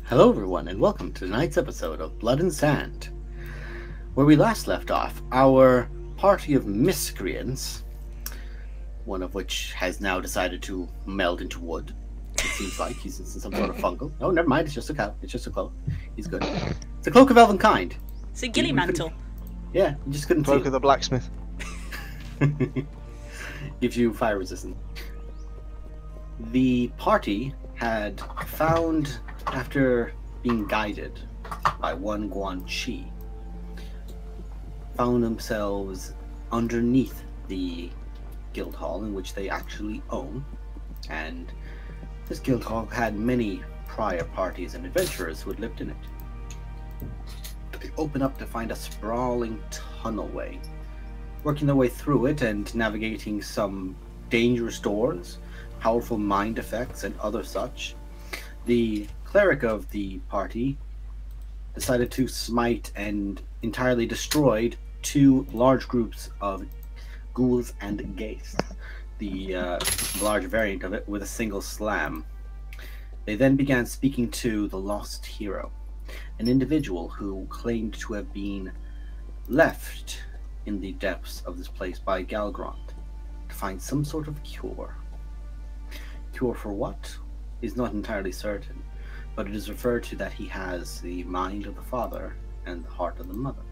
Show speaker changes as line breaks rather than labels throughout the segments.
Hello, everyone, and welcome to tonight's episode of Blood and Sand. Where we last left off, our party of miscreants, one of which has now decided to meld into wood. It seems like he's in some sort of fungal. Oh, never mind, it's just a cow. It's just a cloak. He's good. It's a cloak of elven kind.
It's a ghillie mantle.
Yeah, you just couldn't
Cloak
see
of the blacksmith.
it. Gives you fire resistance. The party had found, after being guided by one Guan Chi, found themselves underneath the guild hall in which they actually own, and this guild hall had many prior parties and adventurers who had lived in it. They open up to find a sprawling tunnelway. Working their way through it and navigating some dangerous doors, powerful mind effects, and other such, the cleric of the party decided to smite and entirely destroyed two large groups of ghouls and ghaists, the large variant of it, with a single slam. They then began speaking to the lost hero, an individual who claimed to have been left in the depths of this place by Galgrond to find some sort of cure. Cure for what is not entirely certain, but it is referred to that he has the mind of the father and the heart of the mother.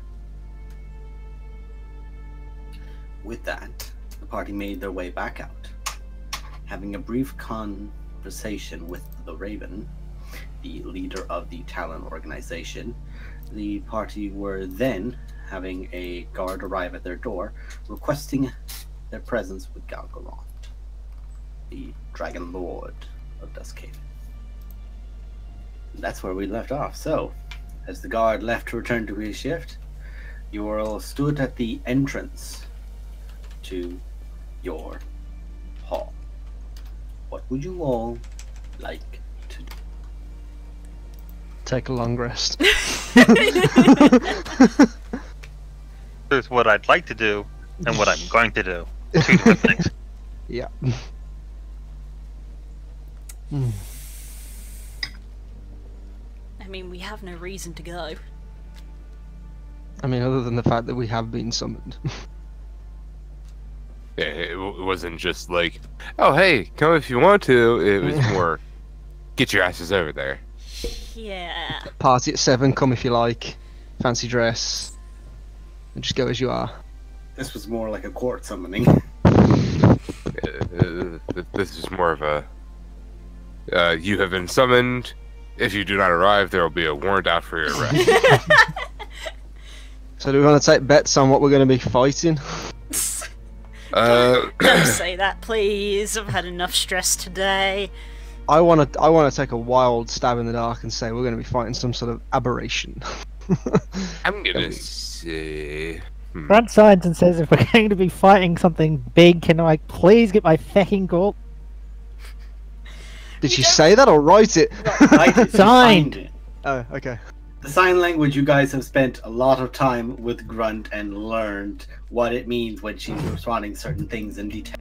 With that, the party made their way back out, having a brief conversation with the Raven, the leader of the Talon organization. The party were then having a guard arrive at their door, requesting their presence with Galgarond, the Dragon Lord of Duskhaven. That's where we left off. So, as the guard left to return to his shift, you all stood at the entrance to your hall. What would you all like to do?
Take a long rest.
There's what I'd like to do and what I'm going to do. Two different things.
Yeah.
I mean, we have no reason to go.
I mean, other than the fact that we have been summoned.
Yeah, it wasn't just like, oh hey, come if you want to. It was more, get your asses over there.
Yeah.
Party at 7, come if you like. Fancy dress. And just go as you are.
This was more like a court summoning.
This is more of a, you have been summoned. If you do not arrive, there will be a warrant out for your arrest.
So do we want to take bets on what we're going to be fighting?
Don't say that, please. I've had enough stress today.
I want to take a wild stab in the dark and say we're going to be fighting some sort of aberration.
I'm gonna say...
Grunt signs and says if we're going to be fighting something big, can I please get my fucking gold?
Did she say that or write it?
Signed.
It.
Oh, okay.
The sign language, you guys have spent a lot of time with Grunt and learned what it means when she's responding certain things in detail.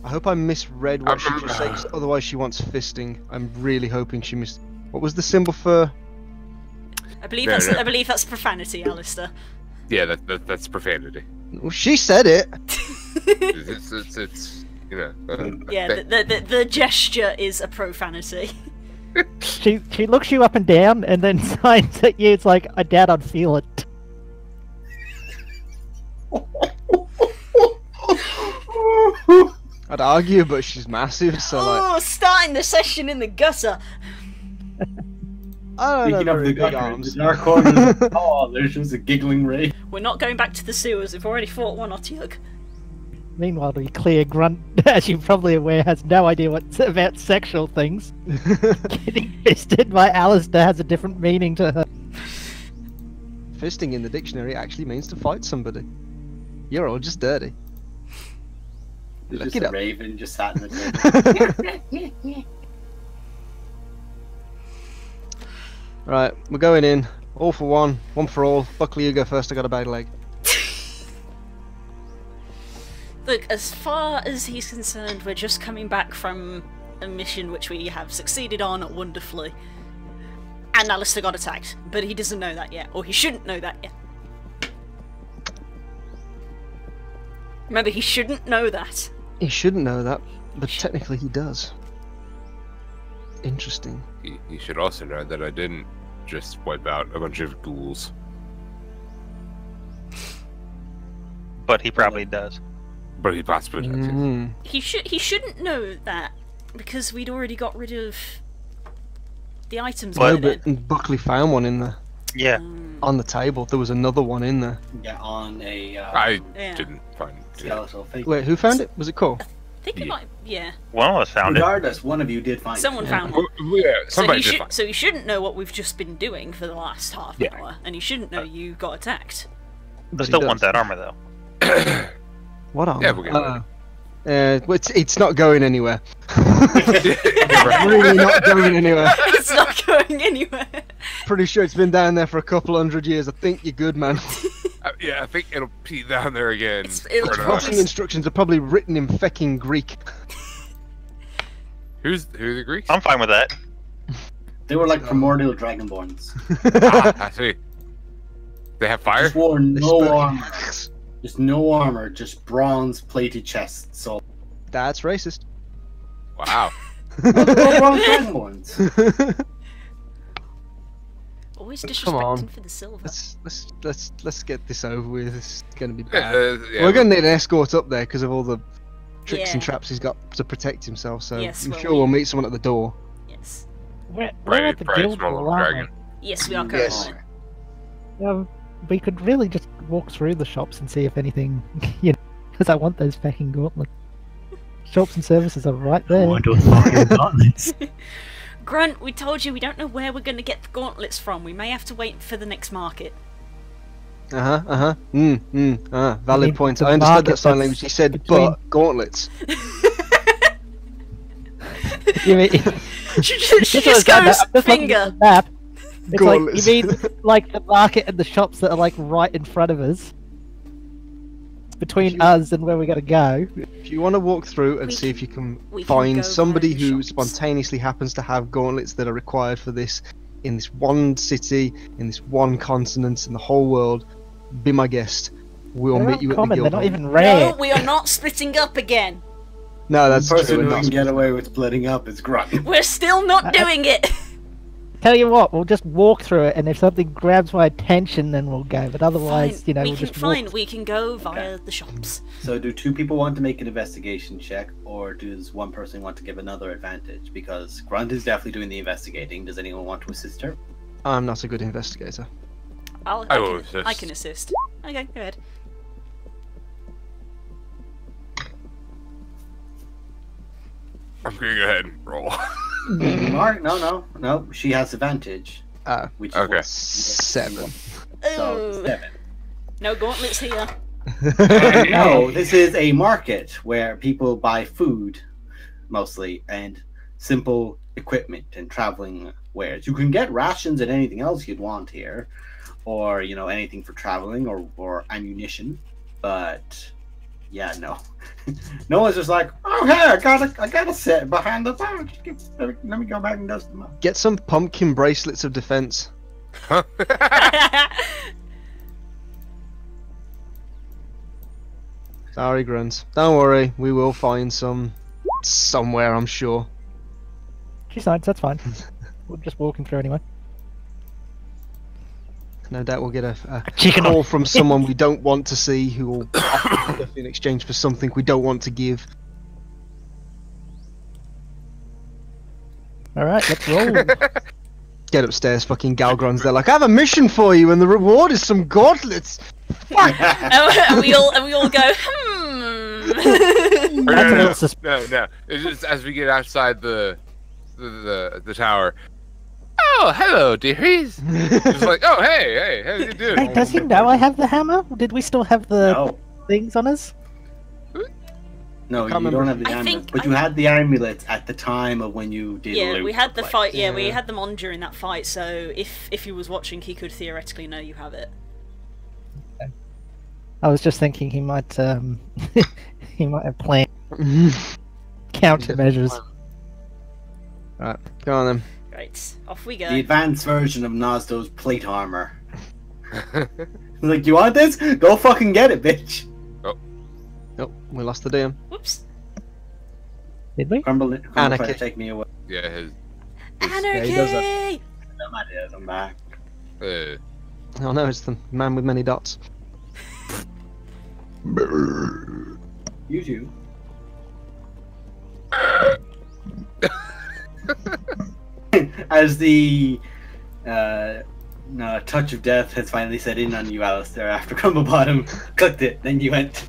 I hope I misread what she just said, 'cause otherwise she wants fisting. I'm really hoping she missed... What was the symbol for...
I believe
No,
that's
no.
I believe that's profanity, Alistair.
Yeah, that's profanity.
Well, she said it!
It's you know...
Yeah, the gesture is a profanity.
She looks you up and down and then signs at you. It's like, I doubt I'd feel it.
I'd argue, but she's massive, so like...
Oh, starting the session in the gutter.
I don't
Speaking
know
of the
very big
gutter, in the
arms.
dark corner of the hall, there's just a giggling ray.
We're not going back to the sewers. We've already fought one Otyugh.
Meanwhile, the clear Grunt, as you're probably aware, has no idea what's about sexual things. Getting fisted by Alistair has a different meaning to her.
Fisting in the dictionary actually means to fight somebody. You're all just dirty.
There's
Look
just
it
a
up.
raven just sat in the table.
Right, we're going in. All for one, one for all. Buckley, you go first, I got a bad leg.
Look, as far as he's concerned, we're just coming back from a mission which we have succeeded on wonderfully. And Alistair got attacked, but he doesn't know that yet, or he shouldn't know that yet. Remember, he shouldn't know that.
He shouldn't know that, but technically he does. Interesting.
He should also know that I didn't just wipe out a bunch of ghouls.
But he probably does.
But he possibly does.
Mm.
He shouldn't know that because we'd already got rid of the items.
No,
with it.
but Buckley found one in there.
Yeah.
On the table, there was another one in there.
Yeah, on a
I
Yeah.
didn't find it.
skeletal figure.
Wait, who found it? Was it Cole?
I think it might. Yeah,
One of us found it.
Regardless, one of you did find
someone
it.
found
Well,
one.
yeah, somebody did find it.
So he shouldn't know what we've just been doing for the last half
Yeah.
hour, and he shouldn't know you got attacked.
But he
Still
does.
want that armor though.
What armor?
Yeah, we'll get it.
Well, it's not going anywhere.
Right.
Really not going anywhere.
It's not going anywhere.
Pretty sure it's been down there for a couple 100 years. I think you're good, man.
Yeah, I think it'll be down there again.
It'll-
for another-
Crossing instructions are probably written in fecking Greek.
Who's the Greeks?
I'm fine with that.
They were like primordial dragonborns.
I see. They have fire?
Just wore
They
no
spoke-
armor. Just no armor, just bronze-plated chests. So
That's racist.
Wow.
they're bronze dragonborns.
Always
Come on.
disrespecting for the silver.
Let's get this over with. This is gonna be bad.
Yeah,
We're gonna need an escort up there because of all the tricks and
Yeah.
traps he's got to protect himself. So
Yes,
I'm
well,
sure we'll meet someone at the door.
Yes.
We're
Right,
at the
probably a
guild
small
hall, aren't
dragon.
Yes, we are
Yes.
currently.
We could really just walk through the shops and see if anything, you know, because I want those fucking gauntlets. Shops and services are right there.
Grunt, we told you we don't know where we're going to get the gauntlets from. We may have to wait for the next market.
Valid
mean,
point.
the
I understood
market
that sign
that's
language. He said,
between-
but gauntlets.
You mean,
She
just
just
like
goes
that, I'm just looking at
finger.
the map. It's
Gauntlets.
like, you mean like the market and the shops that are like right in front of us? Between us and where we gotta go.
If you want to walk through and
We
see if you can
we can
find
go
somebody
via the
who
shops.
spontaneously happens to have gauntlets that are required for this in this one city, in this one continent, in the whole world, be my guest. We'll
They're
meet
not
you at
common,
the
they're
guild.
not
hall.
even rare.
No, we are not splitting up again.
No, that's
the person
true.
who
we're
can
not
get away with splitting up is Grunt.
We're still not doing it.
Tell you what, we'll just walk through it, and if something grabs my attention, then we'll go. But otherwise,
Fine,
you know,
we
we'll
can
just
fine.
walk.
We can go via the shops.
So, do two people want to make an investigation check, or does one person want to give another advantage? Because Grunt is definitely doing the investigating. Does anyone want to assist her?
I'm not a good investigator.
I
will
can,
assist.
I can assist. Okay, go ahead.
I'm gonna go ahead and roll.
Mark, no. She has advantage, which is
Okay.
what-
7.
So
Ooh.
7.
No gauntlets here.
No, this is a market where people buy food, mostly, and simple equipment and traveling wares. You can get rations and anything else you'd want here, or anything for traveling or ammunition. But yeah, no, no one's just like, oh hey, I gotta sit behind the bar. Let me go back and dust them up.
Get some pumpkin bracelets of defense. Sorry, Grunt. Don't worry, we will find some somewhere, I'm sure.
She's fine, that's fine. We're just walking through anyway.
No doubt we'll get a
Chicken
call from someone we don't want to see who will offer stuff in exchange for something we don't want to give.
Alright, let's roll.
Get upstairs, fucking Galgrons. They're like, I have a mission for you, and the reward is some gauntlets.
and we all go,
Or
That's a
no.
little sus-
No. It's just as we get outside the tower. Oh, hello, dearies. Just like, oh, hey, how you doing?
Hey, does he know I have the hammer? Did we still have the
No,
things on us?
no, you
remember.
don't have the
I
amulet,
think
but you had the amulet at the time of when you did.
Yeah,
loot
we had the
place.
fight. Yeah, we
Yeah.
had them on during that fight. So if he was watching, he could theoretically know you have it.
I was just thinking he might he might have planned countermeasures.
Right, go on then.
Right, off we go.
The advanced version of Nosdo's plate armor. Like, you want this? Go fucking get it, bitch.
Oh, we lost the DM.
Whoops.
Did we?
Crumble
Anarchy.
try to take me away.
Yeah, his.
Anarchy!
he does
No, I did. I'm back.
Uh,
Oh no, it's the man with many dots.
You too. As the touch of death has finally set in on you, Alistair, after Crumblebottom clicked it, then you went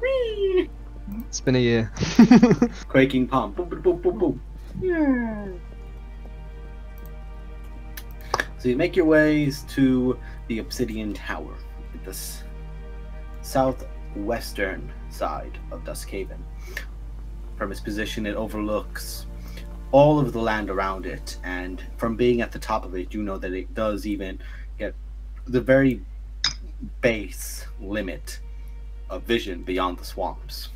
"Whee!"
It's been a year.
Quaking palm. Boom, boom, boom, boom, boom. So you make your ways to the Obsidian Tower, the southwestern side of Duskhaven. From its position, it overlooks all of the land around it, and from being at the top of it, you know that it does even get the very base limit of vision beyond the swamps,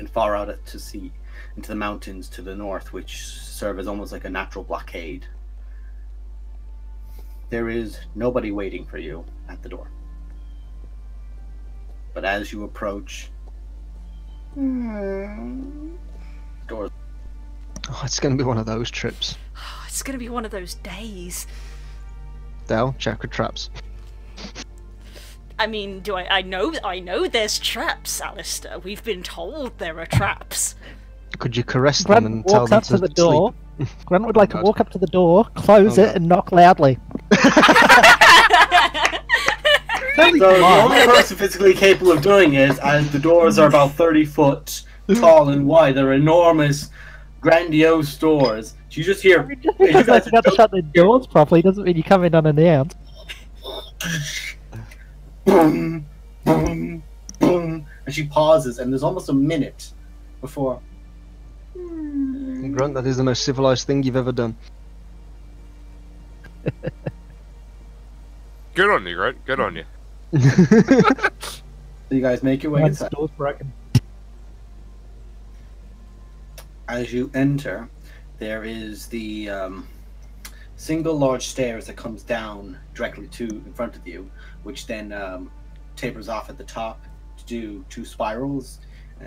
and far out to sea into the mountains to the north, which serve as almost like a natural blockade. There is nobody waiting for you at the door, but as you approach, doors.
Oh, it's going to be one of those trips.
It's gonna be one of those days.
Del, check with traps.
I mean, I know there's traps, Alistair. We've been told there are traps.
Could you caress them
Grant
and tell
walks
them
up to the
sleep?
door. Grant would like to
God.
walk up to the door, close
Oh,
it,
God.
and knock loudly.
So the only person physically capable of doing it, as the doors are about 30 foot tall and wide. They're enormous, grandiose doors. You just hear
Just because I forgot to shut the doors properly doesn't mean you come in unannounced.
boom, boom, boom, and she pauses, and there's almost a minute before.
Grunt, that is the most civilized thing you've ever done.
good on you, right? Good on you.
So you guys make your way
Grant's
inside.
door's broken.
As you enter, there is the single large stairs that comes down directly to in front of you, which then tapers off at the top to do two spirals,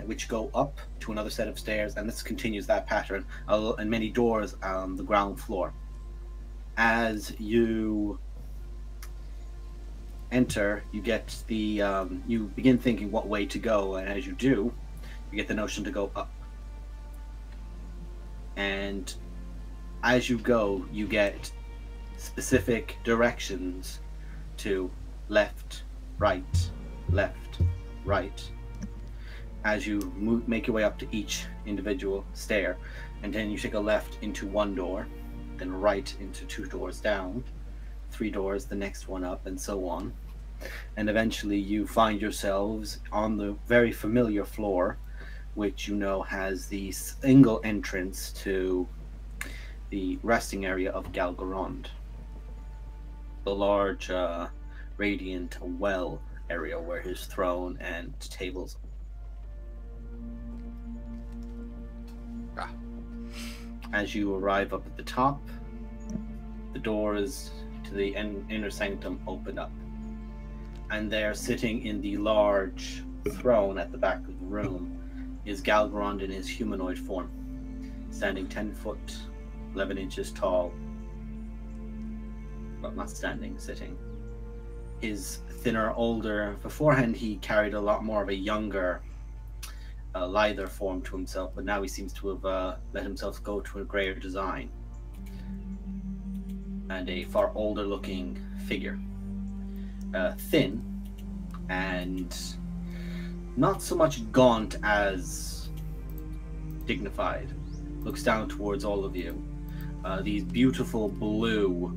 which go up to another set of stairs, and this continues that pattern, and many doors on the ground floor. As you enter, you get the you begin thinking what way to go, and as you do, you get the notion to go up. And as you go, you get specific directions to left, right, as you make your way up to each individual stair, and then you take a left into one door, then right into two doors down, three doors, the next one up, and so on. And eventually you find yourselves on the very familiar floor, which you know has the single entrance to the resting area of Galgarond, the large radiant well area where his throne and tables. As you arrive up at the top, the doors to the inner sanctum open up, and there, sitting in the large throne at the back of the room, is Galgarond in his humanoid form, standing 10 foot, 11 inches tall. Well, not standing, sitting. His thinner, older, beforehand he carried a lot more of a younger, lither form to himself, but now he seems to have let himself go to a grayer design. And a far older looking figure. Thin, and not so much gaunt as dignified. Looks down towards all of you. These beautiful blue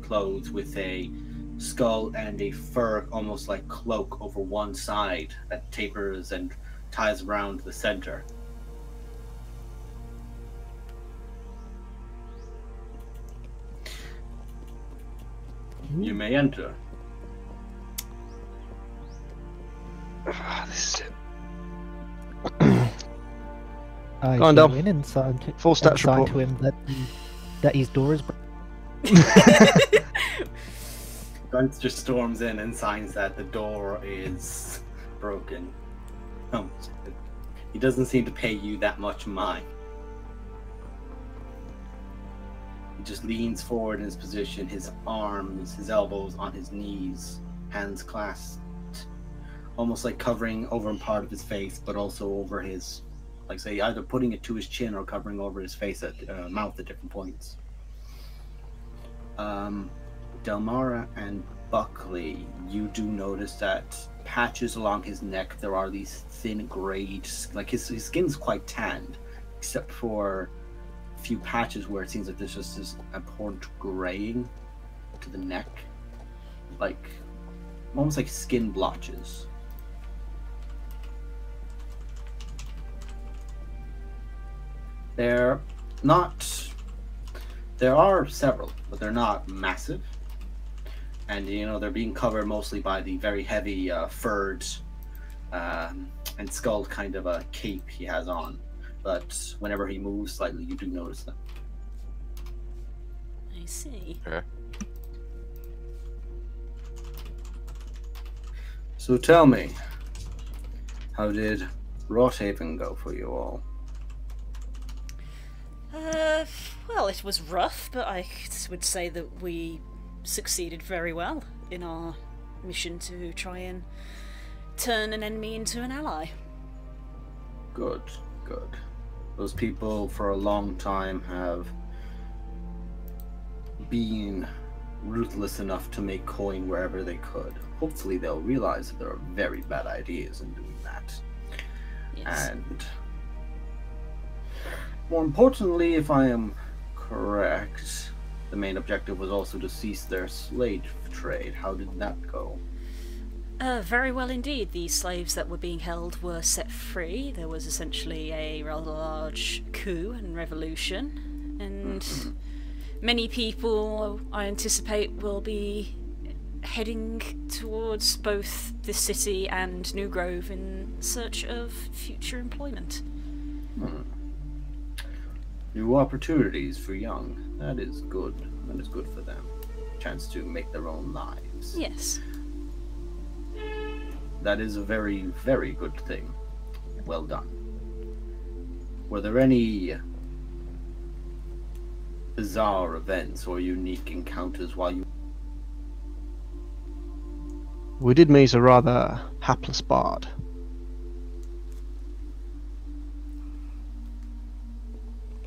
clothes with a skull and a fur, almost like cloak, over one side that tapers and ties around the center. You may enter.
Ah, this is it.
I
Go on,
go
Dom.
in and sign to,
Full stats
sign
report.
to him that his door is.
Gunster storms in and signs that the door is broken. He doesn't seem to pay you that much mind. He just leans forward in his position, his arms, his elbows on his knees, hands clasped, almost like covering over part of his face, but also over his, like say, either putting it to his chin or covering over his face at mouth at different points. Delmara and Buckley, you do notice that patches along his neck, there are these thin grayed, like his skin's quite tanned, except for a few patches where it seems like there's just this abhorrent graying to the neck, like almost like skin blotches. They're not, there are several, but they're not massive. And, you know, they're being covered mostly by the very heavy furred and skulled kind of a cape he has on. But whenever he moves slightly, you do notice them.
I see.
Okay.
So tell me, how did Rothaven go for you all?
Well, it was rough, but I would say that we succeeded very well in our mission to try and turn an enemy into an ally.
Good, good. Those people for a long time have been ruthless enough to make coin wherever they could. Hopefully they'll realize that there are very bad ideas in doing that.
Yes.
And more importantly, if I am correct, the main objective was also to cease their slave trade. How did that go?
Very well indeed. The slaves that were being held were set free. There was essentially a rather large coup and revolution, and many people, I anticipate, will be heading towards both the city and New Grove in search of future employment.
New opportunities for young. That is good. That is good for them. Chance to make their own lives.
Yes.
That is a very, very good thing. Well done. Were there any bizarre events or unique encounters while you...
We did meet a rather hapless bard.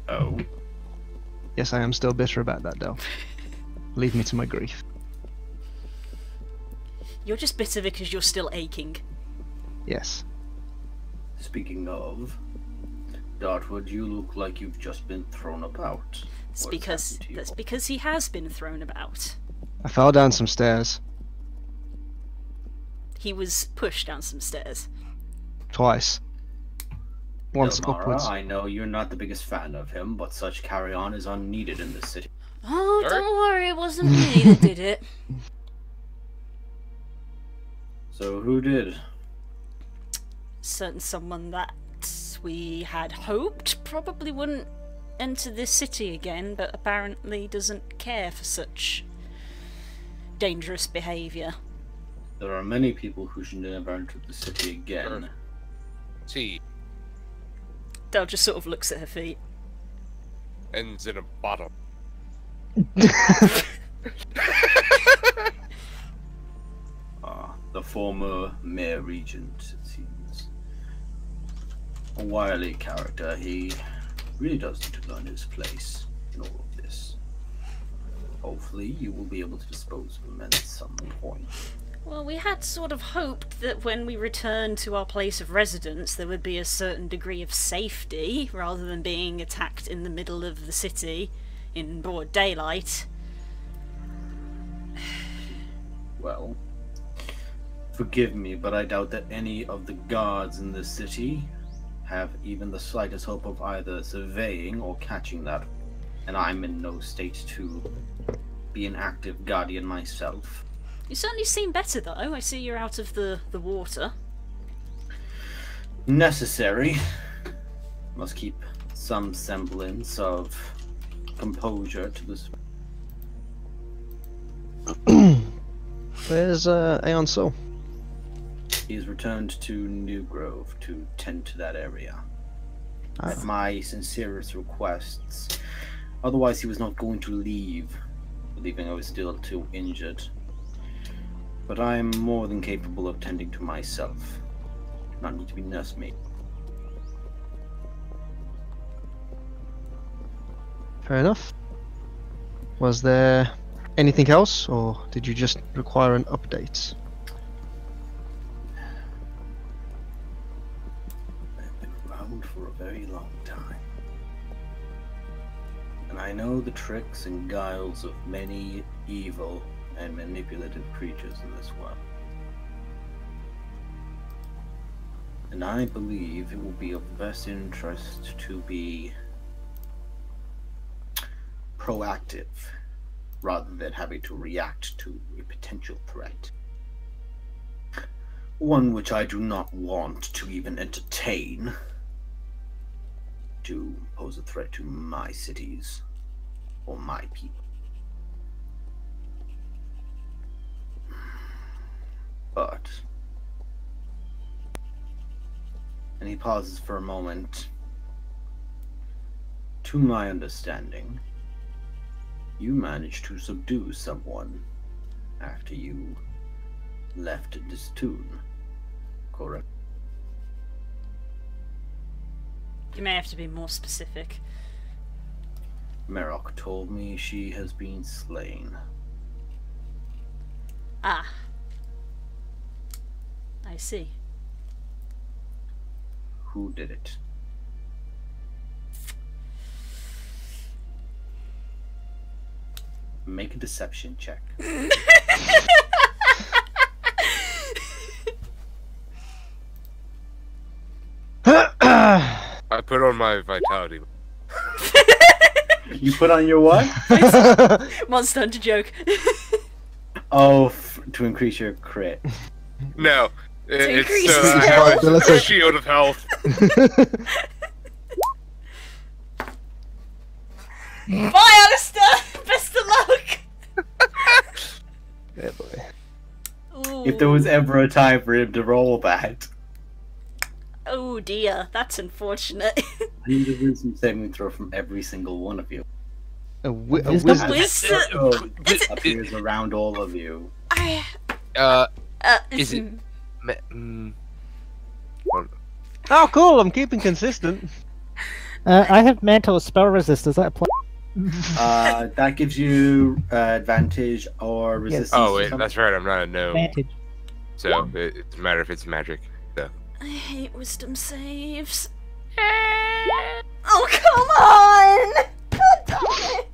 Oh.
Yes, I am still bitter about that, Del. Leave me to my grief.
You're just bitter because you're still aching.
Yes.
Speaking of, Dartwood, you look like you've just been thrown about.
It's
What has
because
happened to you?
that's because he has been thrown about.
I fell down some stairs.
He was pushed down some stairs.
Twice. Once
Delmara,
upwards.
I know you're not the biggest fan of him, but such carry-on is unneeded in this city.
Oh,
Sorry?
don't worry, it wasn't me that did it.
So who did?
Certain someone that we had hoped probably wouldn't enter this city again, but apparently doesn't care for such dangerous behaviour.
There are many people who should never enter the city again.
Sure. T
Del just sort of looks at her feet.
ends in a bottom.
The former Mayor Regent, it seems. A wily character. He really does need to learn his place in all of this. Hopefully you will be able to dispose of him at some point.
Well, we had sort of hoped that when we returned to our place of residence there would be a certain degree of safety, rather than being attacked in the middle of the city in broad daylight.
Well, forgive me, but I doubt that any of the guards in this city have even the slightest hope of either surveying or catching that. And I'm in no state to be an active guardian myself.
You certainly seem better, though. I see you're out of the water.
Necessary, Must keep some semblance of composure to this.
Where's Aeon Soul?
He has returned to New Grove to tend to that area. At my sincerest requests. Otherwise, he was not going to leave, believing I was still too injured. But I am more than capable of tending to myself. Not need to be nursemaid.
Fair enough. Was there anything else, or did you just require an update?
I've been around for a very long time. And I know the tricks and guiles of many evil and manipulative creatures in this world. And I believe it will be of best interest to be proactive rather than having to react to a potential threat. One which I do not want to even entertain to pose a threat to my cities or my people. But, and he pauses for a moment, to my understanding, you managed to subdue someone after you left this tune, correct?
You may have to be more specific.
Merok told me she has been slain.
Ah. I see.
Who did it? Make a deception check.
I put on my vitality.
You put on your what?
Monster Hunter joke.
Oh, to increase your crit.
No,
increase
it's
his
I have
health.
a shield of health.
Bye, Alistair! Best of luck!
Yeah, boy.
Ooh.
If there was ever a time for him to roll that,
Oh dear, that's unfortunate.
I need a wisdom saving throw from every single one of you.
A
Wisdom?
wisdom.
Wisdom?
Oh,
Is it-
appears around all of you.
I,
Is it-
Oh, cool! I'm keeping consistent.
I have mantle spell resist. Does that apply?
That gives you advantage or resistance.
Oh
or
wait,
something.
that's right. I'm not a gnome,
Advantage.
so it doesn't matter if it's magic. So.
I hate wisdom saves. Oh, come on! God damn it!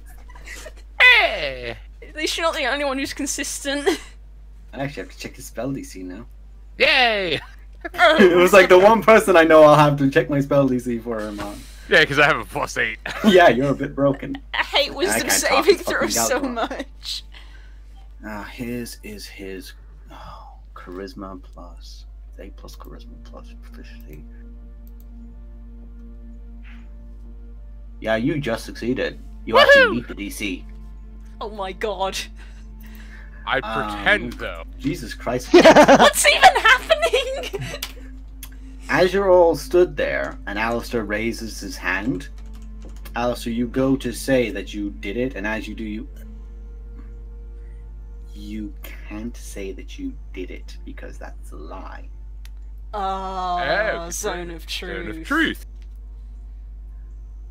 Hey!
At least you're not the only one who's consistent.
I actually have to check his spell DC now.
Yay!
It was like the one person I know I'll have to check my spell DC for him on.
Yeah, because I have a +8.
Yeah, you're a bit broken.
I hate wisdom
can't talk
saving
to
throw
fucking
so
Galgor.
much.
His is his charisma plus 8 plus charisma plus proficiency. Yeah, you just succeeded. You actually meet the DC.
Oh my god.
I pretend though.
Jesus Christ.
What's even happening?
As you're all stood there and Alistair raises his hand, Alistair, you go to say that you did it, and as you do, you can't say that you did it because that's a lie.
Oh,
Oh,
zone of truth.
Zone of truth.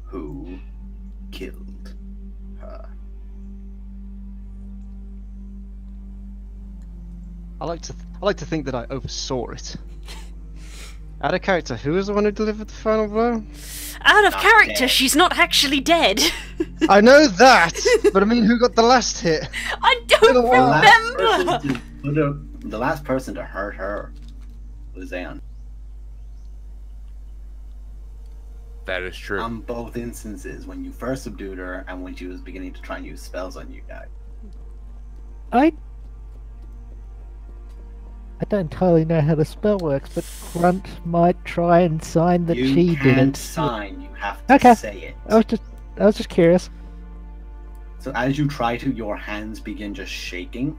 Who killed her?
I like to think that I oversaw it. Out of character, who was the one who delivered the final blow?
Out of
Not
character,
dead.
she's not actually dead.
I know that, but I mean, who got the last hit?
I don't
The
remember.
The last person to hurt her was Aeon.
That is true.
On both instances, when you first subdued her and when she was beginning to try and use spells on you guys.
I I don't entirely know how the spell works, but Grunt might try and sign that
You
she
can't
didn't.
sign. You have to
Okay.
say it.
I was just curious.
So as you try to, your hands begin just shaking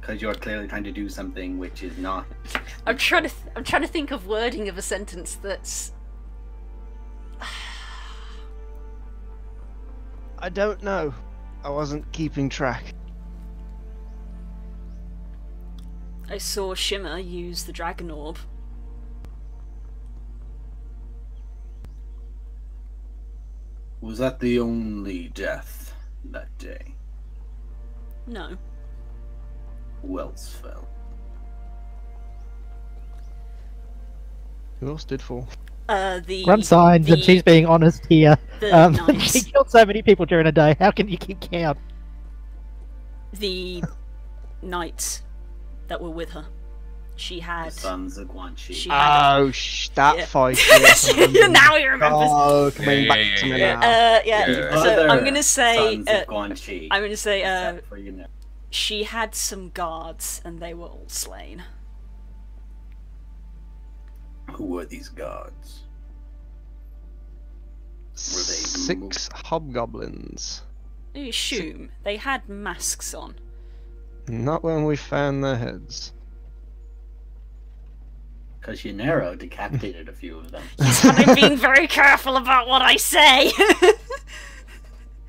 because you're clearly trying to do something which is not.
I'm trying to think of wording of a sentence that's.
I don't know. I wasn't keeping track.
I saw Shimmer use the dragon orb.
Was that the only death that day?
No.
Who else fell?
Who else did fall?
Grunt signs, and she's being honest here.
the
She
knights.
killed so many people during a day. How can you keep count?
The knights that were with her. She
The
had.
sons of Guanxi.
She had.
That
Yeah.
fight. Yes,
Now he remembers.
Oh, coming
Yeah,
back to me
yeah,
now.
Yeah.
Yeah.
So I'm
Other
gonna say.
sons of Guanxi.
I'm gonna say.
Except for,
She had some guards, and they were all slain.
who were these gods? Were they
6 hobgoblins.
You assume they had masks on.
Not when we found their heads.
Because Yanero decapitated a few of them.
I'm being very careful about what I say.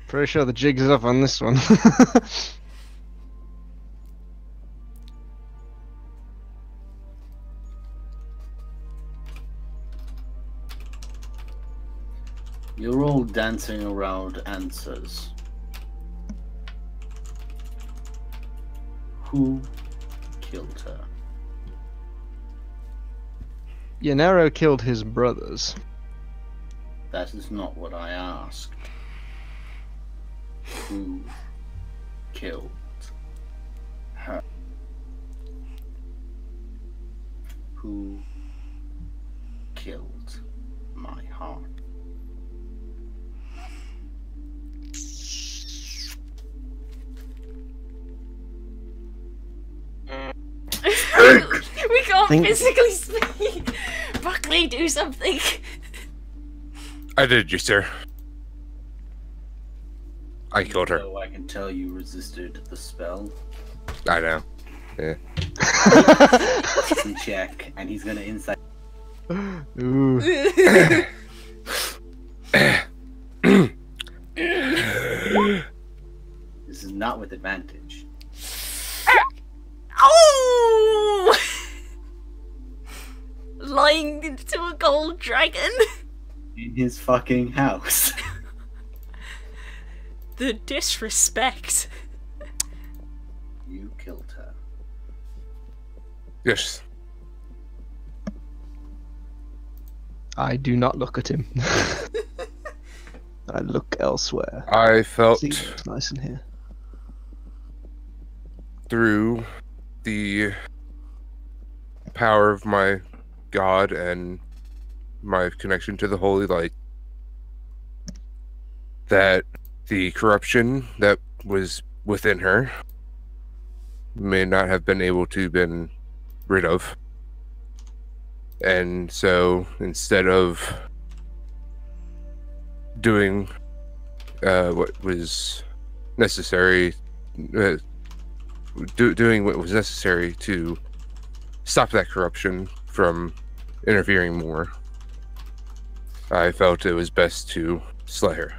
Pretty sure the jig is up on this one.
You're all dancing around answers. Who killed her?
Yanero killed his brothers.
That is not what I asked. Who killed her? Who killed my heart?
We can't
Think-
physically speak. Buckley, do something.
I did, you sir. I killed her.
So I can tell you resisted the spell.
I know.
Some check, and he's gonna insight.
Ooh.
This is not with advantage.
Oh! Lying into a gold dragon.
In his fucking house.
The disrespect.
You killed her.
Yes.
I do not look at him. I look elsewhere.
I felt
See, it's nice in here.
through the power of my God and my connection to the Holy Light that the corruption that was within her may not have been able to been rid of. And so instead of doing what was necessary, doing what was necessary to stop that corruption from interfering more, I felt it was best to slay her.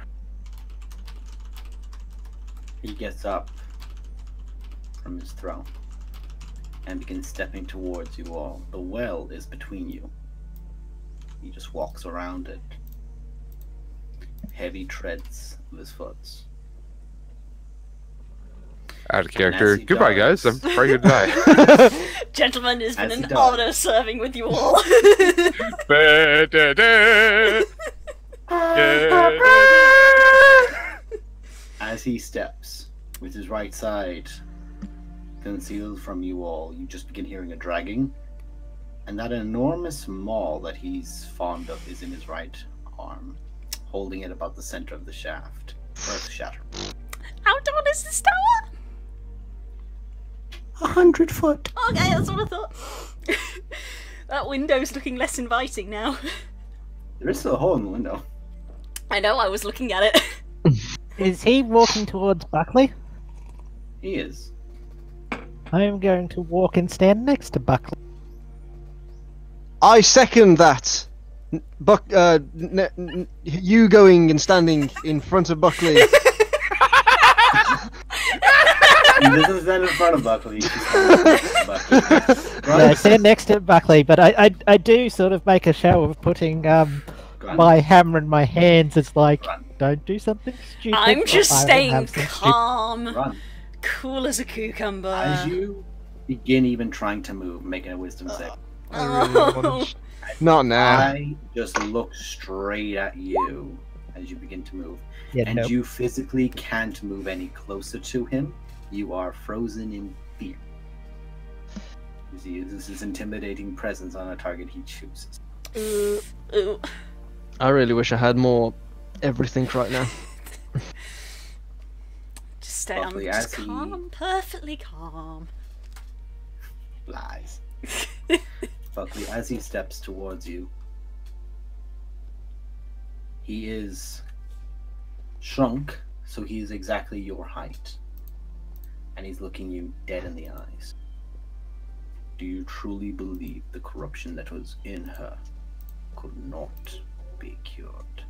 He gets up from his throne and begins stepping towards you all. The well is between you. He just walks around it. Heavy treads of his foot.
Out of character.
he
Goodbye,
does-
guys. I'm probably gonna die.
Gentlemen, it's been
As he
an
does.
honor serving with you all.
As he steps with his right side concealed from you all, you just begin hearing a dragging. And that enormous maul that he's fond of is in his right arm, holding it about the center of the shaft. Earth shatter.
How tall is this tower?
100 foot.
Okay, that's what I thought. That window's looking less inviting now.
There is still a hole in the window.
I know, I was looking at it.
Is he walking towards Buckley?
He is.
I am going to walk and stand next to Buckley.
I second that. You going and standing in front of Buckley.
He doesn't stand in front of Buckley. He stands next to Buckley.
Yeah, I stand next to Buckley, but I do sort of make a show of putting
Run.
my hammer in my hands. It's like,
Run.
don't do something stupid.
I'm
or
just
I will
staying
have some
calm,
Run.
cool as a cucumber.
As you begin even trying to move, making a wisdom save.
Oh.
Not now.
I just look straight at you as you begin to move.
Yeah,
And
no.
you physically can't move any closer to him. You are frozen in fear. As he uses his intimidating presence on a target he chooses.
Ooh.
I really wish I had more everything right now.
Just stay. I'm
Buckley,
just
as he-
calm, perfectly calm.
Lies. Buckley, as he steps towards you, he is shrunk, so he is exactly your height. And he's looking you dead in the eyes. Do you truly believe the corruption that was in her could not be cured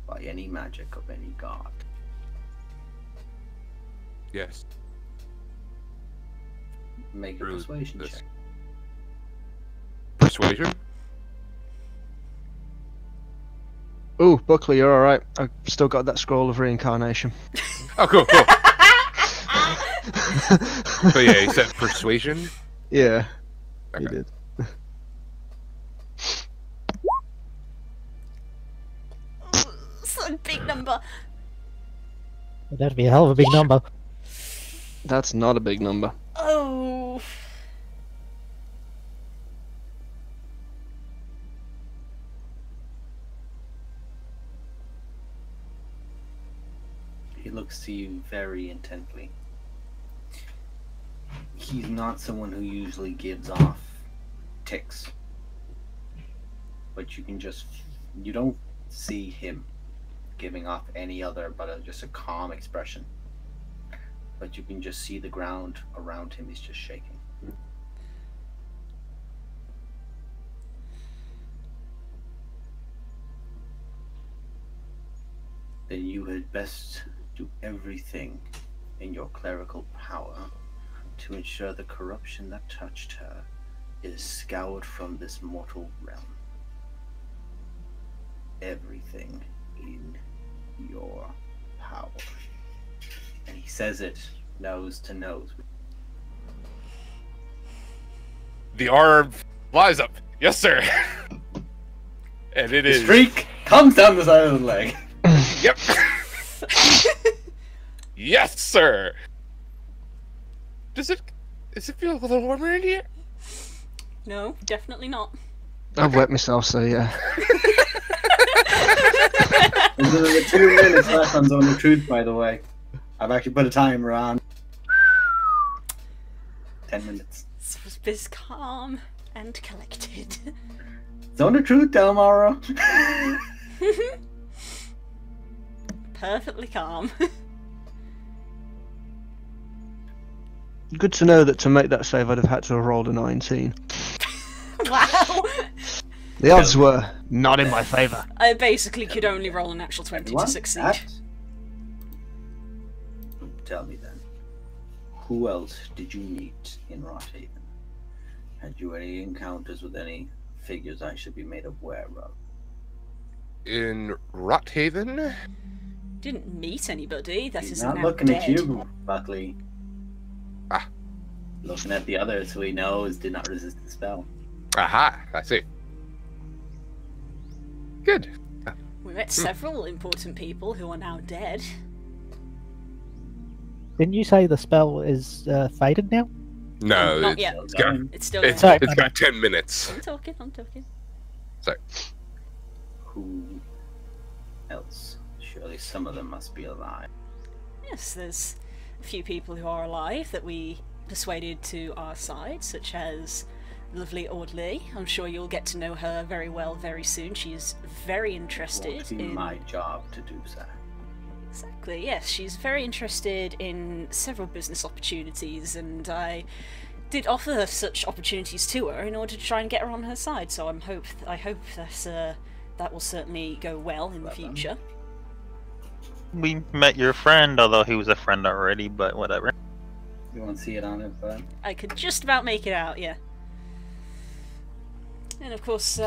by any magic of any god?
Yes.
Make a
Through
persuasion
this.
check.
Persuasion?
Ooh, Buckley, you're alright. I've still got that scroll of reincarnation.
Oh, cool, cool. But yeah, you said persuasion?
Yeah,
Okay.
you did.
It's a big number.
That'd be a hell of a big number.
That's not a big number.
Oh.
He looks to you very intently. He's not someone who usually gives off tics. But you don't see him giving off any other but just a calm expression. But you can just see the ground around him is just shaking. Then you had best do everything in your clerical power to ensure the corruption that touched her is scoured from this mortal realm. Everything in your power. And he says it nose to nose.
The arm flies up. Yes, sir. And it
The
is.
streak comes down the side of the leg.
Yep. Yes, sir. Does it feel a little warmer in here?
No, definitely not.
I've wet myself, so yeah.
There's only 2 minutes left on Zone of Truth, by the way. I've actually put a timer on. 10 minutes.
This calm and collected.
Zone of Truth, Delmaro.
Perfectly calm.
Good to know that to make that save I'd have had to have rolled a 19.
Wow.
The odds were not in my favour.
I basically could only roll a natural 20
Everyone,
to succeed.
that? Tell me then, who else did you meet in Rothaven? Had you any encounters with any figures I should be made aware of?
In Rothaven?
Didn't meet anybody. That
He's
is
not
now
looking
dead.
at you, Buckley.
Ah.
Looking at the others who he knows did not resist the spell.
Aha, I see. Good.
We met several important people who are now dead.
Didn't you say the spell is faded now?
No,
Not
it's,
yet.
it's got
It's still
it's,
there.
it's got 10 minutes.
I'm talking, I'm talking.
Who else? Surely some of them must be alive.
Yes, there's a few people who are alive that we persuaded to our side, such as lovely Audley. I'm sure you'll get to know her very well very soon. She's very interested
Won't be
in...
my job to do so.
Exactly, yes. She's very interested in several business opportunities, and I did offer such opportunities to her in order to try and get her on her side, so I hope that that will certainly go well in the future.
We met your friend, although he was a friend already, but whatever.
You want to see it on it, but
I could just about make it out, yeah. And of course,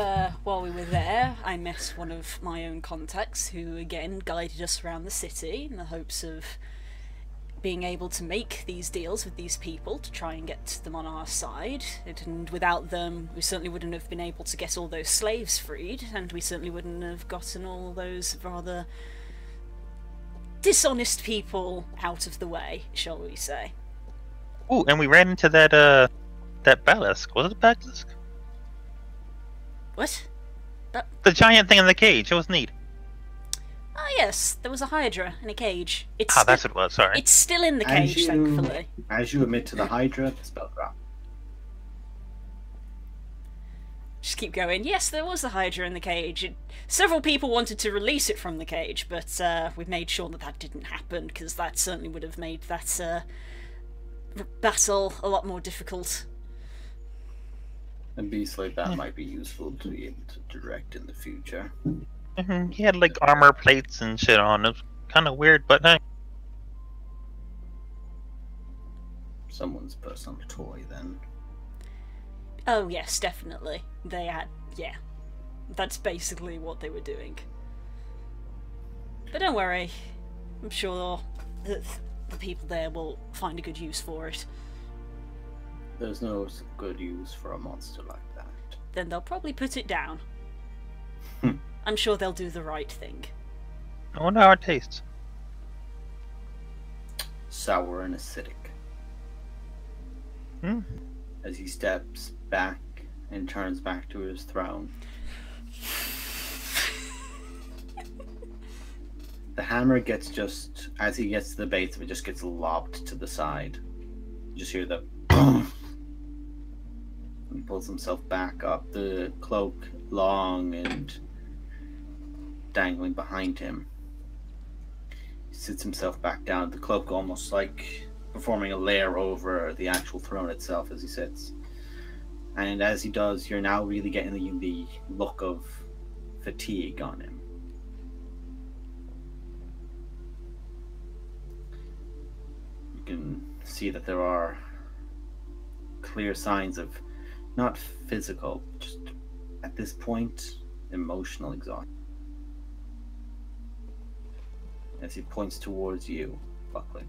while we were there, I met one of my own contacts who, again, guided us around the city in the hopes of being able to make these deals with these people to try and get them on our side. And without them, we certainly wouldn't have been able to get all those slaves freed, and we certainly wouldn't have gotten all those rather dishonest people out of the way, shall we say.
Ooh, and we ran into that basilisk. Was it a basilisk?
What?
The giant thing in the cage. It was neat.
Ah, yes, there was a Hydra in a cage.
That's what it was, sorry.
It's still in the cage, thankfully.
As you admit to the Hydra, the spell drop.
Just keep going. Yes, there was a Hydra in the cage. Several people wanted to release it from the cage, but we made sure that that didn't happen, because that certainly would have made that battle a lot more difficult.
And beasts like that might be useful to be able to direct in the future.
He had like armor plates and shit on. It was kind of weird, but hey.
Someone's personal toy, then.
Oh yes, definitely. They had, yeah. That's basically what they were doing. But don't worry, I'm sure that the people there will find a good use for it.
There's no good use for a monster like that.
Then they'll probably put it down. I'm sure they'll do the right thing.
I wonder how it tastes.
Sour and acidic. As he steps back and turns back to his throne. The hammer gets just, as he gets to the base of it, just gets lobbed to the side. You just hear the He pulls himself back up, the cloak long and dangling behind him. He sits himself back down, the cloak almost like performing a layer over the actual throne itself as he sits. And as he does, you're now really getting the look of fatigue on him. You can see that there are clear signs of not physical, just at this point, emotional exhaustion. As he points towards you, Buckley.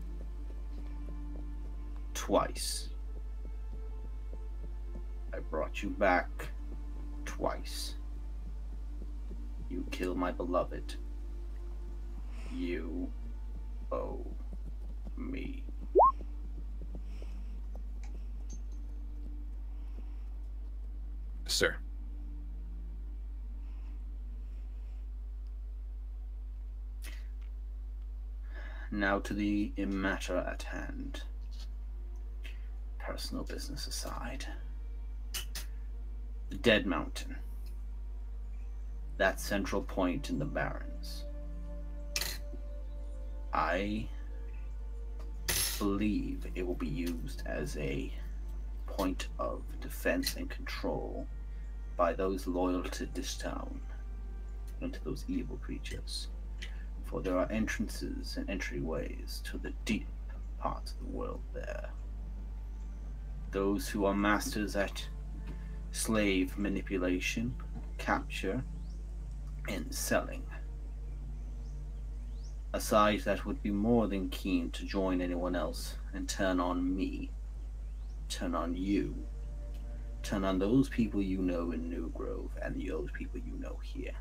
Twice. I brought you back twice. You killed my beloved. You owe me.
Sir.
Now to the matter at hand. Personal business aside. The Dead Mountain. That central point in the Barrens. I believe it will be used as a point of defense and control by those loyal to this town and to those evil creatures. For there are entrances and entryways to the deep parts of the world there. Those who are masters at slave manipulation, capture, and selling. A side that would be more than keen to join anyone else and turn on me, turn on you, turn on those people you know in New Grove and those people you know here.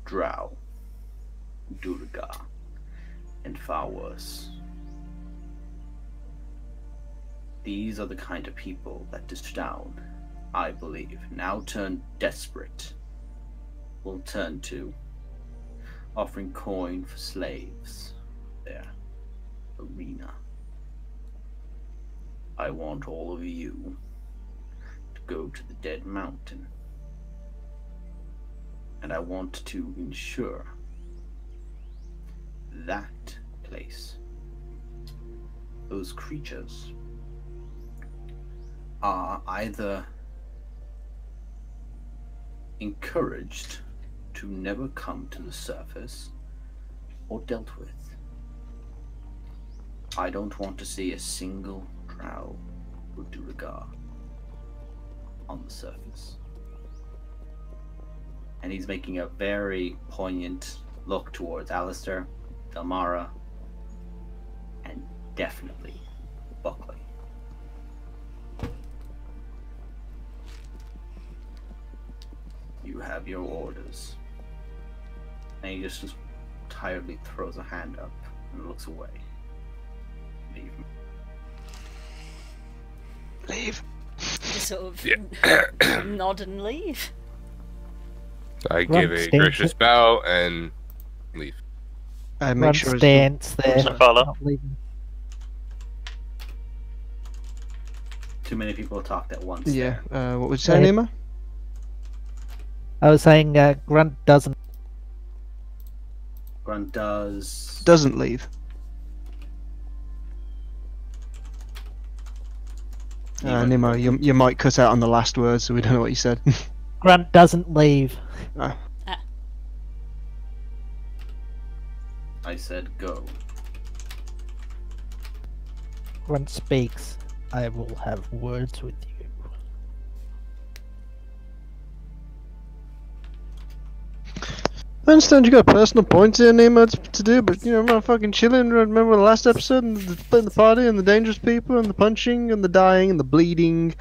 Drow, Durga, and far worse. These are the kind of people that this town, I believe, now turned desperate, will turn to, offering coin for slaves, their arena. I want all of you to go to the Dead Mountain. And I want to ensure that place, those creatures, are either encouraged to never come to the surface or dealt with. I don't want to see a single drow or Duergar on the surface. And he's making a very poignant look towards Alistair, Delmara, and definitely Buckley. You have your orders. And he just tiredly throws a hand up and looks away. Leave me.
Leave.
Just sort of
Yeah.
nod and leave.
I
Grunt
give a
stands
gracious
it.
bow and leave.
Make
Grunt
sure it's
stance there.
So follow.
Not leaving.
Too many people talked at once.
yeah.
there.
What was you saying, Nima?
I was saying Grunt doesn't.
Grunt does.
Doesn't leave. Nima, you might cut out on the last word, so we don't know what you said.
Grunt doesn't leave.
I said go.
Grunt speaks. I will have words with you.
I understand you got personal points here, Nima, to do, but you know, I'm fucking chilling. Remember the last episode and the party and the dangerous people and the punching and the dying and the bleeding.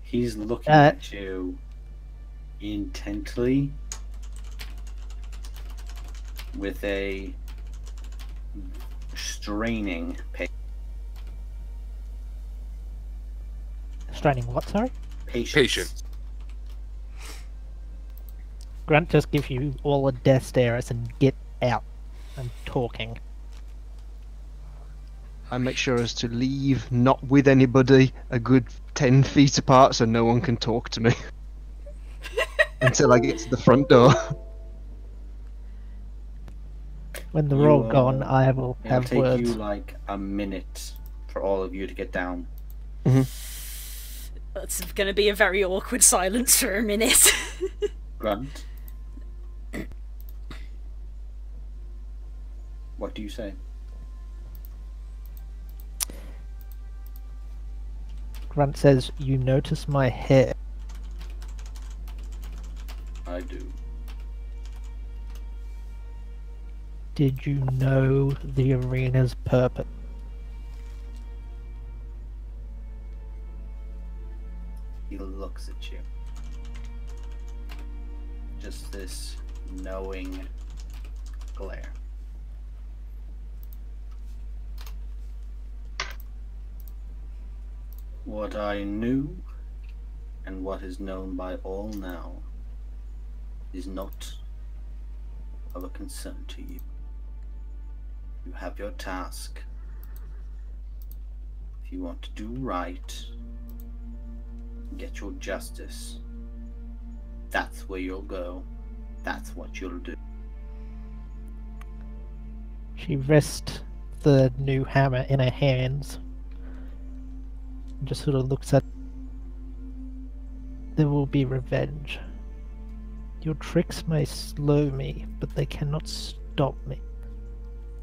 He's looking at you intently with a straining
Straining what, sorry?
patience.
Patience.
Grunt just gives you all a death stare and get out. I'm talking.
I make sure as to leave not with anybody a good 10 feet apart so no one can talk to me. Until I get to the front door.
When they're
You
all gone,
are-
I will
It'll
have
take
words.
you like a minute for all of you to get down.
That's going to be a very awkward silence for a minute.
Grunt. What do you say?
Grunt says, "You notice my hair."
I do.
Did you know the arena's purpose?
He looks at you. Just this knowing glare. What I knew and what is known by all now is not of a concern to you. You have your task. If you want to do right, get your justice, that's where you'll go. That's what you'll do.
She rests the new hammer in her hands. And just sort of looks at. There will be revenge. Your tricks may slow me, but they cannot stop me.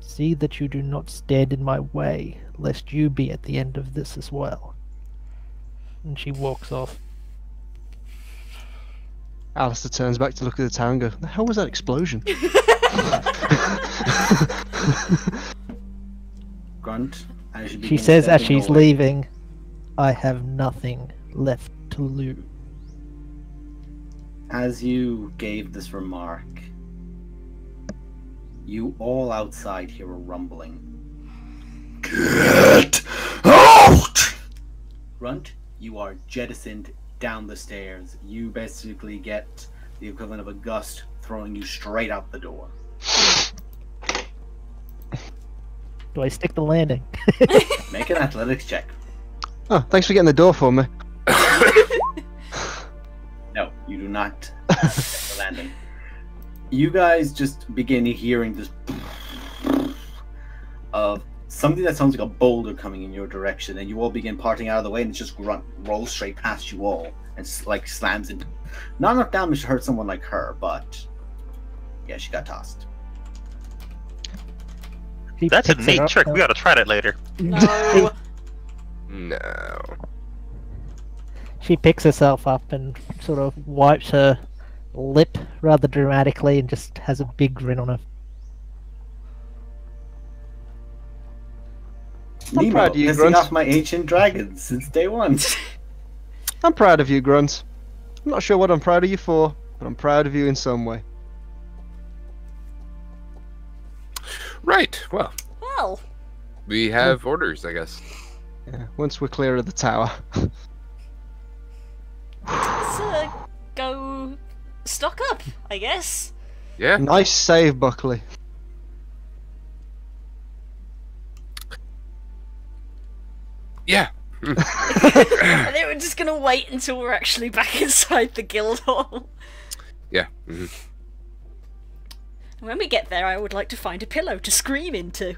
See that you do not stand in my way, lest you be at the end of this as well. And she walks off.
Alistair turns back to look at the town and go, the hell was that explosion?
Grunt, as you
She
begin
says as
stepping
she's
away,
leaving, I have nothing left to lose.
As you gave this remark, you all outside hear a rumbling. Get out! Grunt, you are jettisoned down the stairs. You basically get the equivalent of a gust throwing you straight out the door.
Do I stick the landing?
Make an athletics check.
Oh, thanks for getting the door for me.
No, you do not make the landing. You guys just begin hearing this of something that sounds like a boulder coming in your direction, and you all begin parting out of the way, and it just rolls straight past you all and like slams into. Not enough damage to hurt someone like her, but yeah, she got tossed.
She
That's a
picks it
neat
up,
trick. We gotta try that later.
No.
No.
She picks herself up and sort of wipes her lip rather dramatically and just has a big grin on her.
I'm
Nemo,
proud of you,
pissing
Grunts.
off my ancient dragons since day one.
I'm proud of you, Grunts. I'm not sure what I'm proud of you for, but I'm proud of you in some way.
Right. Well,
Well,
we have orders, I guess.
Yeah, once we're clear of the tower.
let's go stock up, I guess.
Yeah.
Nice save, Buckley.
Yeah.
I think we're just gonna wait until we're actually back inside the guild hall.
Yeah.
When we get there, I would like to find a pillow to scream into.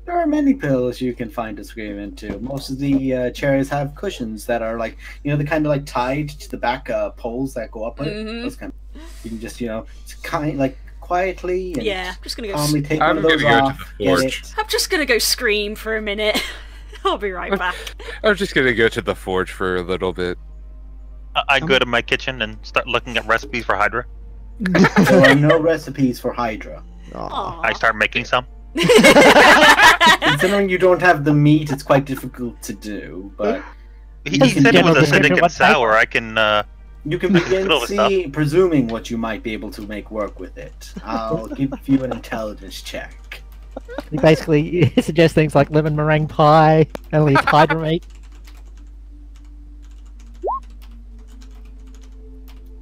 There are many pillows you can find to scream into. Most of the chairs have cushions that are like, you know, the kind of like tied to the back poles that go up.
Mhm.
Those kind of, you can just, you know, it's kind like quietly and
Yeah, I'm just gonna go.
calmly take
I'm
one of those
gonna go to
off.
the
Get
forge.
it.
I'm just gonna go scream for a minute. I'll be right back.
I was just gonna go to the forge for a little bit.
I go to my kitchen and start looking at recipes for Hydra.
There are no recipes for Hydra.
Aw.
I start making some.
Considering you don't have the meat, it's quite difficult to do. But
He
Doesn't
said it was
general
acidic
description
and
what type?
sour. I can.
you can begin
Little stuff.
presuming what you might be able to make work with it. I'll give you an intelligence check.
He basically suggests things like lemon meringue pie, only it's Hydra meat.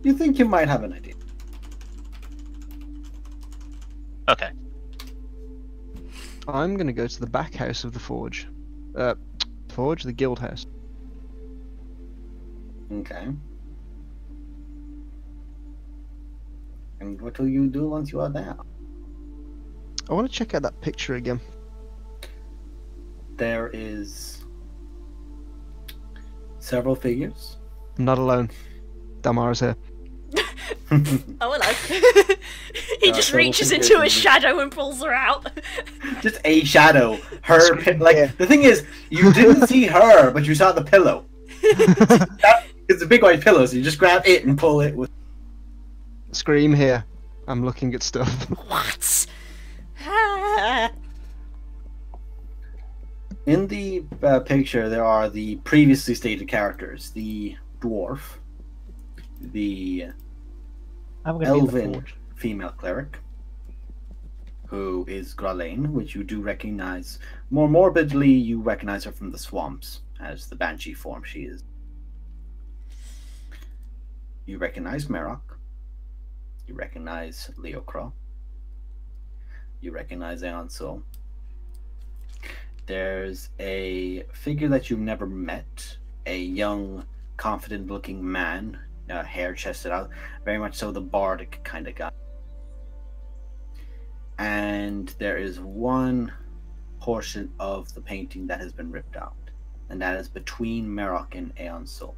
You think you might have an idea.
Okay.
I'm gonna go to the back house of the forge. Forge? The guild house.
Okay. And what will you do once you are there?
I want to check out that picture again.
There is several figures.
I'm not alone. Damara's here.
Oh, hello. He just
several
reaches
figures
into
in
a
this-
shadow and pulls her out.
Just a shadow. Her like
Yeah.
the thing is, you didn't see her, but you saw the pillow. It's a big white pillow, so you just grab it and pull it with.
Scream here. I'm looking at stuff.
What? Ah.
In the picture, there are the previously stated characters: the dwarf, the
I'm gonna be in the
elven
forge.
female cleric, who is Gralain, which you do recognize. More morbidly, you recognize her from the swamps as the banshee form she is. You recognize Merok. You recognize Leocro. You recognize Aeon Sol. There's a figure that you've never met, a young, confident-looking man, hair chested out, very much so the bardic kind of guy. And there is one portion of the painting that has been ripped out, and that is between Merok and Aeon Sol.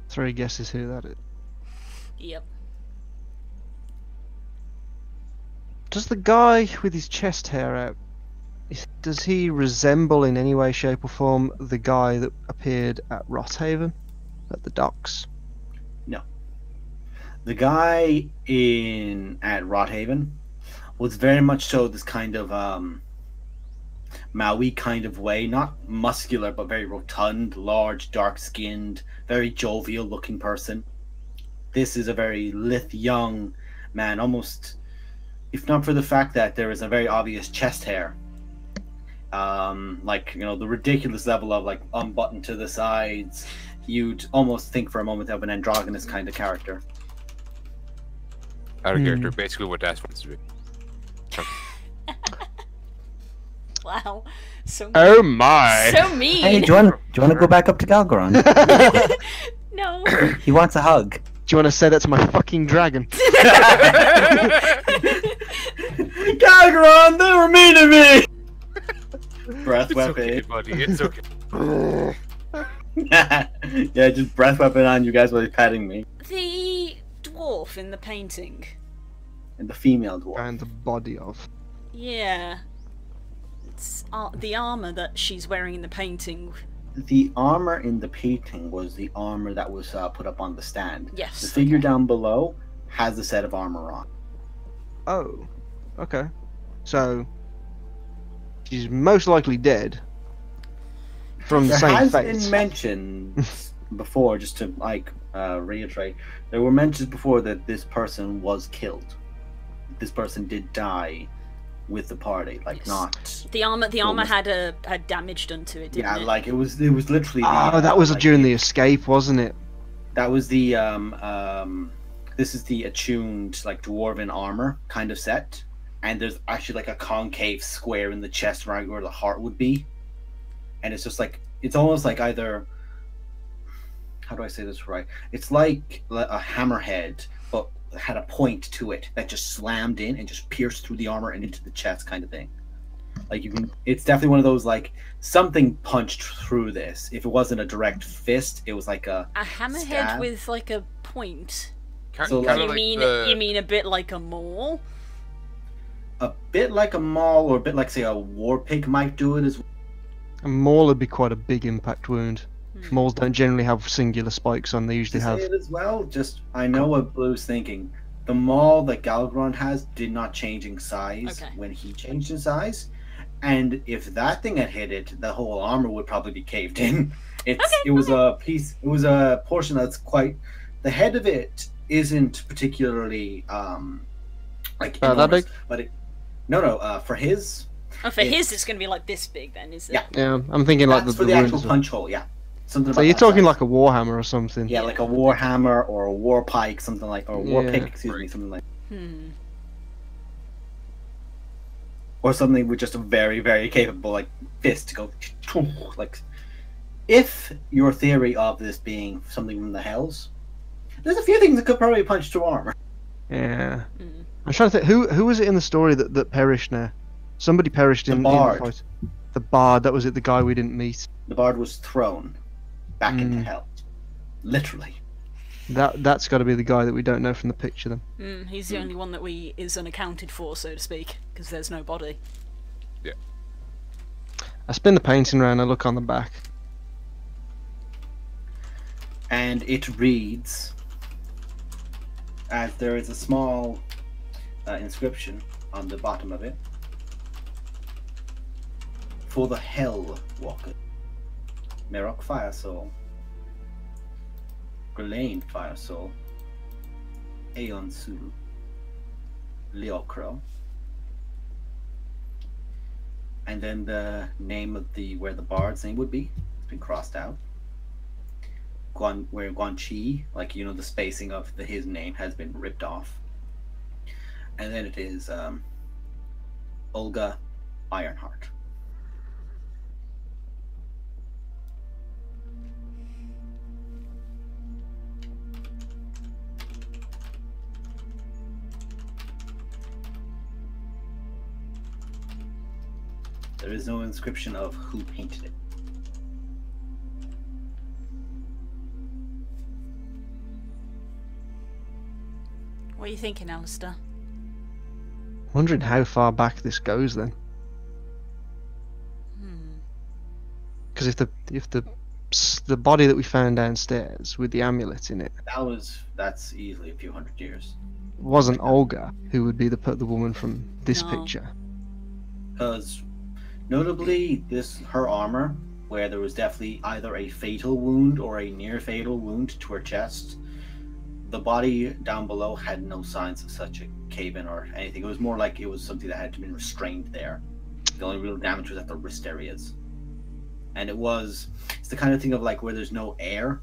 3 guesses who that is.
Yep.
Does the guy with his chest hair out, does he resemble in any way, shape or form the guy that appeared at Rothaven? At the docks?
The guy at Rothaven was very much so this kind of Maui kind of way, not muscular but very rotund, large, dark-skinned, very jovial-looking person. This is a very lithe, young man, almost, if not for the fact that there is a very obvious chest hair. Like, you know, the ridiculous level of like unbuttoned to the sides. You'd almost think for a moment of an androgynous kind of character.
Out of character, basically what Das wants to be.
Wow. So
Oh my!
so mean.
Hey, do you want to go back up to Galgoron?
No.
He wants a hug.
Do you want to say that to my fucking dragon?
Galgaron, they were mean to me! Breath
It's
weapon.
okay, buddy. It's okay.
Yeah, just breath weapon on you guys while you're patting me.
The dwarf in the painting.
And the female dwarf.
And the body of.
Yeah. It's the armor that she's wearing in the painting.
The armor in the painting was the armor that was put up on the stand.
Yes.
The figure
okay.
down below has a set of armor on.
Oh. Okay. So. She's most likely dead. From the
There
same
has
fate.
been mentioned before, just to reiterate, there were mentions before that this person was killed. This person did die with the party, like
Yes.
not.
The armor
Almost.
had damage done to it, didn't
Yeah,
it?
like it was literally.
Oh, that was during the escape, wasn't it?
That was the This is the attuned like dwarven armor kind of set, and there's actually like a concave square in the chest right where the heart would be, and it's just like it's almost like either. How do I say this right? It's like a hammerhead, but had a point to it that just slammed in and just pierced through the armor and into the chest, kind of thing. Like you can, it's definitely one of those like something punched through this. If it wasn't a direct fist, it was like a
hammerhead
stab.
with like a point.
So,
Kinda
You
like
mean
the...
you mean a bit like a maul?
a bit like a maul, or a bit like say a war pig might do it as well.
A maul would be quite a big impact wound.
Hmm.
Mauls don't generally have singular spikes on, they
To
usually
say
have.
it as well. Just I know what Blue's thinking. The maul that Galgron has did not change in size
Okay.
when he changed in size, and if that thing had hit it, the whole armor would probably be caved in. It was a piece. It was a portion that's quite. The head of it isn't particularly like
that
enormous,
big?
but it. No. For his,
Oh, for
It's-
his, it's going to be like this big then, is it?
Yeah.
Yeah, I'm thinking like
that's
the
for the actual
wounds.
punch hole. Yeah, something.
So
about
you're
that
talking
size.
like a warhammer or something.
Yeah, like a war hammer or a war pike, something like, or a war
Yeah.
pick, excuse me, something like,
Hmm.
or something with just a very, very capable like fist to go like. If your theory of this being something from the hells, there's a few things that could probably punch through armor.
Yeah.
Hmm.
I'm trying to think. Who was it in the story that perished now? Somebody perished
The
in
bard.
the fight. The bard. That was it. The guy we didn't meet.
The bard was thrown back into
Mm.
hell, literally.
That's got to be the guy that we don't know from the picture then.
Hmm. He's the only one that is unaccounted for, so to speak, because there's no body.
I spin the painting around. I look on the back.
And it reads, as there is a small inscription on the bottom of it, for the Hell Walker, Merok Fire Soul, Ghislaine Fire Soul, Aeon Sulu, Leocro, and then the name of where the bard's name would be. It's been crossed out. Where Guan Chi, like the spacing of his name has been ripped off, and then it is Olga Ironheart. There is no inscription of who painted it.
What are you thinking, Alistair?
Wondering how far back this goes then.
Hmm.
Because if the body that we found downstairs with the amulet in it
That's easily a few hundred years.
wasn't Olga, who would be the woman from this
No.
picture.
Because notably, her armor, where there was definitely either a fatal wound or a near fatal wound to her chest, the body down below had no signs of such a cave-in or anything. It was more like it was something that had been restrained there. The only real damage was at the wrist areas. And it's the kind of thing of like where there's no air,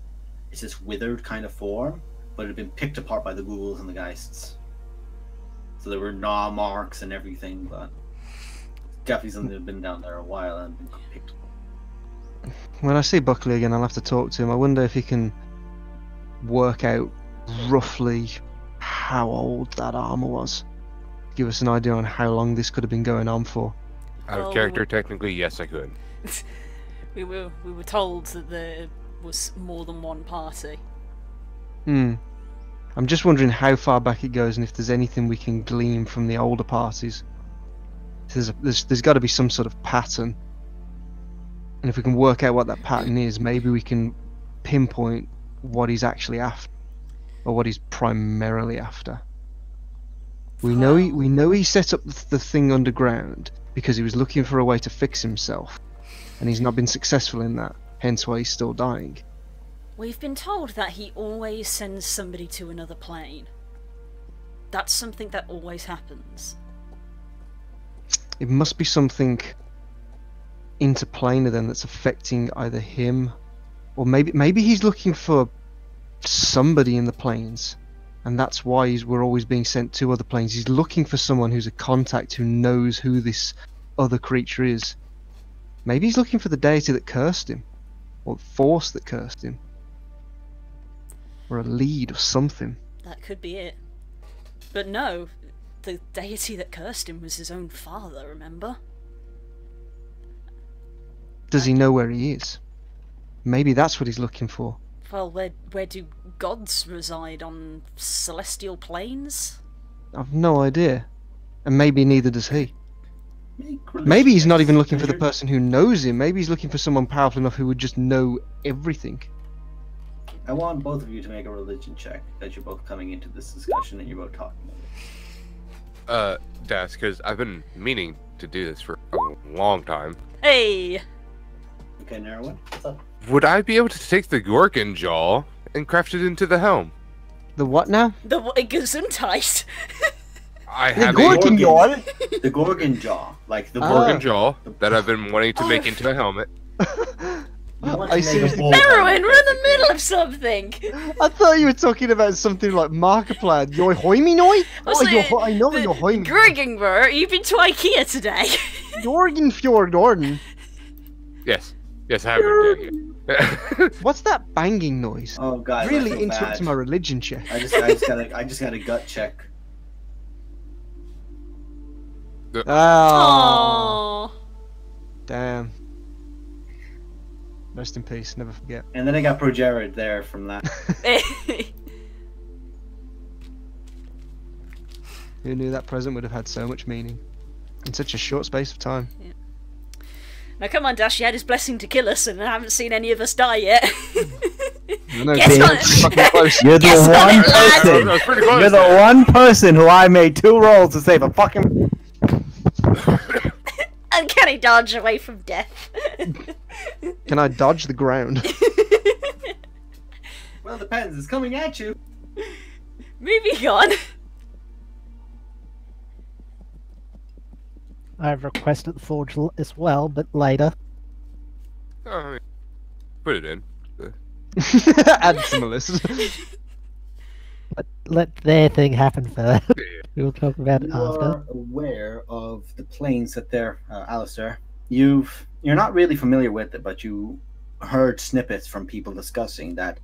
it's this withered kind of form, but it had been picked apart by the ghouls and the geists. So there were gnaw marks and everything, but definitely something that's been down there a while and been picked.
When I see Buckley again, I'll have to talk to him. I wonder if he can work out roughly how old that armor was. Give us an idea on how long this could have been going on for.
Out
Well,
of character, technically, yes, I could.
We were told that there was more than one party.
I'm just wondering how far back it goes and if there's anything we can glean from the older parties. There's got to be some sort of pattern. And if we can work out what that pattern is, maybe we can pinpoint what he's actually after, or what he's primarily after. We know he set up the thing underground because he was looking for a way to fix himself, and he's not been successful in that. Hence why he's still dying.
We've been told that he always sends somebody to another plane. That's something that always happens.
It must be something interplanar then that's affecting either him, or maybe he's looking for somebody in the planes, and that's why we're always being sent to other planes. He's looking for someone who's a contact who knows who this other creature is. Maybe he's looking for the deity that cursed him, or the force that cursed him, or a lead or something.
That could be it. But no, the deity that cursed him was his own father, remember?
Does he know where he is? Maybe that's what he's looking for.
Well, where do gods reside? On celestial planes?
I've no idea. And maybe neither does he.
Make
Maybe he's not even looking for the
religion
person who knows him. Maybe he's looking for someone powerful enough who would just know everything.
I want both of you to make a religion check as you're both coming into this discussion and you're both talking about it.
That's because I've been meaning to do this for a long time.
Hey!
Okay, Narrowin, what's up?
Would I be able to take the Gorgon jaw and craft it into the helm?
The what now?
The Gesundheit!
I have
Gorgon
a
jaw. The Gorgon jaw, like the
Gorgon jaw that I've been wanting to make into a helmet.
You want
I
to
see.
make a bull
Heroin,
fight,
we're in the middle of something!
I thought you were talking about something like Markiplier. You're hoimi noi? I know you're hoimi.
Gergenber, you've been to IKEA today!
Jorgen Fjordorden.
Yes, I have been doing it.
What's that banging noise?
Oh god,
Really
that's so
interrupting my
bad.
religion check.
I just got a gut check.
Oh,
Aww.
damn. Rest in peace. Never forget.
And then I got Pro Jared there from that.
Who knew that present would have had so much meaning in such a short space of time?
Now come on, Dash, you had his blessing to kill us and I haven't seen any of us die yet.
I know,
Guess
it's
what?
fucking close.
You're the
Guess what,
one
lad?
person.
That was pretty close
You're the
there.
one person who I made 2 rolls to save a fucking.
Uncanny dodge away from death.
Can I dodge the ground?
Well, it depends. It's coming at you.
Moving on.
I have requested the forge as well, but later.
Oh, put it in.
Add to my list.
Let their thing happen first. We'll talk about it
You
after.
are aware of the planes that they're, Alistair. You're not really familiar with it, but you heard snippets from people discussing that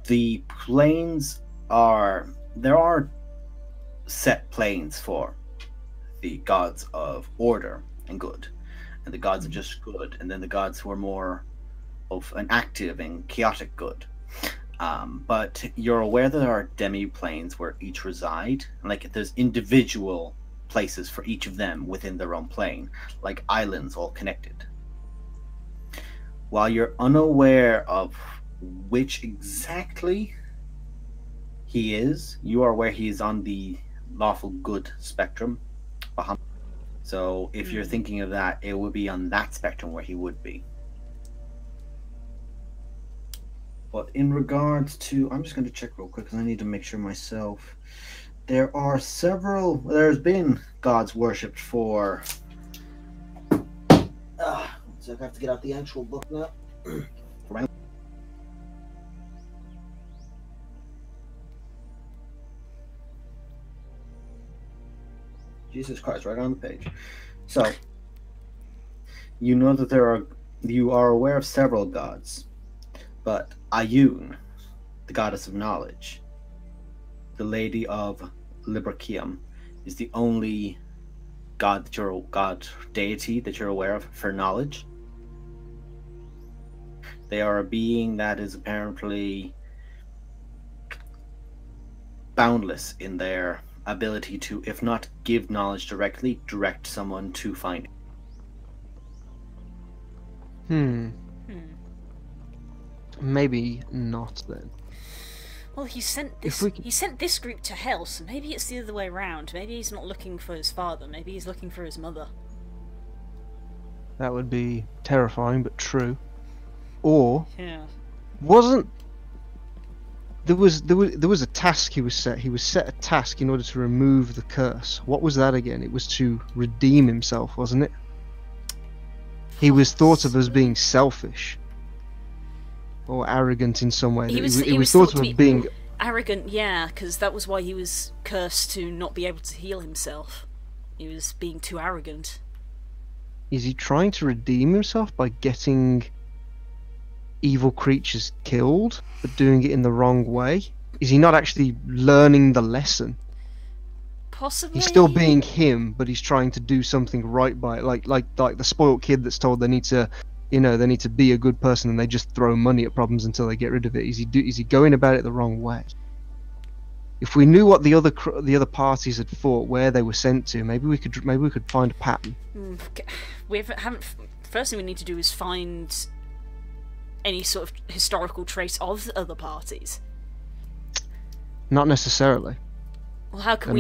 the planes there are set planes for the gods of order and good, and the gods of just good, and then the gods who are more of an active and chaotic good. But you're aware that there are demi-planes where each reside, and like there's individual places for each of them within their own plane, like islands all connected. While you're unaware of which exactly he is, you are aware he is on the lawful good spectrum. So if you're thinking of that, it would be on that spectrum where he would be. But in regards to, I'm just going to check real quick because I need to make sure myself. There's been gods worshipped for. So I have to get out the actual book now. Jesus Christ, right on the page. So, You know that you are aware of several gods, but Ayun, the goddess of knowledge, the Lady of Librakium, is the only god deity that you're aware of for knowledge. They are a being that is apparently boundless in their ability to, if not give knowledge directly, direct someone to find it.
Maybe not then.
Well, he sent this group to hell, so maybe it's the other way around. Maybe he's not looking for his father. Maybe he's looking for his mother.
That would be terrifying, but true. Or
Yeah.
wasn't there was a task he was set. He was set a task in order to remove the curse. What was that again? It was to redeem himself, wasn't it? He was thought of as being selfish or arrogant in some way.
He was
thought
to
of
be
as being
arrogant, yeah, because that was why he was cursed to not be able to heal himself. He was being too arrogant.
Is he trying to redeem himself by getting evil creatures killed, but doing it in the wrong way? Is he not actually learning the lesson?
Possibly.
He's still being him, but he's trying to do something right by it, like the spoiled kid that's told they need to, they need to be a good person, and they just throw money at problems until they get rid of it. Is he going about it the wrong way? If we knew what the other parties had fought, where they were sent to, maybe we could find a pattern.
We haven't. First thing we need to do is find any sort of historical trace of the other parties.
Not necessarily.
Well, how can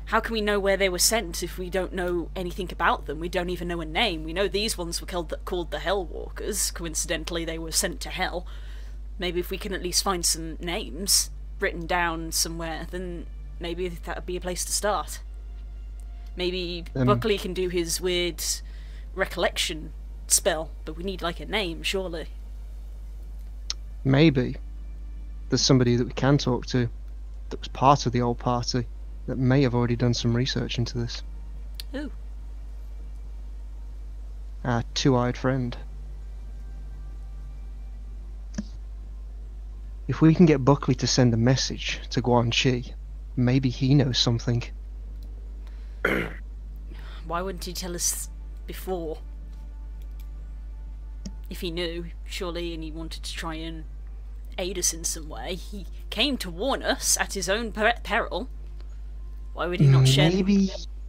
How can we know where they were sent if we don't know anything about them? We don't even know a name. We know these ones were called the Hellwalkers. Coincidentally, they were sent to hell. Maybe if we can at least find some names written down somewhere, then maybe that would be a place to start. Maybe Buckley can do his weird recollection spell, but we need like a name, surely.
Maybe there's somebody that we can talk to that was part of the old party that may have already done some research into this.
Who?
Our two-eyed friend. If we can get Buckley to send a message to Guan Chi, maybe he knows something.
Why wouldn't he tell us before? If he knew, surely, and he wanted to try and aid us in some way. He came to warn us at his own peril. Why would he not share?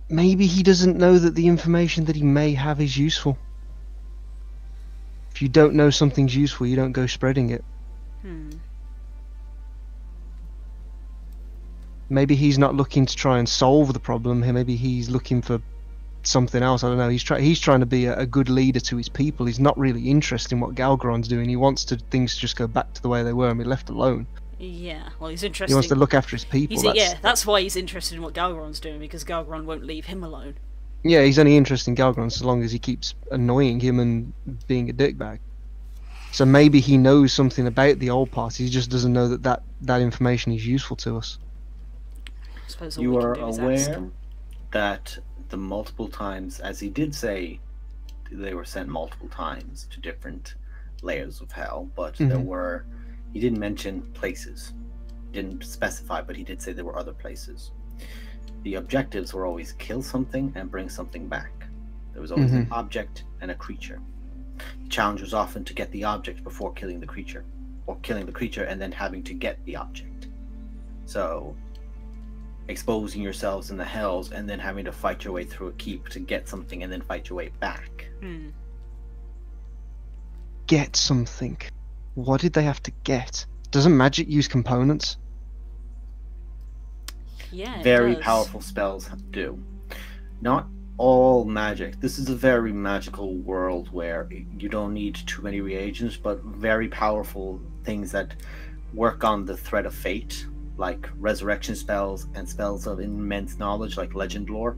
Maybe he doesn't know that the information that he may have is useful. If you don't know something's useful, you don't go spreading it. Maybe he's not looking to try and solve the problem here. Maybe he's looking for something else. I don't know. He's trying to be a good leader to his people. He's not really interested in what Galgron's doing. He wants things to just go back to the way they were and be left alone.
Yeah, well, he's interested.
He wants to look after his people.
That's why he's interested in what Galgron's doing, because Galgron won't leave him alone.
Yeah, he's only interested in Galgron so long as he keeps annoying him and being a dickbag. So maybe he knows something about the old party. He just doesn't know that information is useful to us.
I suppose all
You
we can
are
do is
aware
ask.
that the multiple times, as he did say, they were sent multiple times to different layers of hell, but he didn't mention places. Didn't specify, but he did say there were other places. The objectives were always kill something and bring something back. There was always an object and a creature. The challenge was often to get the object before killing the creature, or killing the creature and then having to get the object. So, exposing yourselves in the hells and then having to fight your way through a keep to get something and then fight your way back.
Get something. What did they have to get? Doesn't magic use components?
Yeah,
Very powerful spells do. Not all magic. This is a very magical world where you don't need too many reagents, but very powerful things that work on the thread of fate, like resurrection spells and spells of immense knowledge like legend lore,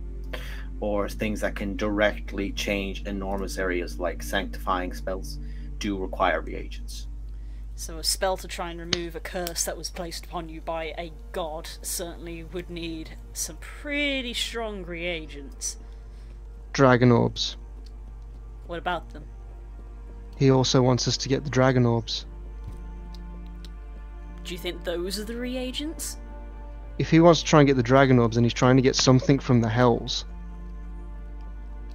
or things that can directly change enormous areas like sanctifying spells do require reagents.
So a spell to try and remove a curse that was placed upon you by a god certainly would need some pretty strong reagents.
Dragon orbs.
What about them?
He also wants us to get the dragon orbs.
Do you think those are the reagents?
If he wants to try and get the dragon orbs and he's trying to get something from the hells,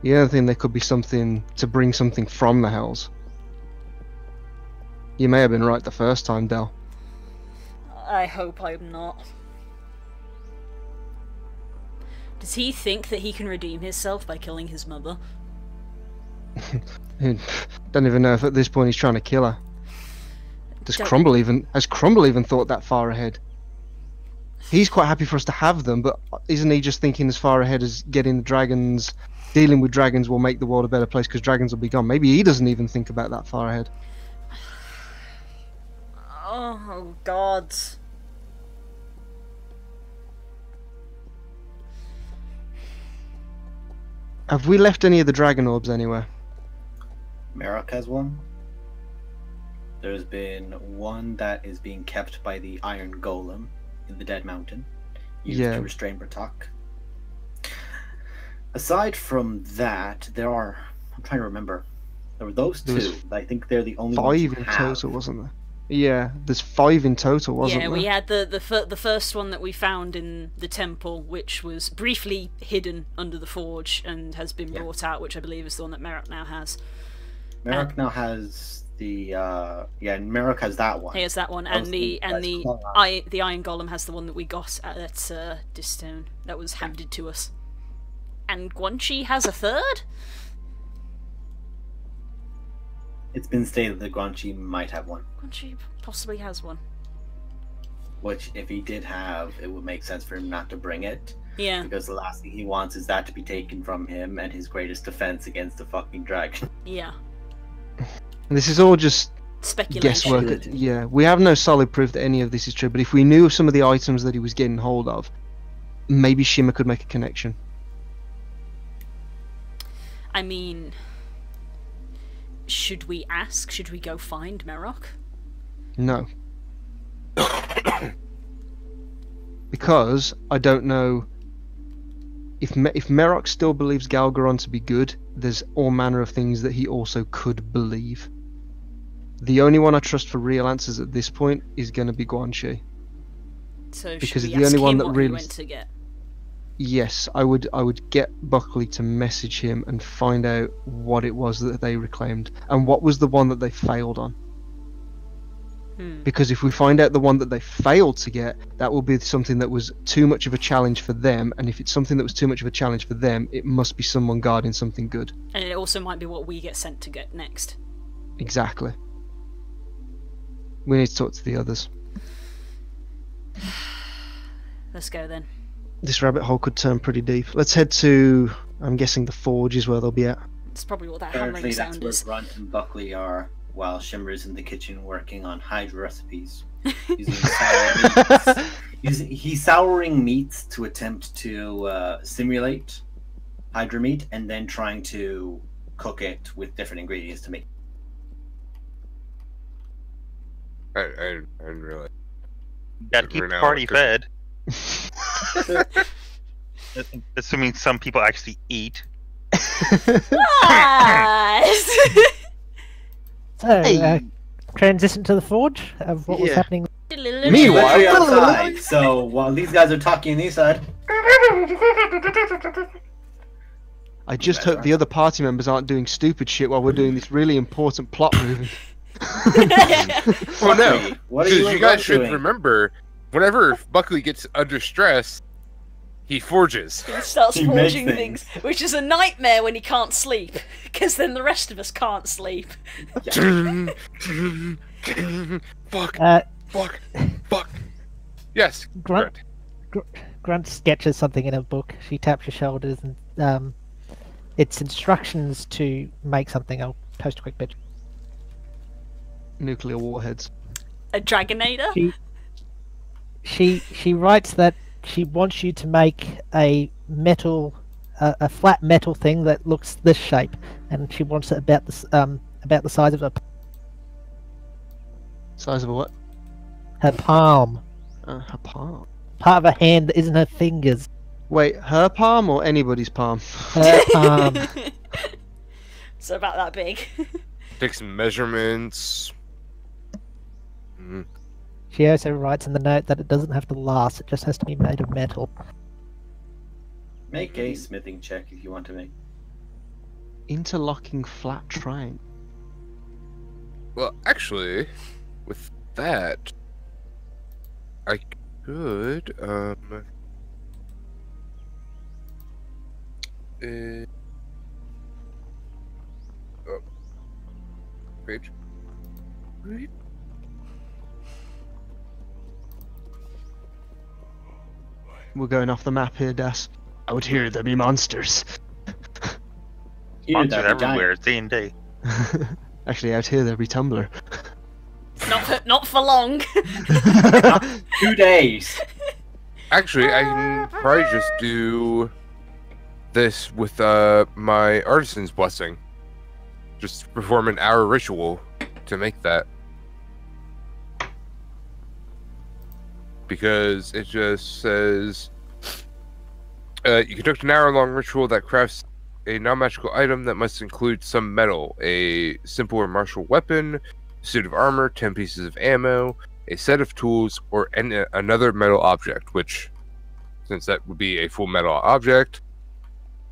the other thing, there could be something to bring something from the hells. You may have been right the first time, Del.
I hope I'm not. Does he think that he can redeem himself by killing his mother?
Don't even know if at this point he's trying to kill her. Has
Don't-
Crumble even thought that far ahead? He's quite happy for us to have them, but isn't he just thinking as far ahead as getting the dragons, dealing with dragons will make the world a better place because dragons will be gone? Maybe he doesn't even think about that far ahead.
Oh, God.
Have we left any of the dragon orbs anywhere?
Merrick has one. There's been one that is being kept by the Iron Golem in the Dead Mountain, used
Yeah.
to restrain Bratok. Aside from that, there are. I'm trying to remember. There were those
There was
two. I think they're the only ones
Five
who
in
have.
total, wasn't there? Yeah, there's 5 in total, wasn't
Yeah,
there?
we had the first one that we found in the temple, which was briefly hidden under the forge and has been
Yeah.
brought out, which I believe is the one that Merrick now has.
Merrick now has the. And Merrick has that one.
He has that one,
That was
and the
that's clung on.
the Iron Golem has the one that we got at Distone that was handed to us. And Guanchi has a third.
It's been stated that Guanchi might have one.
Guanchi possibly has one.
Which, if he did have, it would make sense for him not to bring it.
Yeah,
Because the last thing he wants is that to be taken from him and his greatest defense against the fucking dragon.
yeah.
This is all just
Speculation.
guesswork.
Speculative.
Yeah, we have no solid proof that any of this is true, but if we knew of some of the items that he was getting hold of, maybe Shimmer could make a connection.
I mean, should we ask? Should we go find Merrock?
No. Because I don't know if Merrock still believes Galgaron to be good, there's all manner of things that he also could believe. The only one I trust for real answers at this point is going to be Guanxi.
So
Because
should we
the
ask
only one
him
that
what
really-
he went to get?
Yes, I would get Buckley to message him and find out what it was that they reclaimed and what was the one that they failed on. Because if we find out the one that they failed to get, that will be something that was too much of a challenge for them, and if it's something that was too much of a challenge for them, it must be someone guarding something good.
And it also might be what we get sent to get next.
Exactly. We need to talk to the others.
Let's go then.
This rabbit hole could turn pretty deep. Let's head to, I'm guessing the forge is where they'll be at.
It's probably what that hammering
Apparently that's
sound
where
is.
Brunt and Buckley are, while Shimmer's in the kitchen working on Hydra recipes. Using sour meats. He's souring meats to attempt to simulate Hydra meat, and then trying to cook it with different ingredients to make.
I didn't realize.
Gotta keep
For
the
now,
party
'cause-
fed. Assuming some people actually eat.
Nice!
So,
Hey.
transition to the forge of what was
Yeah.
happening.
Meanwhile-
Literally outside. So while these guys are talking on the side,
I just
That's
hope
right.
the other party members aren't doing stupid shit while we're doing this really important plot moving.
Well, no,
Buckley, what are
because
you,
you guys should
doing?
remember, whenever Buckley gets under stress, he forges.
He starts
He makes
forging things, which is a nightmare when he can't sleep, because then the rest of us can't sleep.
Fuck,
Uh,
fuck, fuck. Yes,
Grunt, Grunt sketches something in her book. She taps her shoulders and it's instructions to make something. I'll post a quick picture.
Nuclear warheads.
A Dragonator?
She writes that she wants you to make a metal, a flat metal thing that looks this shape, and she wants it about the size of
Size of a what?
her palm,
Her palm.
part of her hand that isn't her fingers.
Wait, her palm or anybody's palm?
Her palm.
So about that big.
Take some measurements.
She also writes in the note that it doesn't have to last, it just has to be made of metal.
Make a smithing check if you want to make.
Interlocking flat triangle.
Well, actually, with that, I could, oh, page.
We're going off the map here, Das. Out here there be monsters.
Here,
Monsters
that
everywhere. It's D&D.
Actually, out here there be Tumblr.
Not for long.
2 days.
Actually, I can probably just do this with my artisan's blessing. Just perform an hour ritual to make that. Because it just says you conduct an hour-long ritual that crafts a non-magical item that must include some metal, a simple or martial weapon, a suit of armor, 10 pieces of ammo, a set of tools, or another metal object, which, since that would be a full metal object,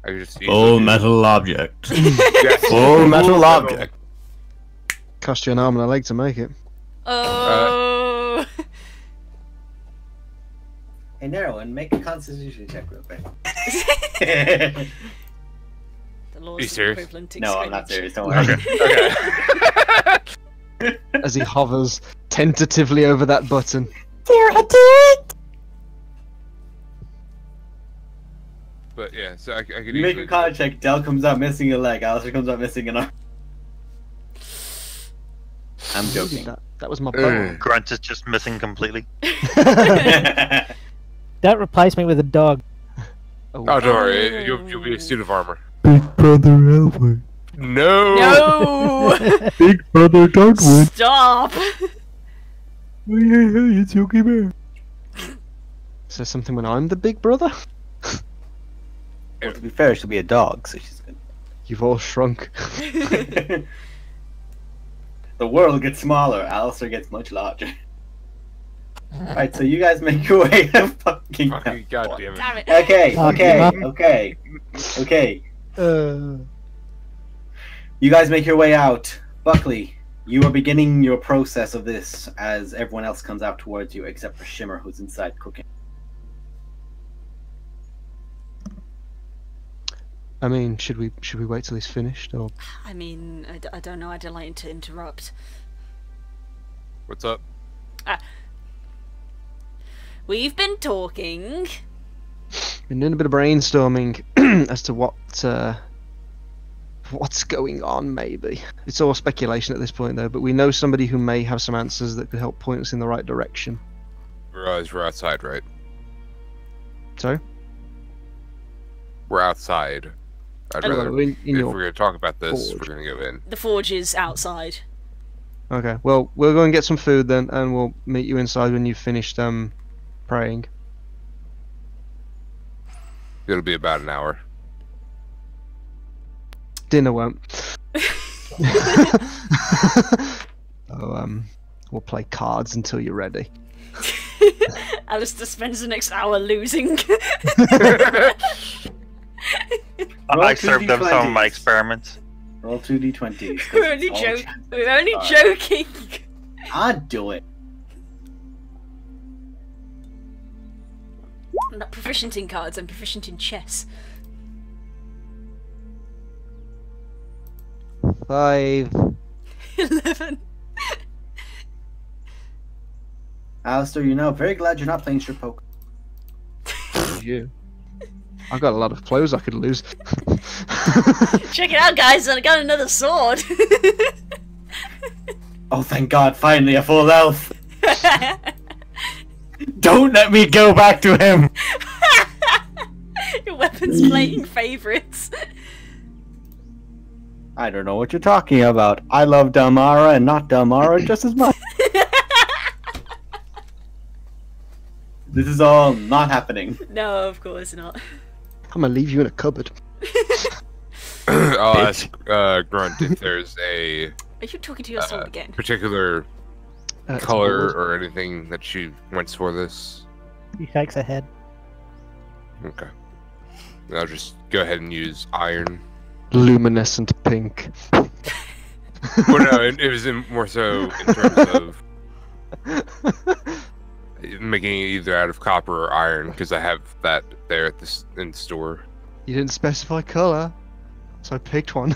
I could just
Full metal object.
Yes.
Full metal object.
Cost you an arm and a leg to make it.
Oh.
Hey, Narrowan, make a constitution check real quick.
The laws
you
of
serious?
equivalent
No, I'm
exchange.
not serious. Don't worry.
Okay.
As he hovers tentatively over that button.
But yeah, so I could
You make a
easily-
con check. Del comes out missing a leg. Alistair comes out missing an arm. I'm joking.
That was my bow.
Grunt is just missing completely.
Don't replace me with a dog.
Oh, don't worry, you'll be a suit of armor.
Big brother Albert.
No!
No!
Big brother Darkwood.
Stop!
Hey, it's Yogi Bear.
Is there something when I'm the big brother?
Well, to be fair, she'll be a dog, so she's good.
You've all shrunk.
The world gets smaller. Alistair gets much larger. Alright, so you guys make your way to fucking.
Fucking goddamn it.
Damn it.
Okay,
Fuck
okay,
him up.
okay. You guys make your way out. Buckley, you are beginning your process of this as everyone else comes out towards you, except for Shimmer, who's inside cooking.
I mean, should we wait till he's finished, or
I mean, I don't know. I don't like to interrupt.
What's up?
We've been talking.
been doing a bit of brainstorming as to what's going on? Maybe it's all speculation at this point, though. But we know somebody who may have some answers that could help point us in the right direction.
Realize we're outside, right?
So,
We're outside. I'd
Hello,
rather,
in
if
your
we're gonna talk about this,
forge.
we're gonna go in.
The forge is outside.
Okay, well, we'll go and get some food then, and we'll meet you inside when you've finished praying.
It'll be about an hour.
Dinner won't. So, we'll play cards until you're ready.
Alistair spends the next hour losing.
I served them some of my experiments.
Roll 2d20s. 'cause
We're only
it's all
joking.
chances
We're only
are.
joking.
I'd do it.
I'm not proficient in cards. I'm proficient in chess.
5.
11.
Alistair, you know, very glad you're not playing strip poker.
You. I've got a lot of clothes I could lose.
Check it out, guys! I got another sword.
Oh, thank God, finally a full elf. Don't let me go back to him.
Your weapons playing favourites.
I don't know what you're talking about. I love Damara and not Damara just as much.
This is all not happening.
No, of course not.
I'm gonna leave you in a cupboard.
I'll ask Grunt if there's a
Are you talking to your sword again?
particular
It's
color
gold.
or anything that she wants for this.
He shakes her head.
Okay. I'll just go ahead and use iron.
Luminescent pink.
Well, no, it was more so in terms of making it either out of copper or iron, because I have that there at this in the store.
You didn't specify color, so I picked one.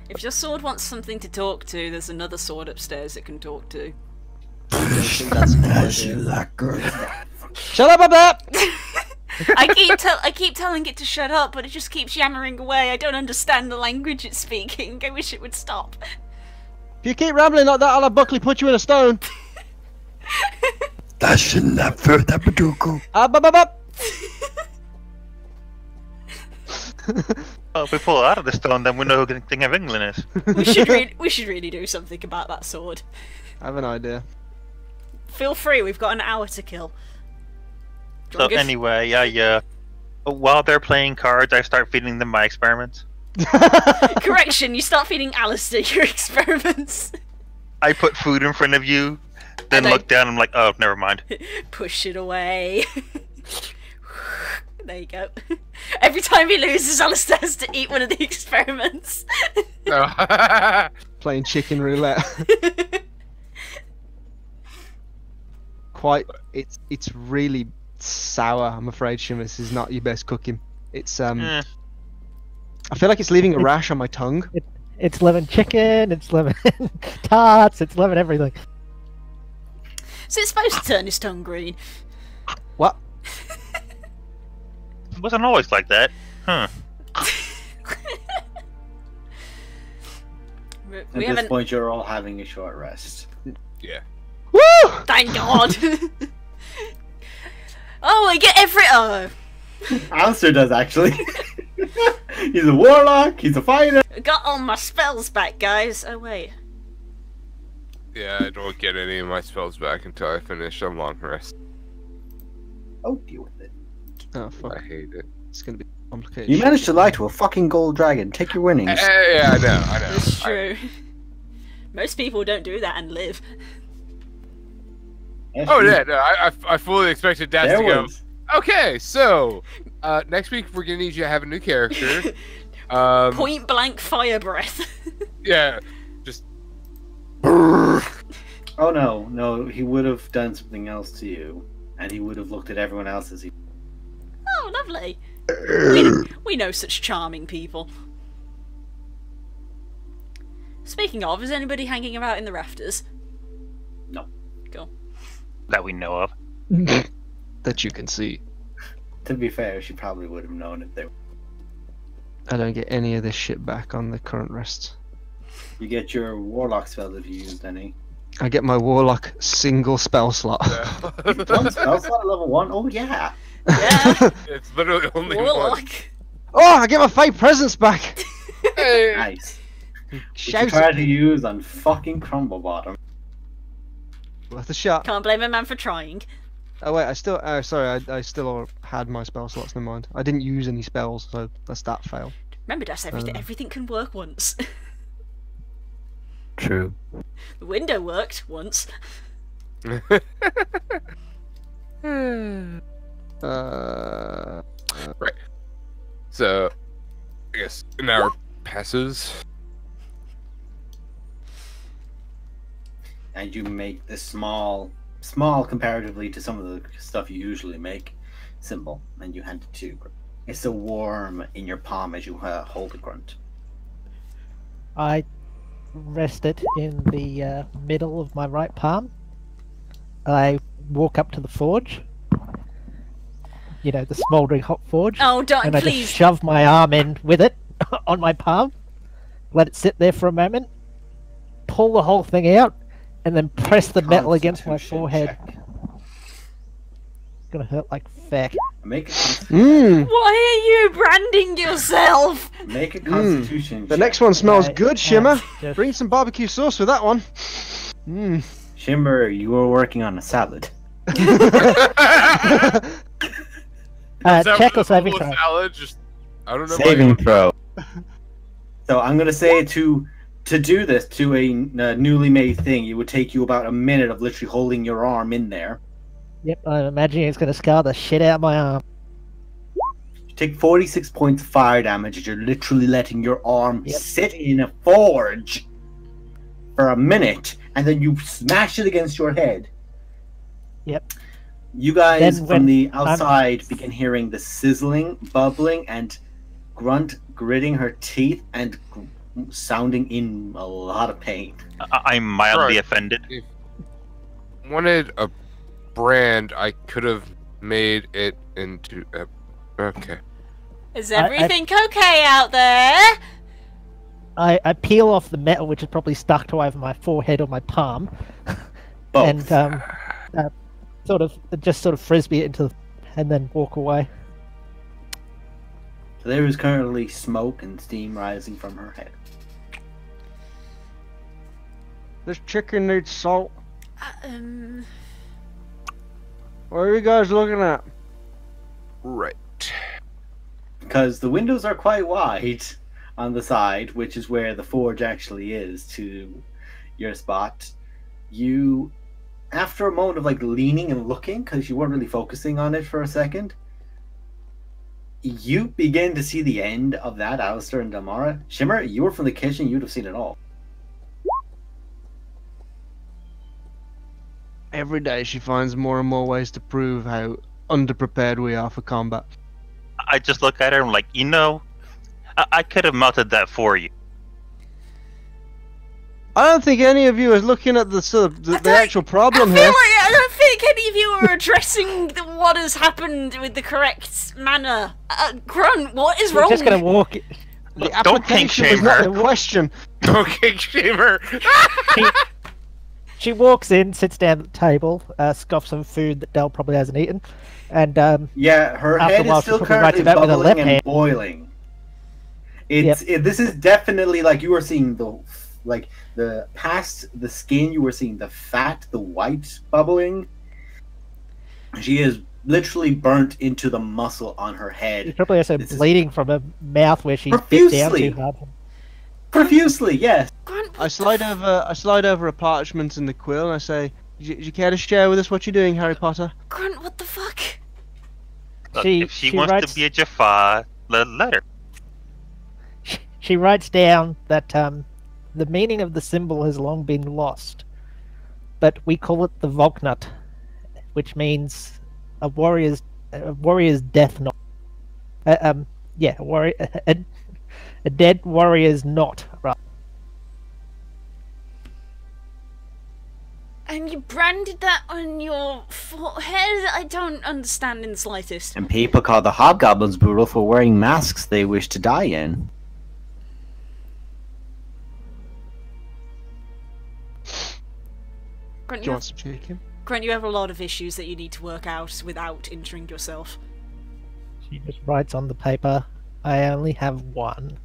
If your sword wants something to talk to, there's another sword upstairs it can talk to.
That's
that girl.
Shut up about that!
I keep telling it to shut up, but it just keeps yammering away. I don't understand the language it's speaking. I wish it would stop.
If you keep rambling like that, I'll have Buckley put you in a stone.
That's enough for the Baduku.
Up, up, up, up.
Well, if we pull it out of the stone, then we know who the King of England is.
We should really do something about that sword.
I have an idea.
Feel free. We've got an hour to kill. Do you
So
wanna go-
anyway, while they're playing cards, I start feeding them my experiments.
Correction, you start feeding Alistair your experiments.
I put food in front of you, then
And I-
look down. I'm like, oh, never mind.
Push it away. There you go. Every time he loses, Alistair has to eat one of the experiments.
Playing chicken roulette. It's really sour. I'm afraid, Shimmer. This is not your best cooking. It's
Eh.
I feel like it's leaving a rash on my tongue.
It's lemon chicken, it's lemon tarts, it's lemon everything.
So it's supposed to turn his tongue green.
What?
It wasn't always like that. Huh.
We
At this
haven't.
point, you're all having a short rest.
Yeah.
Woo!
Thank God. Oh, I get every. Oh,
Alistair does, actually. He's a warlock, he's a fighter.
I got all my spells back, guys. Oh wait.
Yeah, I don't get any of my spells back until I finish a long rest.
Oh, deal with it.
Oh fuck!
I hate it.
It's gonna be complicated.
You managed to lie to a fucking gold dragon. Take your winnings.
Yeah, I know.
That's true. Most people don't do that and live.
Oh yeah, no, I fully expected Daz
There
to go.
was.
Okay, so next week we're gonna need you to have a new character.
Point blank fire breath.
Yeah, just
Oh no, he would have done something else to you, and he would have looked at everyone else as he.
Oh, lovely. We know such charming people. Speaking of, is anybody hanging about in the rafters?
No.
Cool.
That we know of.
that you can see.
To be fair, she probably would have known if they.
I don't get any of this shit back on the current rest.
You get your warlock spell if you used any.
I get my warlock single spell slot.
One spell slot at level 1? Oh yeah!
Yeah.
it's literally only
Warlock.
one.
Oh, I get my fate presents back.
Hey.
Nice. Which you
Shout
tried to use on fucking Crumble Bottom.
worth a shot.
Can't blame a man for trying.
Oh wait, I still. Sorry, I still had my spell slots. Never mind. I didn't use any spells, so that's that fail.
Remember, Das, everything can work once.
True.
The window worked once.
Right. So, I guess an hour passes.
And you make this small comparatively to some of the stuff you usually make, symbol, and you hand it to Grunt. It's a warm in your palm as you hold a Grunt.
I rest it in the middle of my right palm. I walk up to the forge. You know, the smouldering hot forge.
Oh, don't,
and I
please.
just shove my arm in with it on my palm. Let it sit there for a moment. Pull the whole thing out. And then press the metal against my
Constitution
forehead.
check.
It's gonna hurt like feck.
Make a
Why are you branding yourself?
make a Constitution.
The
check.
next one smells
I
good,
am
Shimmer.
just-
Bring some barbecue sauce with that one. Mmm.
Shimmer, you were working on a salad.
Is that
check
what
or saving
the
throw.
salad just I don't know.
Saving throw.
So I'm gonna say to do this to a newly made thing, it would take you about a minute of literally holding your arm in there.
Yep, I'm imagining it's going to scar the shit out of my arm.
You take 46 points of fire damage as you're literally letting your arm
Yep.
sit in a forge for a minute, and then you smash it against your head.
Yep.
You guys
Then
from
when
the outside begin hearing the sizzling, bubbling, and Grunt gritting her teeth and sounding in a lot of pain.
I'm mildly
Right.
offended.
Wanted a brand, I could have made it into a... Okay.
Is everything okay out there?
I peel off the metal, which is probably stuck to either my forehead or my palm,
Both.
and sort of frisbee it into, and then walk away.
So there is currently smoke and steam rising from her head.
This chicken needs salt.
Um,
What are you guys looking at?
Right.
Because the windows are quite wide on the side, which is where the forge actually is to your spot. You, after a moment of like leaning and looking, because you weren't really focusing on it for a second, you begin to see the end of that, Alistair and Damara. Shimmer, you were from the kitchen, you'd have seen it all.
Every day she finds more and more ways to prove how underprepared we are for combat.
I just look at her and I'm like, you know, I could have melted that for you.
I don't think any of you is looking at the sort of the actual problem
I
here.
feel like I don't think any of you are addressing what has happened with the correct manner. Grunt, what is
We're
wrong?
just going to walk.
The
Don't kink
application
shame
was not
her.
the question.
Okay, Shamer!
She walks in, sits down at the table, scoffs some food that Del probably hasn't eaten, and
Yeah, her
After
head
a while,
is still
she probably writes
currently
it out with her
bubbling
left
and
hand.
boiling. This is definitely like you were seeing the past the skin. You were seeing the fat, the white bubbling. She is literally burnt into the muscle on her
she's
head
probably also
This is-
bleeding from her mouth where she's bit down
Profusely.
too hard.
profusely. Yes,
Grunt,
I slide over a parchment and the quill and I say, "Do you care to share with us what you're doing, Harry Potter?"
Grunt, what the fuck?
Look,
She-
if she
she
wants
writes-
to be a Jaffa, let her.
She writes down that the meaning of the symbol has long been lost, but we call it the Volknut, which means a warrior's death knot. Yeah, a dead warrior's knot. Right.
And you branded that on your forehead? I don't understand in the slightest.
And people call the hobgoblins brutal for wearing masks they wish to die in.
Grunt,
Do you
you
want
have,
some chicken?
Grunt, you have a lot of issues that you need to work out without injuring yourself.
She just writes on the paper, I only have one.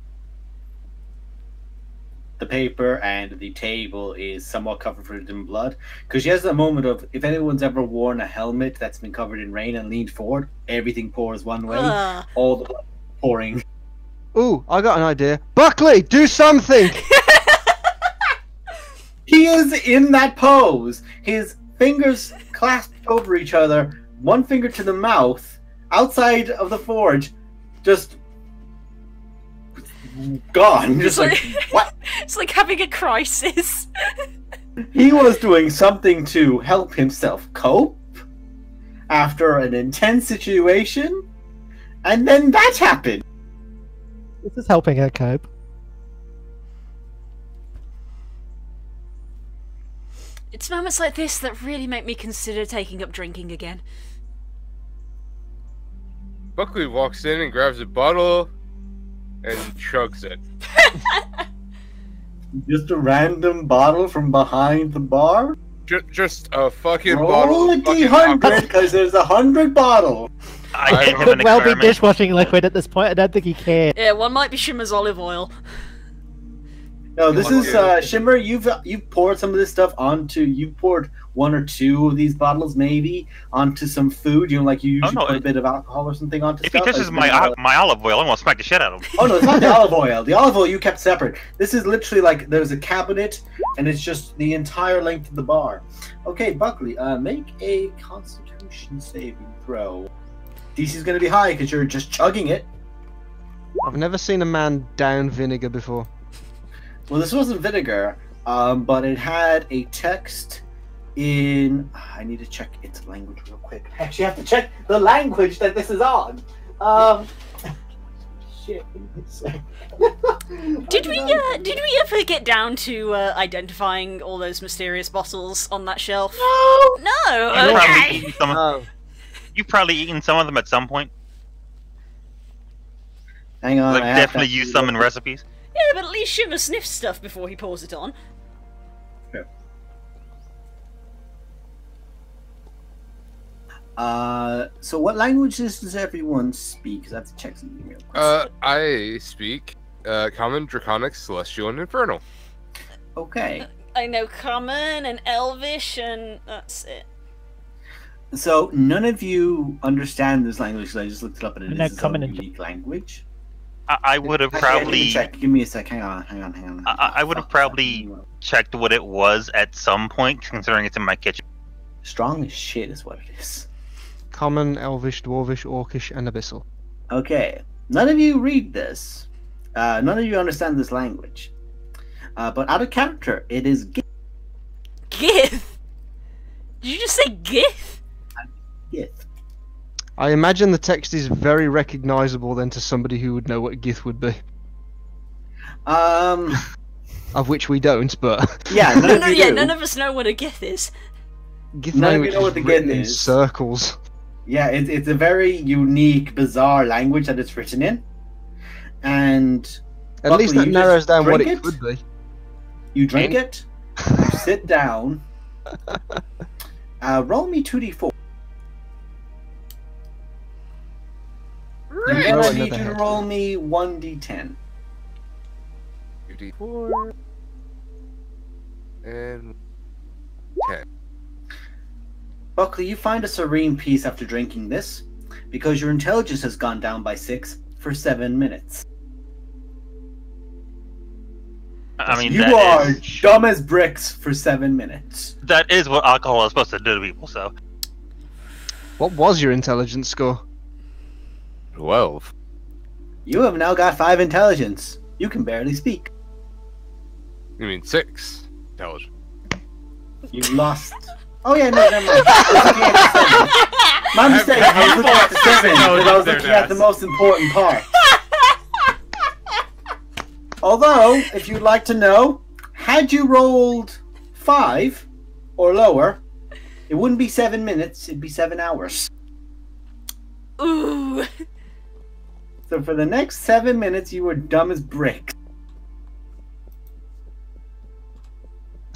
the paper and the table is somewhat covered in blood because she has a moment of if anyone's ever worn a helmet that's been covered in rain and leaned forward, everything pours one way, all the blood pouring.
Ooh, I got an idea. Buckley, do something!
He is in that pose. His fingers clasped over each other, one finger to the mouth, outside of the forge, just gone. Just like, what?
It's like having a crisis.
He was doing something to help himself cope after an intense situation, and then that happened.
This is helping her cope.
It's moments like this that really make me consider taking up drinking again.
Buckley walks in and grabs a bottle and chugs it.
Just a random bottle from behind the bar.
Just a fucking
Roll
bottle.
a
of fucking
D100 because there's 100 bottles.
I
It
have
Could
an
well be
experiment.
dishwashing liquid at this point. I don't think he cares.
Yeah, one might be Shimmer's olive oil.
No, this is Shimmer. You've poured some of this stuff onto. You poured 1 or 2 of these bottles, maybe, onto some food. You know, like you usually put a bit of alcohol or something onto.
If
stuff.
he touches my olive oil, I'm gonna smack the shit out of him.
Oh no, it's not the olive oil. The olive oil you kept separate. This is literally like there's a cabinet, and it's just the entire length of the bar. Okay, Buckley, make a Constitution saving throw. DC's gonna be high because you're just chugging it.
I've never seen a man down vinegar before.
Well, this wasn't vinegar, but it had a text in. I need to check its language real quick. I actually have to check the language that this is on. Shit.
Did we ever get down to identifying all those mysterious bottles on that shelf? No. Okay.
You've probably eaten some of them at some point.
Hang on.
Like definitely used some in recipes.
Yeah, but at least Shimmer sniffs stuff before he pours it on.
So what languages does everyone speak? Because I have to check something real quick.
I speak Common, Draconic, Celestial, and Infernal.
Okay.
I know Common and Elvish, and that's it.
So none of you understand this language. So I just looked it up, and it is its own unique language.
I would have probably.
Give me a sec. Hang on.
I would have probably checked what it was at some point, considering it's in my kitchen.
Strong as shit is what it is.
Common, Elvish, Dwarvish, Orcish, and Abyssal.
Okay. None of you read this. None of you understand this language. But out of character, it is Gith.
Gith? Did you just say Gith?
Gith.
I imagine the text is very recognizable then to somebody who would know what Gith would be. Of which we don't, but...
Yeah,
none of us know what a Gith is.
Gith language is written in circles.
Yeah, it's a very unique, bizarre language that it's written in. And...
At least that narrows down what it could be.
You drink it, you sit down, roll me 2d4. And then I need you to roll me 1d10.
2d4 and 10.
Buckley, you find a serene peace after drinking this, because your intelligence has gone down by 6 for 7 minutes.
I mean,
you are dumb as bricks for 7 minutes.
That is what alcohol is supposed to do to people, so...
What was your intelligence score?
12.
You have now got 5 intelligence. You can barely speak.
You mean 6 intelligence?
You've lost... Oh yeah, no, never mind. My mistake, I was looking at the 7, but I was looking at the most important part. Although, if you'd like to know, had you rolled 5 or lower, it wouldn't be 7 minutes, it'd be 7 hours.
Ooh.
So for the next 7 minutes, you were dumb as bricks.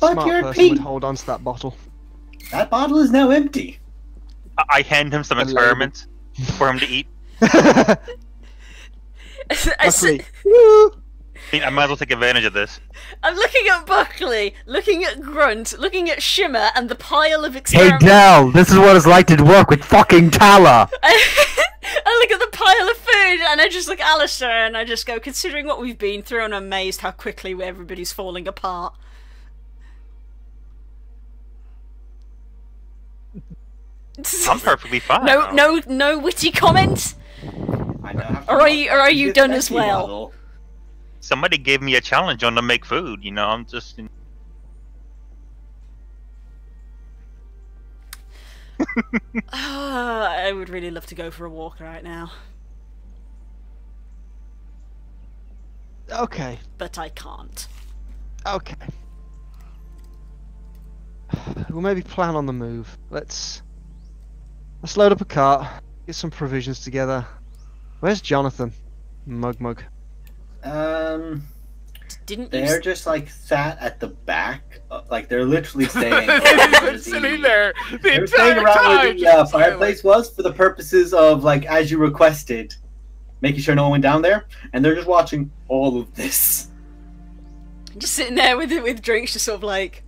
But
Smart
you're
person would hold on to that bottle.
That bottle is now empty.
I hand him some experiments for him to eat.
I
might as well take advantage of this.
I'm looking at Buckley, looking at Grunt, looking at Shimmer, and the pile of experiments.
Hey Del, this is what it's like to work with fucking Tala.
I look at the pile of food, and I just look at Alistair, and I just go, considering what we've been through, I'm amazed how quickly everybody's falling apart.
I'm perfectly fine.
No witty comment. Or are you done as well?
Bottle.
Somebody gave me a challenge on to make food. You know, I'm just.
I would really love to go for a walk right now.
Okay.
But I can't.
Okay. We'll maybe plan on the move. Let's load up a cart, get some provisions together. Where's Jonathan? Mug.
They're just like sat at the back, like they're literally staying.
They're sitting there.
They're staying around where the fireplace was for the purposes of like as you requested, making sure no one went down there, and they're just watching all of this.
Just sitting there with drinks, just sort of like.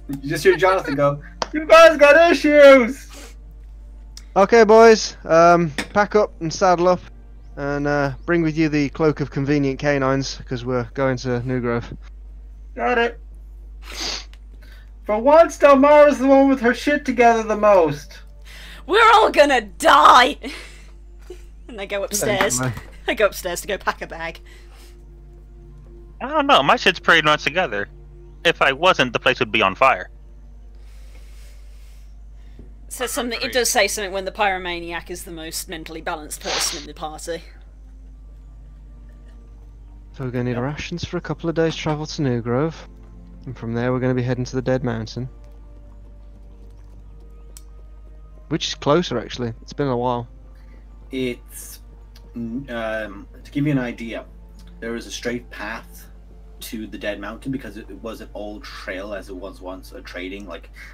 You just hear Jonathan go, "You guys got issues."
Okay, boys, pack up and saddle up, and bring with you the cloak of convenient canines, because we're going to New Grove.
Got it. For once, Delmara's the one with her shit together the most.
We're all gonna die! And I go upstairs.
Thank you,
I go upstairs to go pack a bag.
I don't know. My shit's pretty much together. If I wasn't, the place would be on fire.
So something. It does say something when the pyromaniac is the most mentally balanced person in the party.
So we're going to need rations for a couple of days' travel to New Grove, and from there we're going to be heading to the Dead Mountain. Which is closer, actually. It's been a while.
It's to give you an idea, there is a straight path to the Dead Mountain because it was an old trail as it was once a trading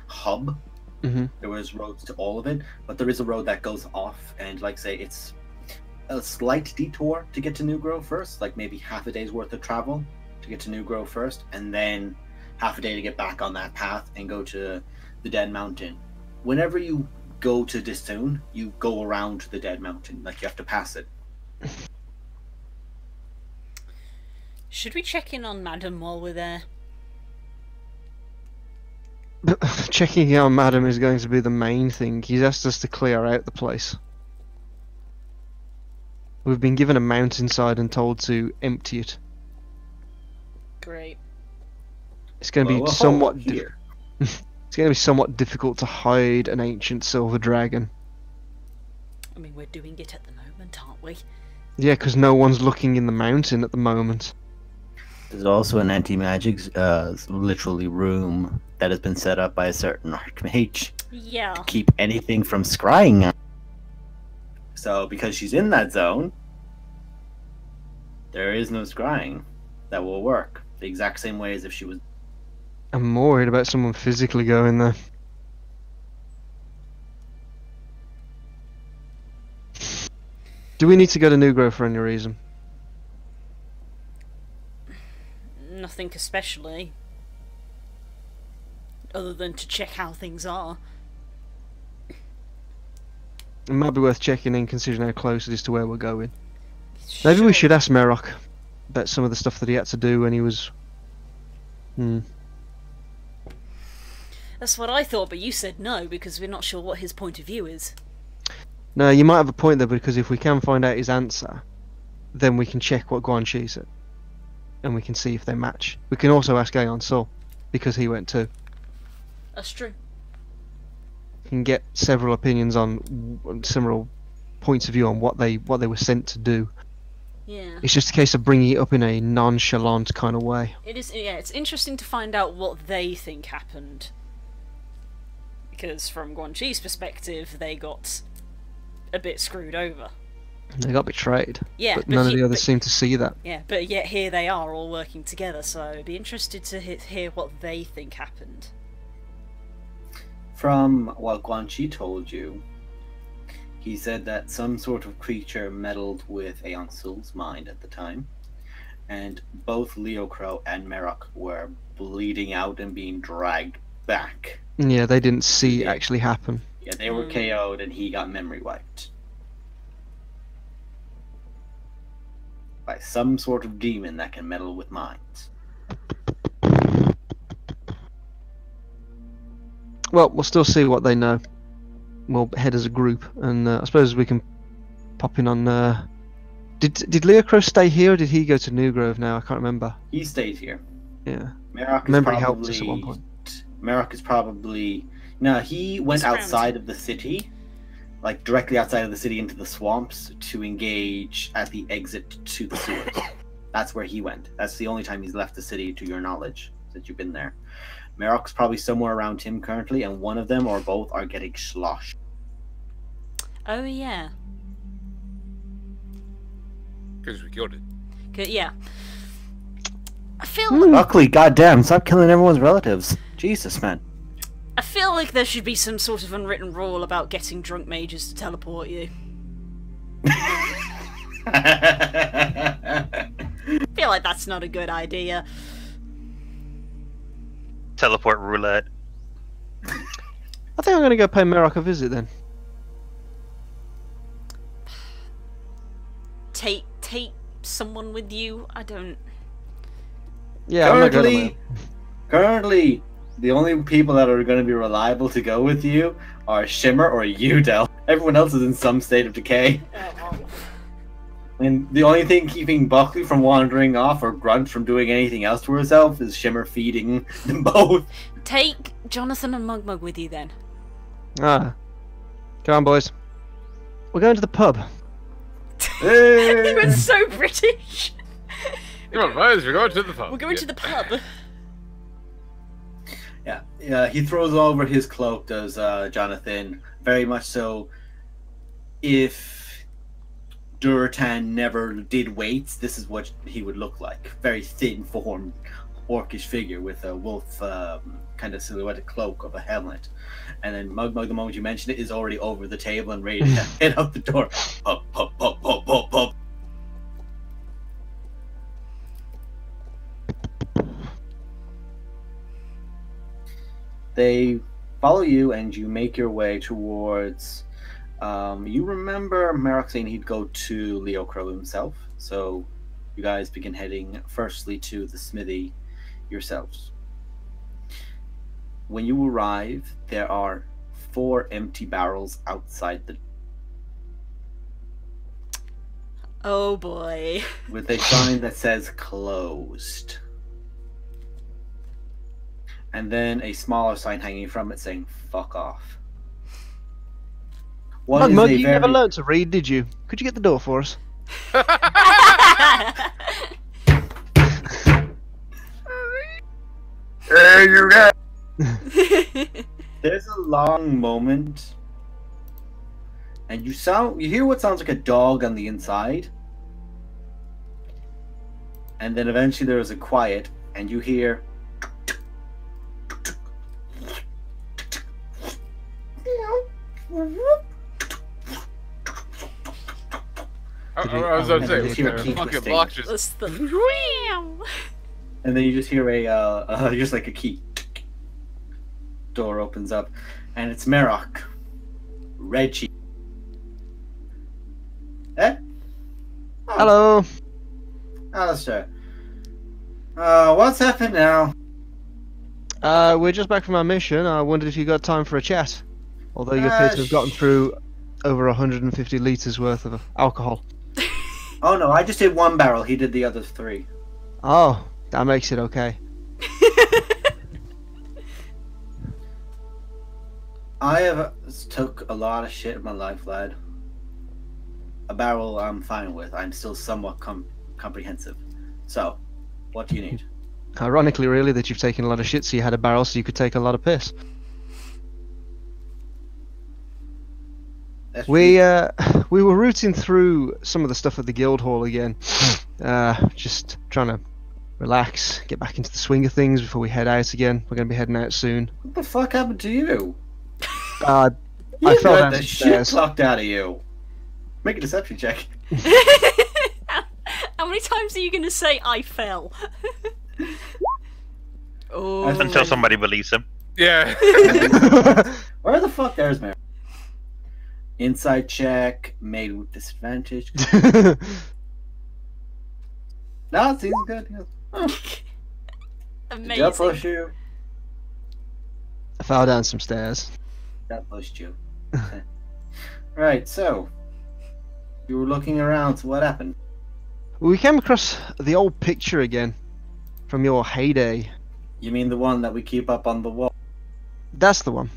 hub.
Mm-hmm.
There was roads to all of it, but there is a road that goes off, and say it's a slight detour to get to New Grove first, like maybe half a day's worth of travel to get to New Grove first, and then half a day to get back on that path and go to the Dead Mountain. Whenever you go to Dissoon, you go around the Dead Mountain, like you have to pass it.
Should we check in on Madam while we're there?
Checking in on Madam is going to be the main thing. He's asked us to clear out the place. We've been given a mountainside and told to empty it.
Great.
It's going to be somewhat here. It's going to be somewhat difficult to hide an ancient silver dragon.
I mean, we're doing it at the moment, aren't we?
Yeah, because no one's looking in the mountain at the moment.
There's also an anti-magic, literally room that has been set up by a certain archmage
Yeah.
to keep anything from scrying.
So because she's in that zone, there is no scrying that will work the exact same way as if she was.
I'm more worried about someone physically going there. Do we need to go to New Grove for any reason?
Nothing especially. Other than to check how things are.
It might be worth checking in considering how close it is to where we're going. Maybe we
Sure.
should ask Merok about some of the stuff that he had to do when he was...
That's what I thought, but you said no, because we're not sure what his point of view is.
No, you might have a point there, because if we can find out his answer, then we can check what Guan Chi said. And we can see if they match. We can also ask Aeon Sol, because he went too.
That's true.
We can get several opinions on several points of view on what they were sent to do.
Yeah.
It's just a case of bringing it up in a nonchalant kind of way.
It is. Yeah, it's interesting to find out what they think happened. Because from Guan Chi's perspective, they got a bit screwed over.
They got betrayed.
Yeah,
but none of the others
but-
seem to see that.
Yeah, but yet here they are all working together, so I'd be interested to hear what they think happened.
From what Guan Chi told you, he said that some sort of creature meddled with Aeon Sol's mind at the time, and both Leo Crow and Merok were bleeding out and being dragged back.
Yeah, they didn't see it
Yeah.
actually happen.
Yeah, they were KO'd and he got memory wiped. By some sort of demon that can meddle with minds.
Well, we'll still see what they know. We'll head as a group, and I suppose we can pop in on... Did Leo Crow stay here, or did he go to New Grove now? I can't remember.
He stayed here.
Yeah.
Merok is
Remember he
probably...
helped us at one point.
Merok is probably... No, he went
He's around.
outside of the city. Like, directly outside of the city into the swamps to engage at the exit to the sewers. That's where he went. That's the only time he's left the city, to your knowledge, since you've been there. Merok's probably somewhere around him currently, and one of them or both are getting sloshed.
Oh yeah.
Because we killed it.
Yeah. I feel
Buckley, goddamn, stop killing everyone's relatives. Jesus, man.
I feel like there should be some sort of unwritten rule about getting drunk mages to teleport you. I feel like that's not a good idea.
Teleport roulette.
I think I'm gonna go pay Merok a visit then.
Take someone with you. I don't.
Yeah, I'm not going to my...
Currently, the only people that are going to be reliable to go with you are Shimmer or you, Del. Everyone else is in some state of decay. And the only thing keeping Buckley from wandering off or Grunt from doing anything else to herself is Shimmer feeding them both.
Take Jonathan and Mugmug with you then.
Ah. Come on, boys. We're going to the pub.
He was so British.
Come on, boys, we're going to the pub.
We're going to the pub.
Yeah, he throws over his cloak, does Jonathan. Very much so. If Duratan never did weights, this is what he would look like. Very thin formed, orcish figure with a wolf kind of silhouetted cloak of a helmet. And then Mugmug, the moment you mention it, is already over the table and ready to head out the door. Pub, pub, pub, pub, pub, pub. They follow you and you make your way towards... you remember Merok saying he'd go to Leo Crow himself, so you guys begin heading firstly to the smithy yourselves. When you arrive, there are 4 empty barrels outside the...
Oh boy.
with a sign that says closed. And then a smaller sign hanging from it saying fuck off.
Mug, you never learned to read, did you? Could you get the door for us?
Hey, you guys!
There's a long moment, and you hear what sounds like a dog on the inside, and then eventually there is a quiet, and you hear
I was about to say,
keep
fucking
twisting.
obnoxious.
That's the...
and then you just hear a just like a key. Door opens up, and it's Merok, Reggie. Eh? Oh,
Hello.
Alistair. What's happened now?
We're just back from our mission. I wondered if you got time for a chat. Although you appear to have gotten through over 150 litres worth of alcohol.
Oh no, I just did 1 barrel. He did the other 3.
Oh, that makes it okay.
I have took a lot of shit in my life, lad. A barrel I'm fine with. I'm still somewhat comprehensive. So, what do you need?
Ironically, really, that you've taken a lot of shit, so you had a barrel, so you could take a lot of piss.
That's
We were rooting through some of the stuff at the guild hall again, just trying to relax, get back into the swing of things before we head out again. We're going to be heading out soon.
What the fuck happened to you?
I
You
fell
got
down
the
some
shit
stairs.
sucked out of you. Make a deception check.
How many times are you going to say I fell? Oh.
Until somebody believes him.
Yeah.
Where the fuck there's Mary? Inside check made with disadvantage. No, it seems good. Yeah. Oh, did that
Amazing.
push you?
I fell down some stairs.
That pushed you. Okay. Right, so you were looking around. So what happened?
We came across the old picture again from your heyday.
You mean the one that we keep up on the wall?
That's the one.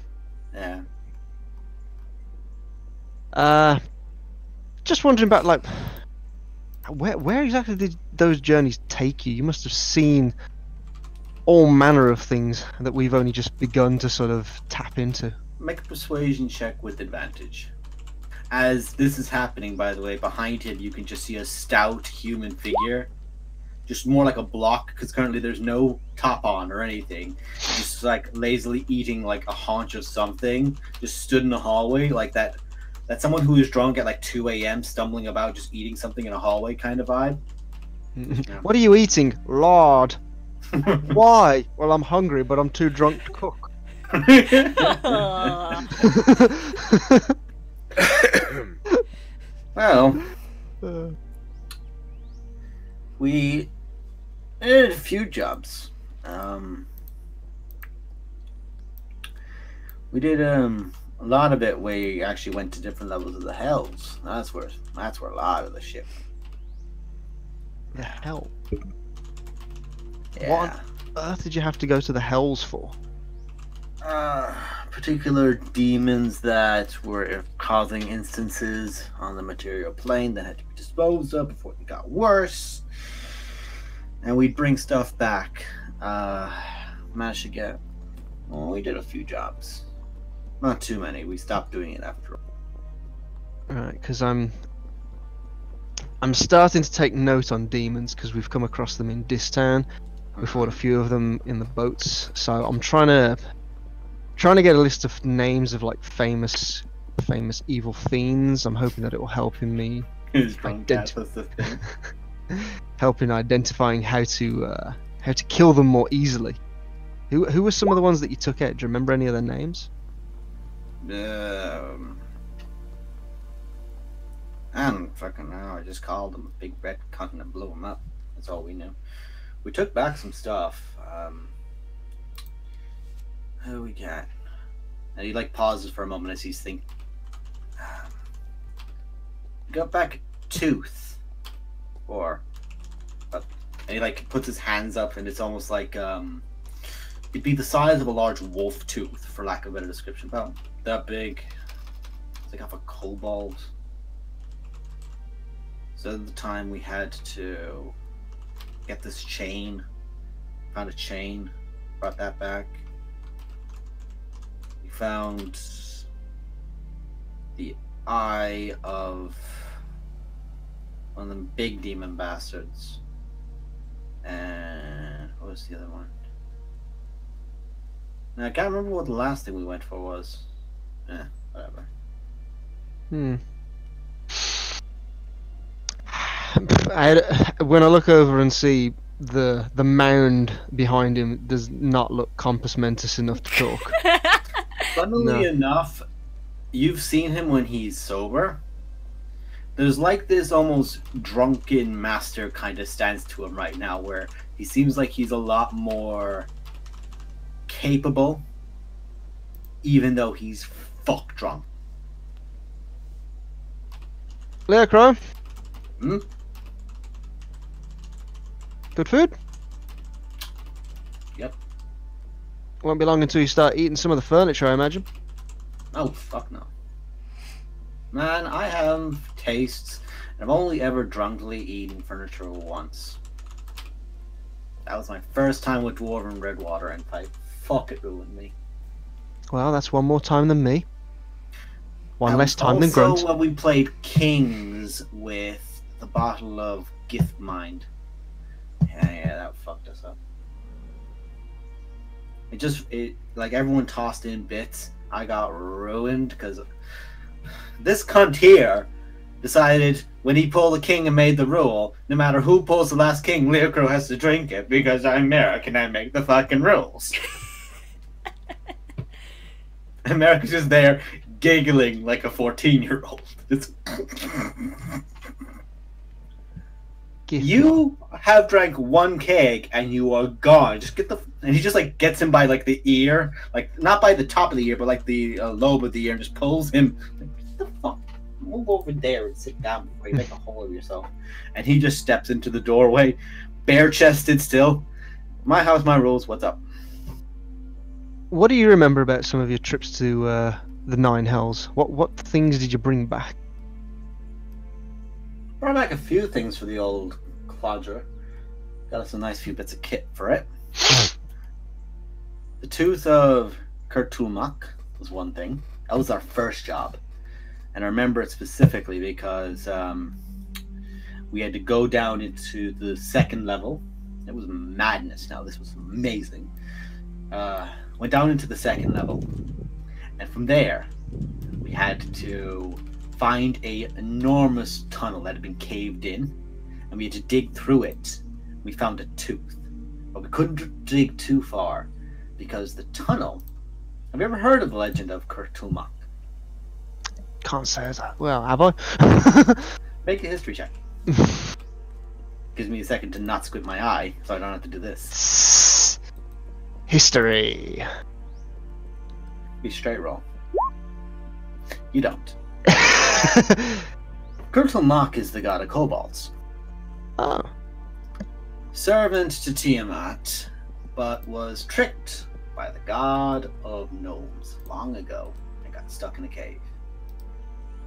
Yeah.
Just wondering about, like, where exactly did those journeys take you? You must have seen all manner of things that we've only just begun to sort of tap into.
Make a persuasion check with advantage. As this is happening, by the way, behind him you can just see a stout human figure. Just more like a block, because currently there's no top on or anything. Just like lazily eating like a haunch of something. Just stood in the hallway like that. That's someone who is drunk at like 2 a.m. stumbling about just eating something in a hallway kind of vibe.
What are you eating? Lard. Why? Well, I'm hungry, but I'm too drunk to cook.
Well, we did a few jobs. We did a lot of it. We actually went to different levels of the hells. That's where a lot of the shit.
The hell?
Yeah.
What on earth did you have to go to the hells for?
Particular demons that were causing instances on the material plane that had to be disposed of before they got worse. And we'd bring stuff back. Managed to get... Well, we did a few jobs. Not too many. We stopped doing it after all.
Alright, because I'm starting to take note on demons because we've come across them in Distown. We fought a few of them in the boats, so I'm trying to get a list of names of like famous evil fiends. I'm hoping that it will help in me helping identifying how to kill them more easily. Who were some of the ones that you took out? Do you remember any of their names?
I don't fucking know. I just called them a big red cunt and blew them up. That's all we knew. We took back some stuff. Who we got? And he like pauses for a moment as he's thinking. Got back a tooth, and he like puts his hands up, and it's almost like it'd be the size of a large wolf tooth, for lack of a better description. About that big. It's like half a kobold. So at the time we had to get this chain. Found a chain, brought that back. We found the eye of one of them big demon bastards. And what was the other one? Now I can't remember what the last thing we went for was. Whatever.
When I look over and see the mound behind him, does not look compass mentis enough to talk.
Funnily enough, you've seen him when he's sober. There's like this almost drunken master kind of stance to him right now, where he seems like he's a lot more capable, even though he's fuck drunk.
Leocro?
Hmm?
Good food?
Yep.
Won't be long until you start eating some of the furniture, I imagine.
Oh, fuck no. Man, I have tastes, and I've only ever drunkenly eaten furniture once. That was my first time with Dwarven Redwater, and fuck, it ruined me.
Well, that's one more time than me. One less time than Grunt.
Also, when we played Kings with the bottle of Gift Mind. Yeah, that fucked us up. It like everyone tossed in bits. I got ruined because this cunt here decided when he pulled the king and made the rule, no matter who pulls the last king, Leocro has to drink it because I'm American and I make the fucking rules. America's just there giggling like a 14-year-old. You have drank one keg and you are gone. Just get and he just like gets him by like the ear, like not by the top of the ear, but like the lobe of the ear, and just pulls him. Like, what the fuck? Move over there and sit down before you make a hole of yourself. And he just steps into the doorway, bare-chested still. My house, my rules. What's up?
What do you remember about some of your trips to the Nine Hells? What things did you bring back?
Brought back a few things for the old Clodger. Got us a nice few bits of kit for it. The tooth of Kurtulmak was one thing. That was our first job. And I remember it specifically because we had to go down into the second level. It was madness now. This was amazing. Went down into the second level. And from there, we had to find a enormous tunnel that had been caved in. And and we had to dig through it. We found a tooth, but we couldn't dig too far because the tunnel. Have you ever heard of the legend of Kurtulmak?
Can't say that. Well, have I?
Make a history check. Gives me a second to not squint my eye, so I don't have to do this.
History.
Be straight roll. You don't. Kurtulmak is the god of kobolds.
Oh.
Servant to Tiamat, but was tricked by the god of gnomes long ago and got stuck in a cave.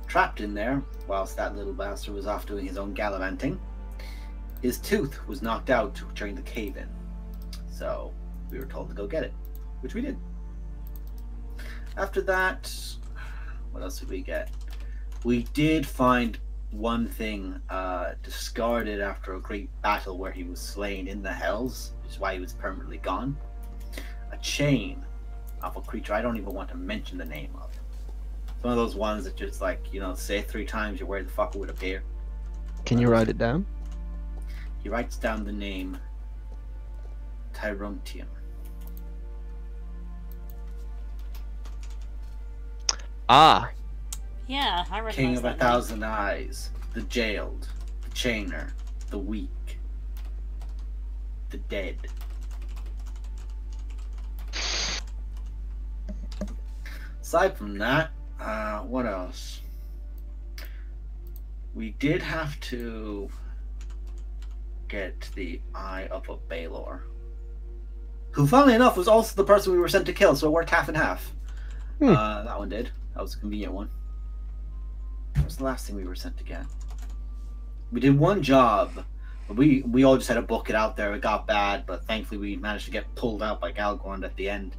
Trapped in there, whilst that little bastard was off doing his own gallivanting, his tooth was knocked out during the cave-in. So we were told to go get it, which we did. After that, what else did we get? We did find one thing discarded after a great battle where he was slain in the Hells, which is why he was permanently gone. A chain of a creature I don't even want to mention the name of. It's one of those ones that just like, say 3 times where the fuck it would appear.
Can you write it down?
He writes down the name Tyrontium.
Ah.
Yeah, I recognize
King of
that
1,000 Eyes, the Jailed, the Chainer, the Weak, the Dead. Aside from that, what else? We did have to get the Eye of a Balor, who, funnily enough, was also the person we were sent to kill, so it worked half and half. That one did. That was a convenient one. What was the last thing we were sent to get? We did one job. We all just had to book it out there. It got bad, but thankfully we managed to get pulled out by Galgornd at the end.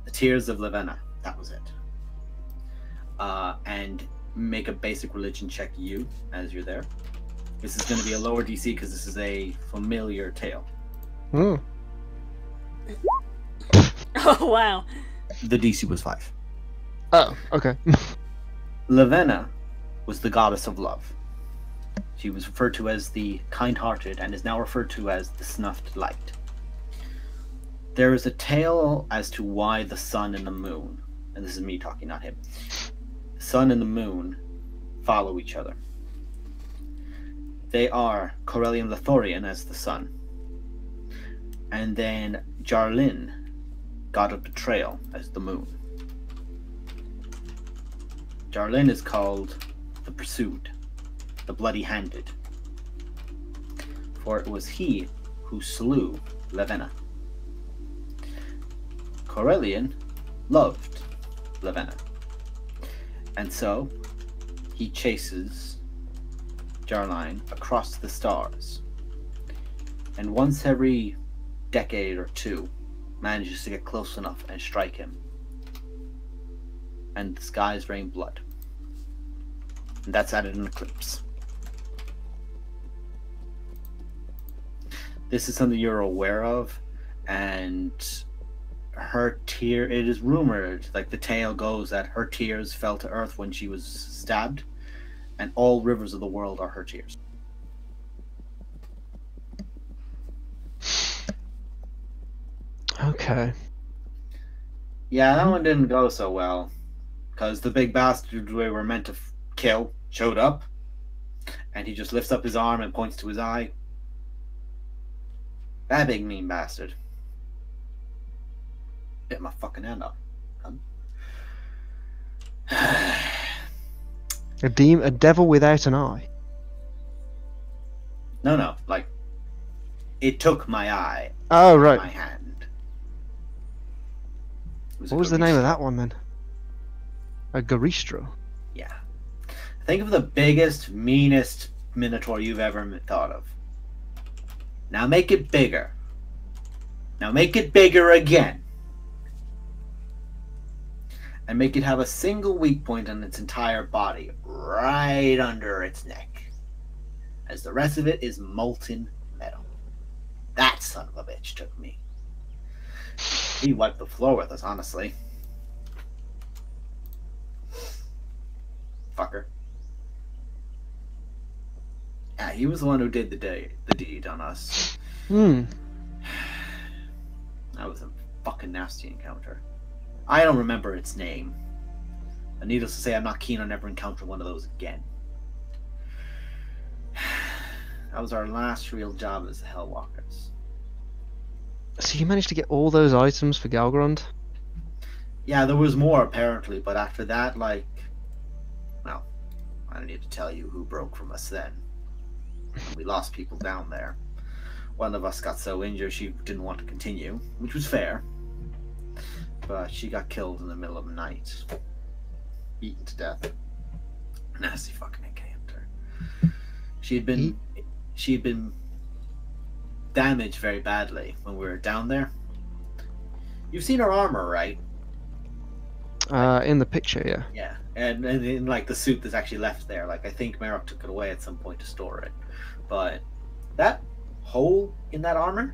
The Tears of Lavenna. That was it. And make a basic religion check you as you're there. This is going to be a lower DC because this is a familiar tale.
Hmm.
Oh, wow.
The DC was 5.
Oh, okay.
Lavenna was the goddess of love. She was referred to as the kind-hearted and is now referred to as the snuffed light. There is a tale as to why the sun and the moon, and this is me talking, not him, the sun and the moon follow each other. They are Corellian Lethorian as the sun, and then Jarlin, god of betrayal, as the moon. Jarlin is called the Pursued, the Bloody-Handed, for it was he who slew Lavenna. Corellian loved Lavenna, and so he chases Jarline across the stars, and once every decade or two manages to get close enough and strike him, and the skies rain blood. And that's at an eclipse. This is something you're aware of, and her tear, it is rumored, like the tale goes, that her tears fell to earth when she was stabbed, and all rivers of the world are her tears.
Okay.
Yeah, that one didn't go so well, because the big bastard we were meant to kill showed up, and he just lifts up his arm and points to his eye. That big mean bastard. Bit my fucking hand off.
A devil without an eye.
No, like, it took my eye.
Oh, right.
My hand.
What was the name of that one then? A Garistro.
Yeah. Think of the biggest, meanest minotaur you've ever thought of. Now make it bigger. Now make it bigger again. And make it have a single weak point on its entire body, right under its neck. As the rest of it is molten metal. That son of a bitch took me. He wiped the floor with us, honestly. Fucker. Yeah, he was the one who did the deed on us.
Hmm.
That was a fucking nasty encounter. I don't remember its name. And needless to say, I'm not keen on ever encountering one of those again. That was our last real job as the Hellwalkers.
So you managed to get all those items for Galgrond?
Yeah, there was more apparently, but after that, like, well, I don't need to tell you who broke from us then. We lost people down there. One of us got so injured she didn't want to continue, which was fair. But she got killed in the middle of the night. Beaten to death. Nasty fucking encounter. She had been damaged very badly when we were down there. You've seen her armor, right?
In the picture, yeah.
Yeah, and in like the suit that's actually left there. Like I think Merrick took it away at some point to store it. But that hole in that armor,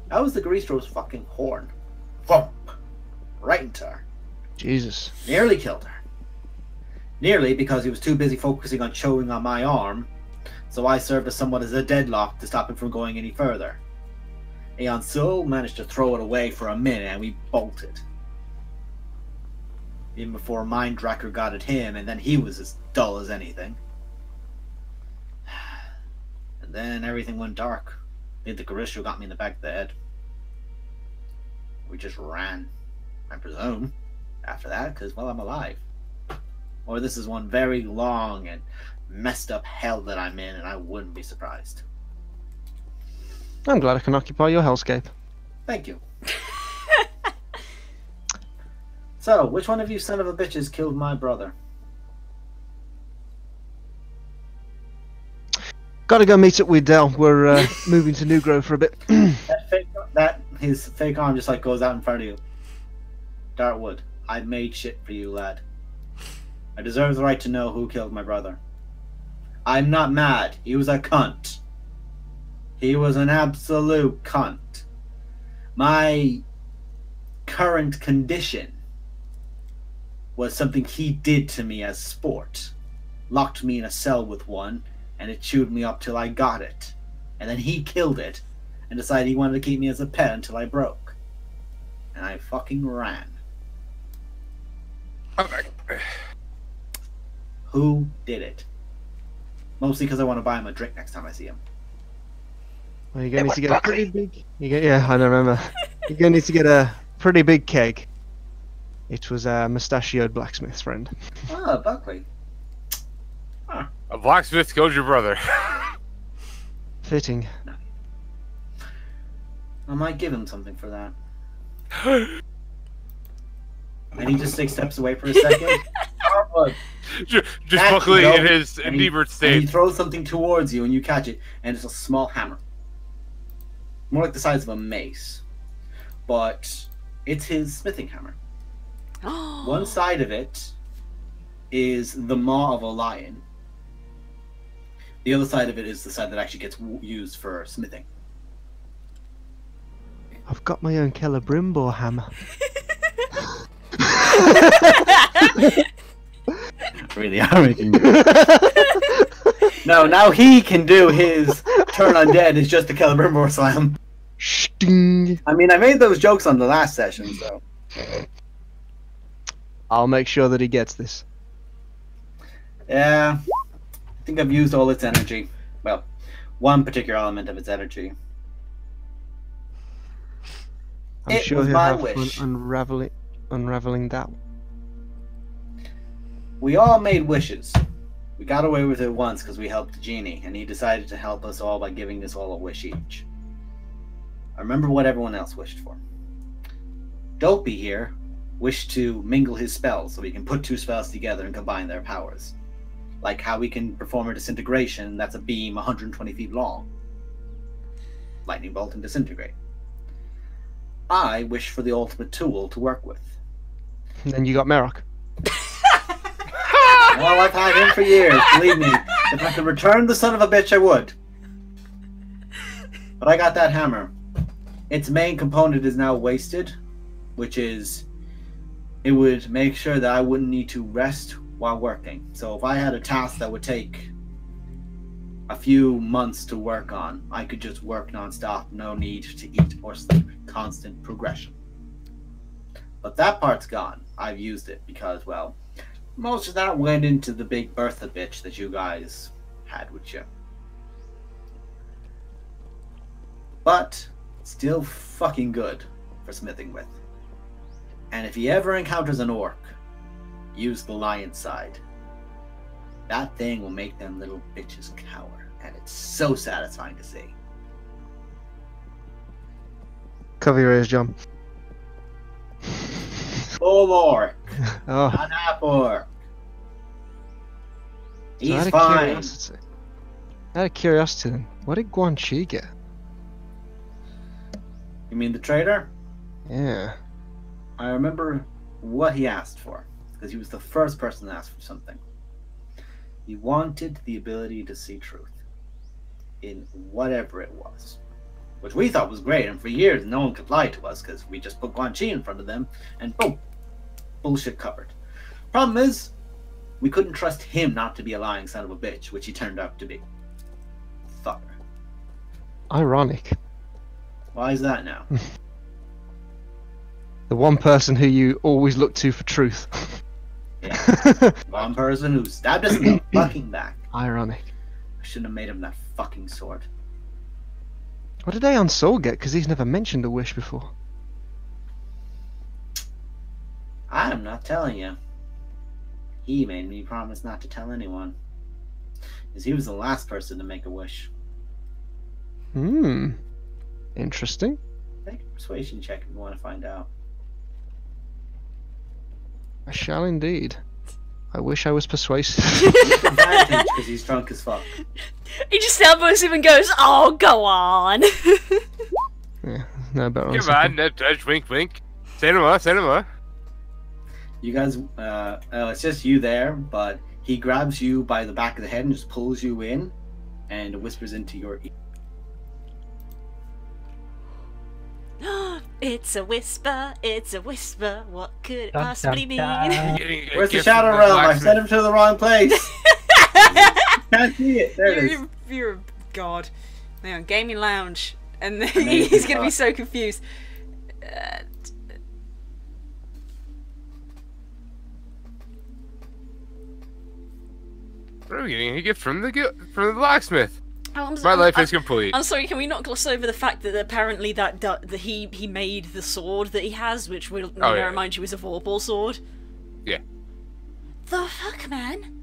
that was the Greastro's fucking horn. Thump! Right into her.
Jesus.
Nearly killed her. Nearly because he was too busy focusing on chewing on my arm, so I served as somewhat as a deadlock to stop him from going any further. Aeon Sul managed to throw it away for a minute and we bolted. Even before Mindracker got at him, and then he was as dull as anything. And then everything went dark. I think the Garistro got me in the back of the head. We just ran, I presume, after that, because, well, I'm alive. Or this is one very long and messed up hell that I'm in, and I wouldn't be surprised.
I'm glad I can occupy your hellscape.
Thank you. So, which one of you son of a bitches killed my brother?
Gotta go meet up with Dell. We're moving to New Grove for a bit.
His fake arm just like goes out in front of you. Dartwood, I made shit for you, lad. I deserve the right to know who killed my brother. I'm not mad. He was a cunt. He was an absolute cunt. My current condition was something he did to me as sport. Locked me in a cell with one, and it chewed me up till I got it. And then he killed it, and decided he wanted to keep me as a pet until I broke. And I fucking ran. Who did it? Mostly because I want to buy him a drink next time I see him.
Well, you're going to need to get a pretty big... Yeah, I don't remember. You're going to need to get a pretty big keg. It was a mustachioed blacksmith's friend.
Oh, Buckley. Huh.
A blacksmith killed your brother.
Fitting.
I might give him something for that. And he just 6 steps away for a second.
just Buckley in his inebriate state.
And he throws something towards you and you catch it, and it's a small hammer. More like the size of a mace. But it's his smithing hammer. One side of it is the maw of a lion. The other side of it is the side that actually gets used for smithing.
I've got my own Celebrimbor hammer.
Really are making me.
No, now he can do his turn undead is just a Celebrimbor slam.
Sting.
I mean, I made those jokes on the last session, so...
I'll make sure that he gets this.
Yeah, I think I've used all its energy. Well, one particular element of its energy.
I'm
It
sure
was
he'll
my
have
wish.
fun unraveling that.
We all made wishes. We got away with it once because we helped the genie, and he decided to help us all by giving us all a wish each. I remember what everyone else wished for. Dopey here wished to mingle his spells so we can put 2 spells together and combine their powers. Like how we can perform a disintegration that's a beam 120 feet long. Lightning bolt and disintegrate. I wish for the ultimate tool to work with.
And then you got Merrick.
Well, I've had him for years, believe me. If I could return the son of a bitch, I would. But I got that hammer. Its main component is now wasted, which is it would make sure that I wouldn't need to rest while working. So if I had a task that would take a few months to work on. I could just work non-stop, no need to eat or sleep, constant progression. But that part's gone. I've used it because, well, most of that went into the big Bertha bitch that you guys had with you. But still fucking good for smithing with. And if he ever encounters an orc, use the lion side. That thing will make them little bitches cower, and it's so satisfying to see.
Cover your ears, John.
Full orc,
Oh,
not half orc.
so
He's
out of
fine.
curiosity. Out of curiosity, then, what did Guan Chi get?
You mean the trader?
Yeah.
I remember what he asked for, because he was the first person to ask for something. He wanted the ability to see truth in whatever it was, which we thought was great, and for years no one could lie to us because we just put Guan Chi in front of them and boom, bullshit covered. Problem is, we couldn't trust him not to be a lying son of a bitch, which he turned out to be. Fucker.
Ironic.
Why is that now?
The one person who you always look to for truth.
Yeah. One person who stabbed us in the fucking back.
Ironic.
I shouldn't have made him that fucking sword.
What did Aeon Soul get? Because he's never mentioned a wish before.
I am not telling you. He made me promise not to tell anyone. Because he was the last person to make a wish.
Interesting.
Make a persuasion check if you want to find out.
I shall indeed. I wish I was persuasive.
Advantage because he's drunk as fuck.
He just elbows him and goes, "Oh, go on."
Yeah, no better
Come
answer.
on, nudge, wink, wink. Say no more, say no more.
You guys, it's just you there, but he grabs you by the back of the head and just pulls you in and whispers into your ear.
It's a whisper, what could it
Dun,
possibly
dun,
mean?
dun.
Where's the Shadow Realm? I sent him to the wrong place. Can't see it. There it is.
You're a god. Hang on, gaming lounge. And then
Amazing
he's gonna be
thought.
so confused.
What are we getting a gift from the blacksmith?
Oh,
My life is complete.
I'm sorry, can we not gloss over the fact that apparently that he made the sword that he has, which will
yeah.
remind you is a Vorpal sword?
Yeah.
The fuck, man?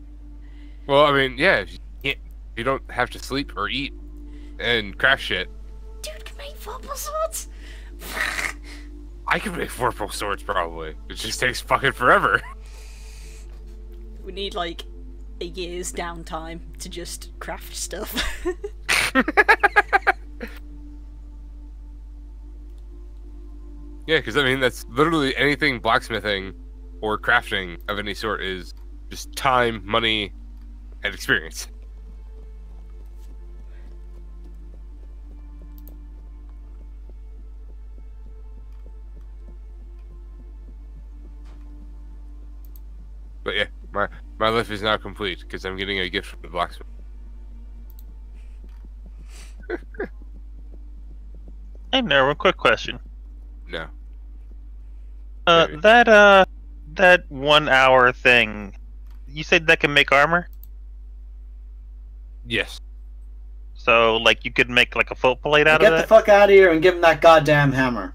Well, I mean, yeah, you don't have to sleep or eat and craft shit.
Dude can make Vorpal swords?
I could make Vorpal swords probably. It just takes fucking forever.
We need like a year's downtime to just craft stuff.
Yeah, because I mean, that's literally anything blacksmithing or crafting of any sort is just time, money, and experience. But yeah, my life is now complete because I'm getting a gift from the blacksmith.
Hey, Nero, a quick question.
No. Maybe.
That 1 hour thing, you said that can make armor?
Yes.
So, like, you could make, like, a foot plate out
Get
of
the
that?
fuck out of here and give him that goddamn hammer.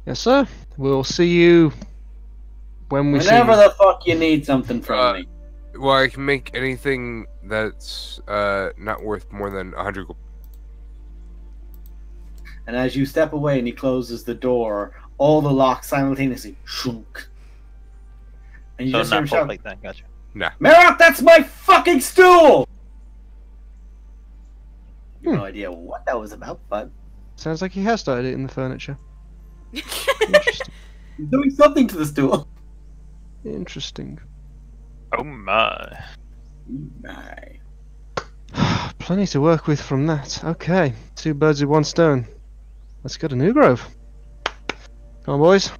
Yes, sir. We'll see you when we
Whenever
see you.
the fuck you need something from me.
Well, I can make anything that's not worth more than 100 gold.
And as you step away and he closes the door, all the locks simultaneously shunk. And you
So
just hear him
not foot
shout,
plate then, gotcha.
Merrick, that's my fucking stool! You have no idea what that was about, but
Sounds like he has started eating the furniture. Interesting.
he's doing something to the stool.
Interesting.
Oh my.
My.
Plenty to work with from that. Okay, 2 birds with 1 stone. Let's go to New Grove. Come on, boys.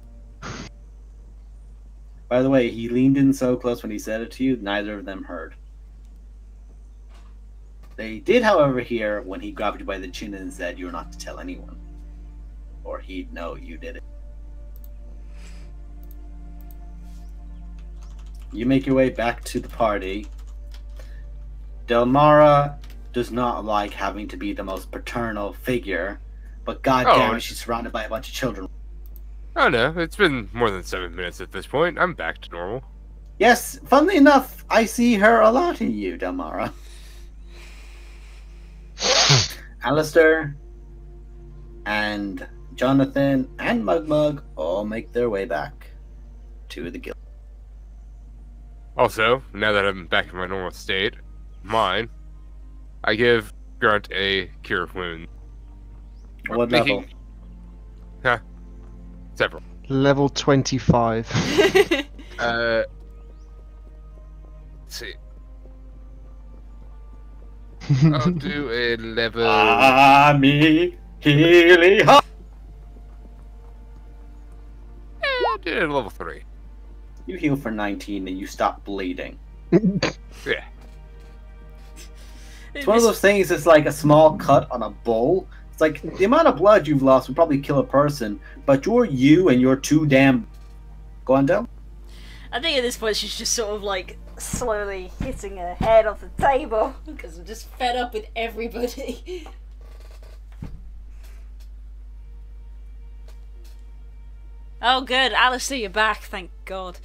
By the way, he leaned in so close when he said it to you, neither of them heard. They did, however, hear when he grabbed you by the chin and said you're not to tell anyone. Or he'd know you did it. You make your way back to the party. Delmara does not like having to be the most paternal figure, but goddamn, she's surrounded by a bunch of children.
Oh no, it's been more than 7 minutes at this point. I'm back to normal.
Yes, funnily enough, I see her a lot in you, Delmara. Alistair and Jonathan and Mugmug all make their way back to the guild.
Also, now that I'm back in my normal state, I give Grunt a Cure of Wounds.
What level?
Huh? Several.
Level 25.
Let's see. I'll do a level...
Me, Healy, ha!
I'll do a level 3.
You heal for 19 and you stop bleeding.
Yeah.
It's one of those things that's like a small cut on a bull. It's like, the amount of blood you've lost would probably kill a person, but you and you're too damn... Go on, Del?
I think at this point she's just sort of like slowly hitting her head off the table because I'm just fed up with everybody. Oh good, Alistair, you're back, thank God.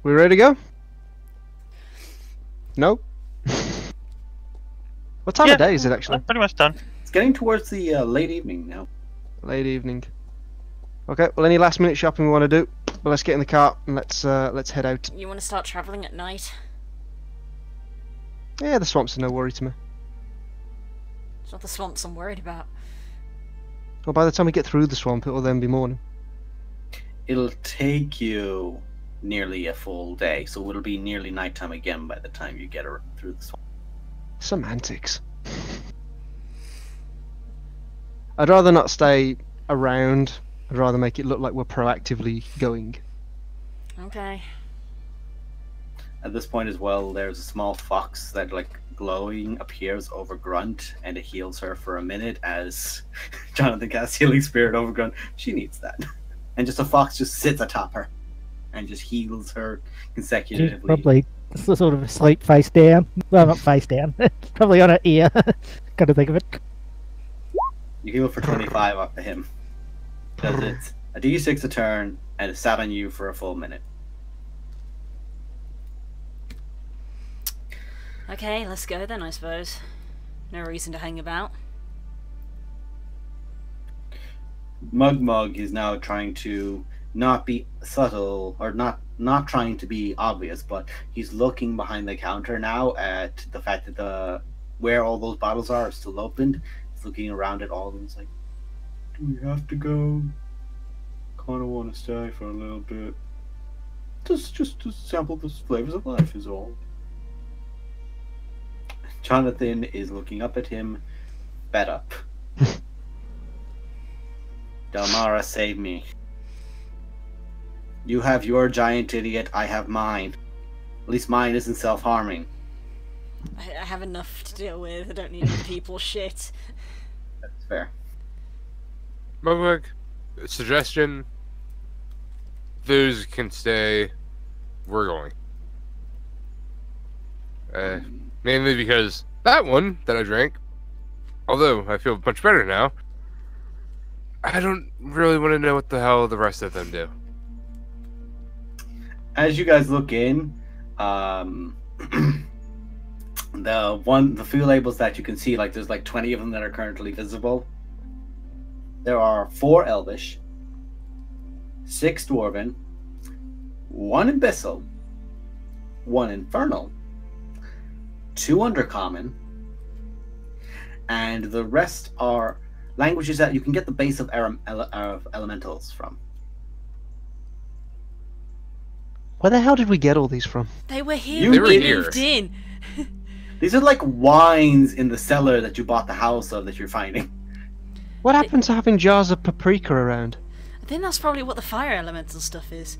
We ready to go? No? What time of day is it actually?
I'm pretty much done.
It's getting towards the late evening now.
Late evening. Okay, well, any last minute shopping we want to do? Well, let's get in the car and let's head out.
You want to start travelling at night?
Yeah, the swamps are no worry to me.
It's not the swamps I'm worried about.
Well, by the time we get through the swamp, it will then be morning.
It'll take you nearly a full day, so it'll be nearly nighttime again by the time you get through the swamp.
Semantics. I'd rather not stay around. I'd rather make it look like we're proactively going.
Okay.
At this point as well, there's a small fox that, like, glowing appears over Grunt, and it heals her for a minute as Jonathan casts Healing Spirit over Grunt. She needs that. And just a fox just sits atop her and just heals her consecutively.
She's probably sort of asleep face down. Well, not face down. Probably on her ear. Kind of think of it.
You heal for 25 off to him. Does it a d6 a turn, and it sat on you for a full minute.
Okay, let's go then, I suppose. No reason to hang about.
Mugmug is now trying to not be subtle, or not trying to be obvious, but he's looking behind the counter now at the fact that where all those bottles are still opened. He's looking around at all of them. He's like, do we have to go? Kind of want to stay for a little bit. Just to sample the flavors of life is all. Jonathan is looking up at him, fed up. Delmara, save me. You have your giant idiot, I have mine. At least mine isn't self-harming.
I have enough to deal with. I don't need other people's shit.
That's fair.
Mugmug, suggestion. Those can stay. We're going. Mainly because that one that I drank, although I feel much better now, I don't really want to know what the hell the rest of them do.
As you guys look in, the few labels that you can see, like there's like 20 of them that are currently visible. There are 4 Elvish, 6 Dwarven, 1 Abyssal, 1 Infernal, 2 Undercommon, and the rest are languages that you can get the base of elementals from.
Where the hell did we get all these from?
They were here.
They
were
We
here.
moved in.
These are like wines in the cellar that you bought the house of that you're finding.
What happened to having jars of paprika around?
I think that's probably what the fire elemental stuff is.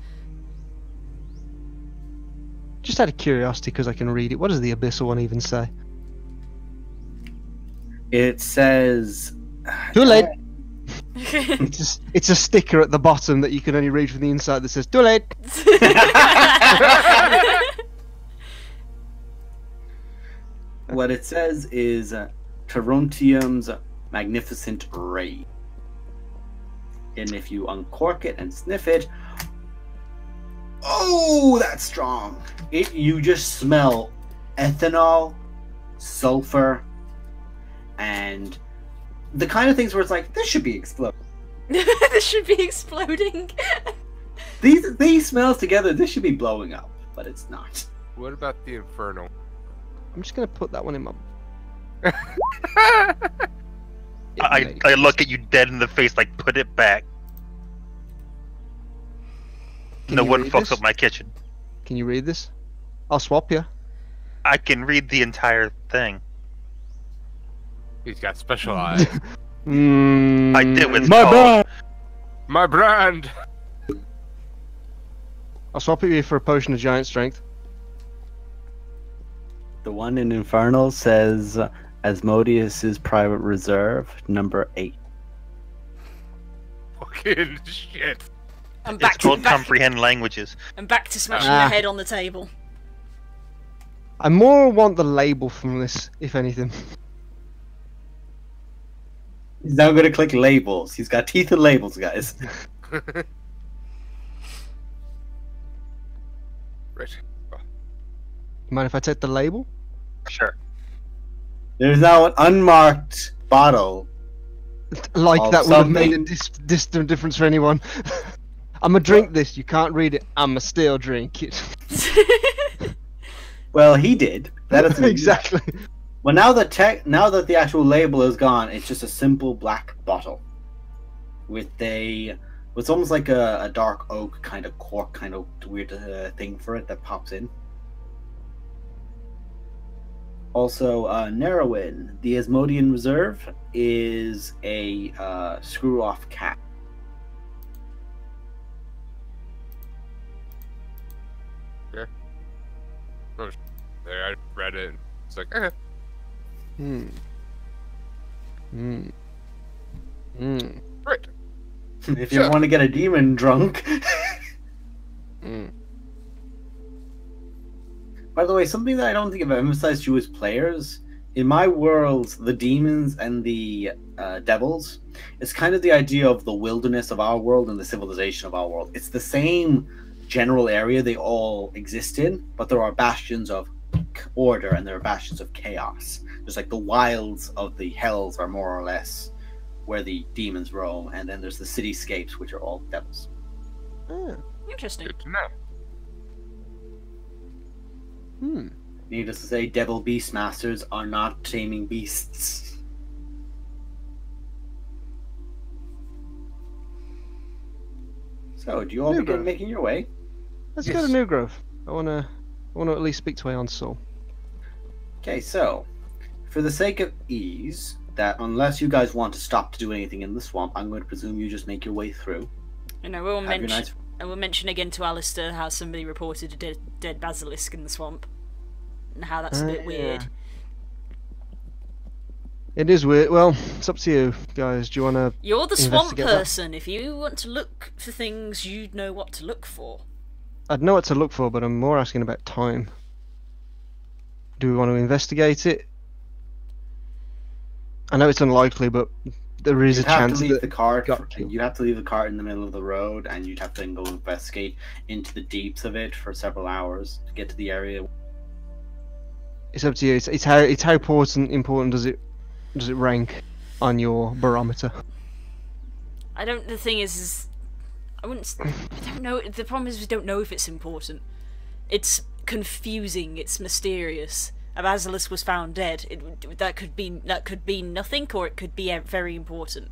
Just out of curiosity, because I can read it. What does the abyssal one even say?
It says.
Too late. It's a sticker at the bottom that you can only read from the inside that says "Too late."
What it says is Tarontium's magnificent ray. And if you uncork it and sniff it, oh, that's strong. You just smell ethanol, sulfur, and the kind of things where it's like, this should be exploding.
This should be exploding.
These smells together, this should be blowing up, but it's not.
What about the Infernal?
I'm just gonna put that one in my.
I look at you dead in the face like, put it back.
Can
No
you
one
read
fucks
this?
up my kitchen.
Can you read this? I'll swap you.
I can read the entire thing.
He's got special eyes.
I did with
my
Paul.
brand.
My brand!
I'll swap it you for a potion of giant strength.
The one in Infernal says Asmodeus's private reserve, number 8.
Fucking shit.
I'm
It's
back
called
to
comprehend languages.
I'm back to smashing
Ah.
your head on the table.
I more want the label from this, if anything.
He's now going to click labels. He's got teeth and labels, guys.
Right.
Mind if I take the label?
Sure.
There's now an unmarked bottle.
Like
Of
that would have made a
something.
distant difference for anyone. I'ma drink this. You can't read it. I'ma still drink it.
Well, he did. That is
Exactly.
Well, now that the actual label is gone, it's just a simple black bottle with it's almost like a dark oak kind of cork, kind of weird thing for it that pops in. Also, Narrowin, the Asmodean Reserve, is a screw-off cap.
There, I read it. It's like, eh. Right.
If you want to get a demon drunk. By the way, something that I don't think I've emphasized to you as players, in my world, the demons and the devils, it's kind of the idea of the wilderness of our world and the civilization of our world. It's the same general area they all exist in, but there are bastions of order and there are bastions of chaos. There's like the wilds of the hells are more or less where the demons roam, and then there's the cityscapes, which are all devils.
Interesting.
Good to know.
Needless to say, devil beast masters are not taming beasts. So, do you all
Yeah,
begin
bro.
making your way?
Let's go to New Grove. I wanna at least speak to Aeon Soul.
Okay, so, for the sake of ease, that unless you guys want to stop to do anything in the swamp, I'm going to presume you just make your way through.
And I will
Have your
mention,
nice...
I will mention again to Alistair how somebody reported a dead basilisk in the swamp, and how that's a bit weird.
It is weird. Well, it's up to you guys. Do you wanna?
You're the swamp
investigate that?
person. If you want to look for things, you know what to look for.
I'd know what to look for, but I'm more asking about time. Do we want to investigate it? I know it's unlikely, but there is
You'd
a
have
chance
to leave
that
the cart.
got killed.
You'd have to leave the cart in the middle of the road, and you'd have to then go investigate into the deeps of it for several hours to get to the area.
It's up to you. It's how important does it rank on your barometer?
I don't. The thing is I don't know. The problem is we don't know if it's important. It's confusing. It's mysterious. A basilisk was found dead. That could be nothing, or it could be very important.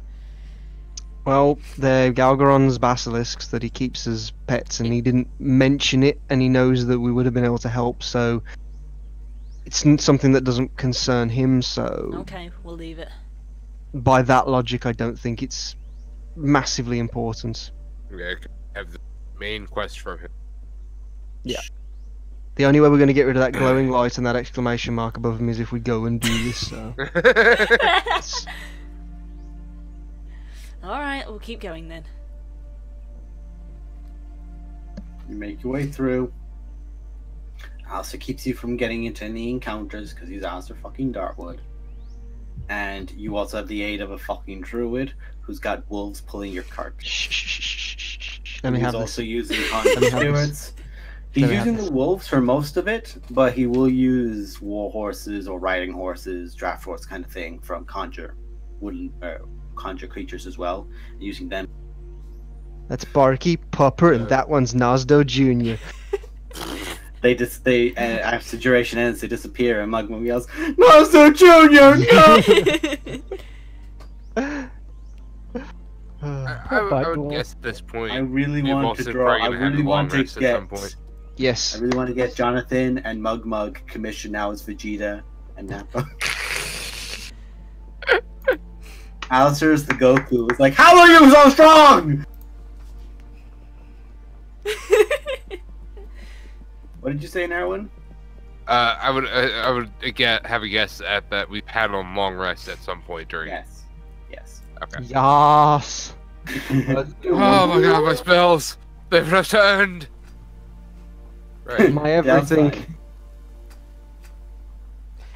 Well, they're Galgaron's basilisks that he keeps as pets, and he didn't mention it, and he knows that we would have been able to help, so it's something that doesn't concern him, so
Okay, we'll leave it.
by that logic, I don't think it's massively important.
Yeah, I could have the main quest from him.
Yeah. The only way we're going to get rid of that glowing light and that exclamation mark above him is if we go and do this. So.
Alright, we'll keep going then.
You make your way through. Alistair keeps you from getting into any encounters because he's Alistair fucking Dartwood. And you also have the aid of a fucking druid who's got wolves pulling your cart.
Shh. Let me have
He's
this.
also using
Let me have
conduits. He's
Let me have
using the wolves for most of it, but he will use war horses or riding horses, draft horse kind of thing from conjure creatures as well, using them.
That's Barky, Pupper, and that one's Nasdo Jr.
They after the duration ends, they disappear, and Mugmum yells, "Master Junior, no!"
I would guess at this point.
I really
we've
want
also
to draw.
probably
I
gonna have
really
a long
want to
rest at
get.
some point.
Yes.
I really want to get Jonathan and Mugmug commissioned now as Vegeta and Nappa. Alistair's the Goku. It's like, how are you so strong? What did you say, Narwin?
I would again have a guess at that we've had a long rest at some point during.
Yes.
Okay.
Yes.
Oh my god, my spells! They've returned! Right.
My
That's
everything.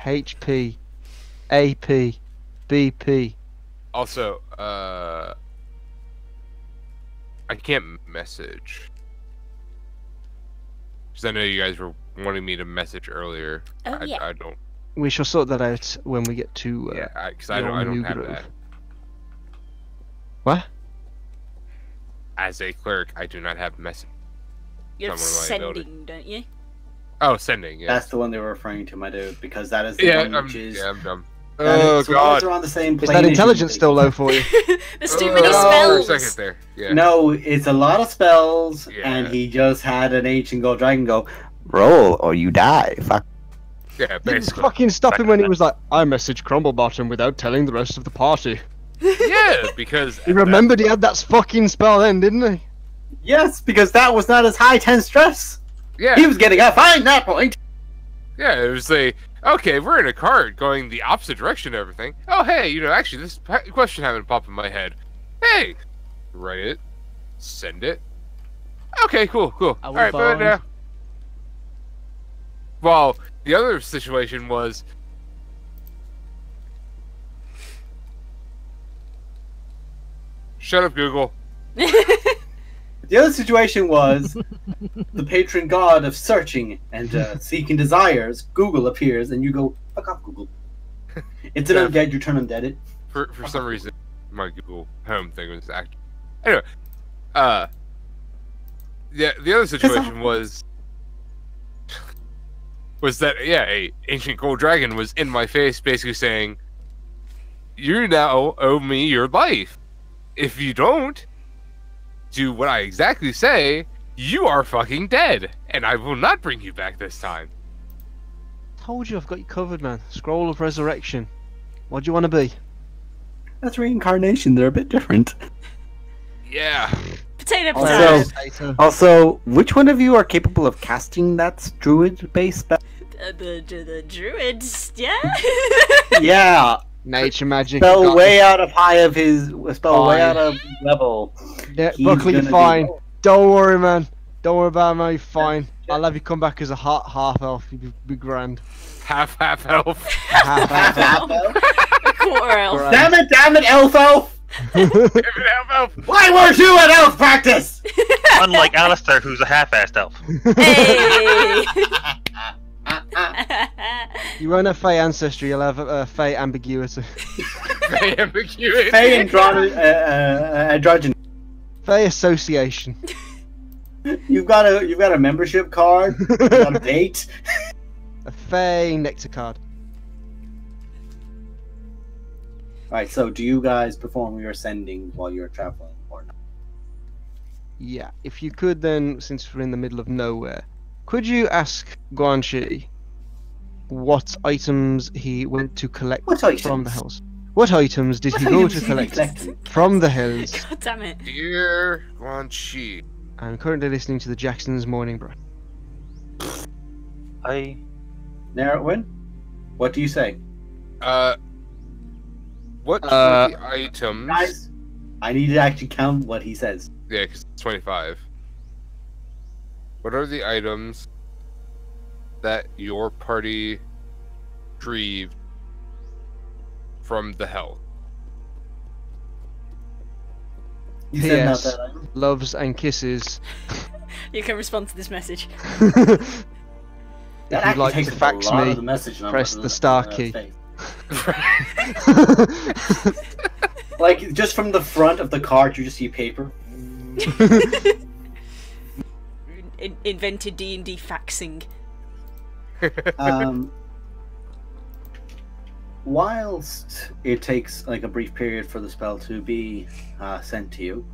fine.
HP, AP, BP.
Also, I can't message. Because I know you guys were wanting me to message earlier.
Oh, yeah.
I don't.
We shall sort that out when we get to.
Yeah, because I don't have that.
What?
As a cleric, I do not have message.
You have
Someone might be able to-
sending, don't you?
Oh, sending. Yeah.
That's the one they were referring to, my dude, because that is the
Yeah,
one which is.
I'm dumb.
that is-
Oh
so long as
god.
they're on the same
Is
plane
that
as
intelligence
you,
still low for you?
There's too many
For
spells!
a second there. Yeah.
No, it's a lot of spells,
Yeah.
and he just had an ancient gold dragon go.
Roll or you die. Fuck.
Yeah, basically.
Fucking stop him when he was like, I messaged Crumblebottom without telling the rest of the party.
Yeah, because
He remembered he had that fucking spell then, didn't he?
Yes, because that was not his high 10 stress.
Yeah,
He was getting a fine that point.
yeah. It was like, okay, we're in a cart going the opposite direction. And everything. Oh, hey, actually, this question happened to pop in my head. Hey, write it, send it. Okay, cool. All right, but now. Well, the other situation was. Shut up, Google.
The other situation was the patron god of searching and seeking desires. Google appears, and you go, fuck off, Google. It's an
Yeah.
undead, you turn undead.
For some reason, my Google Home thing was active. Anyway, yeah, the other situation was that a ancient gold dragon was in my face, basically saying, "You now owe me your life. If you don't do what I exactly say, you are fucking dead, and I will not bring you back this time."
Told you I've got you covered, man. Scroll of Resurrection. What do you want to be?
That's reincarnation. They're a bit different.
Yeah.
Potato,
Also-
potato.
Also, which one of you are capable of casting that druid-based spell?
The druids, yeah?
Yeah,
Nature magic.
spell
got
way out of high of his, spell way
Fine.
out of level.
Yeah,
He's
Buckley, you're
gonna
fine.
be-
Don't worry, man. Don't worry about it, man. You're fine. I'll have you come back as a half elf. You'd be grand.
Half elf.
Half elf.
A quarter elf.
Right.
Damn it, elf!
Half elf.
Why weren't you at elf practice?
Unlike Alistair, who's a half-assed elf.
Hey!
You won't have Fey ancestry. You'll have Fey ambiguity.
Ambiguity.
Hey, androgyny.
Fey association.
You've got a membership card. You've got a date.
A Fey nectar card.
Alright, so do you guys perform your sending while you're traveling or not?
Yeah, if you could then, since we're in the middle of nowhere, could you ask Guanxi what items he went to collect
What items?
from the house? What items did
What
he go
items
to
did he
collect
collect?
from the hills?
God damn it.
Dear Guanxi.
I'm currently listening to the Jackson's Morning Brew.
Narrowin, what do you say?
What are the items?
Guys, I need to actually count what he says.
Yeah, because it's 25. What are the items that your party retrieved from the hell?
You said not
P.S.
that item.
Loves and kisses.
You can respond to this message.
If
That
you'd
actually
like
takes
to
up
fax
a lot
me,
of the message
press
numbers
the star
in
key.
space. Like, just from the front of the card, you just see paper.
Invented D&D faxing.
Whilst it takes like a brief period for the spell to be sent to you,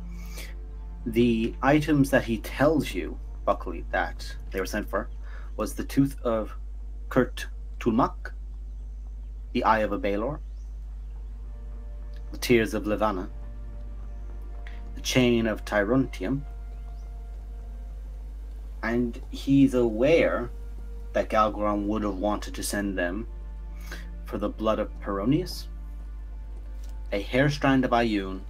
the items that he tells you, Buckley, that they were sent for, was the Tooth of Kurt Tulmak, the Eye of a Baelor, the Tears of Levana, the Chain of Tyrontium, and he's aware that Galgron would have wanted to send them for the Blood of Peronius, a hair strand of Ioun,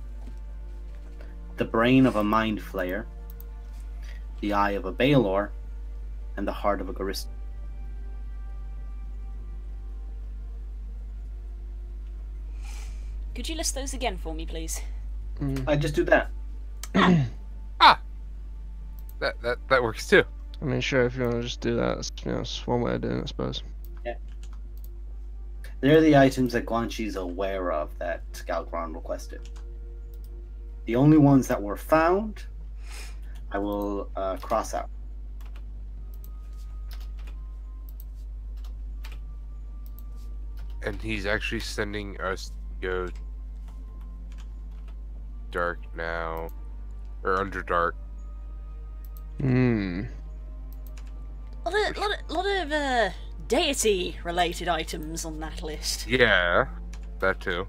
the brain of a Mind Flayer, the Eye of a Baelor, and the Heart of a Garist.
Could you list those again for me, please?
I just do that.
That works too.
I mean, sure, if you want to just do that, that's one way of doing it, I suppose.
They're the items that Guanxi's aware of that Galgron requested. The only ones that were found, I will cross out.
And he's actually sending us to go dark now, or Underdark.
Hmm.
Lot of deity-related items on that list.
Yeah, that too.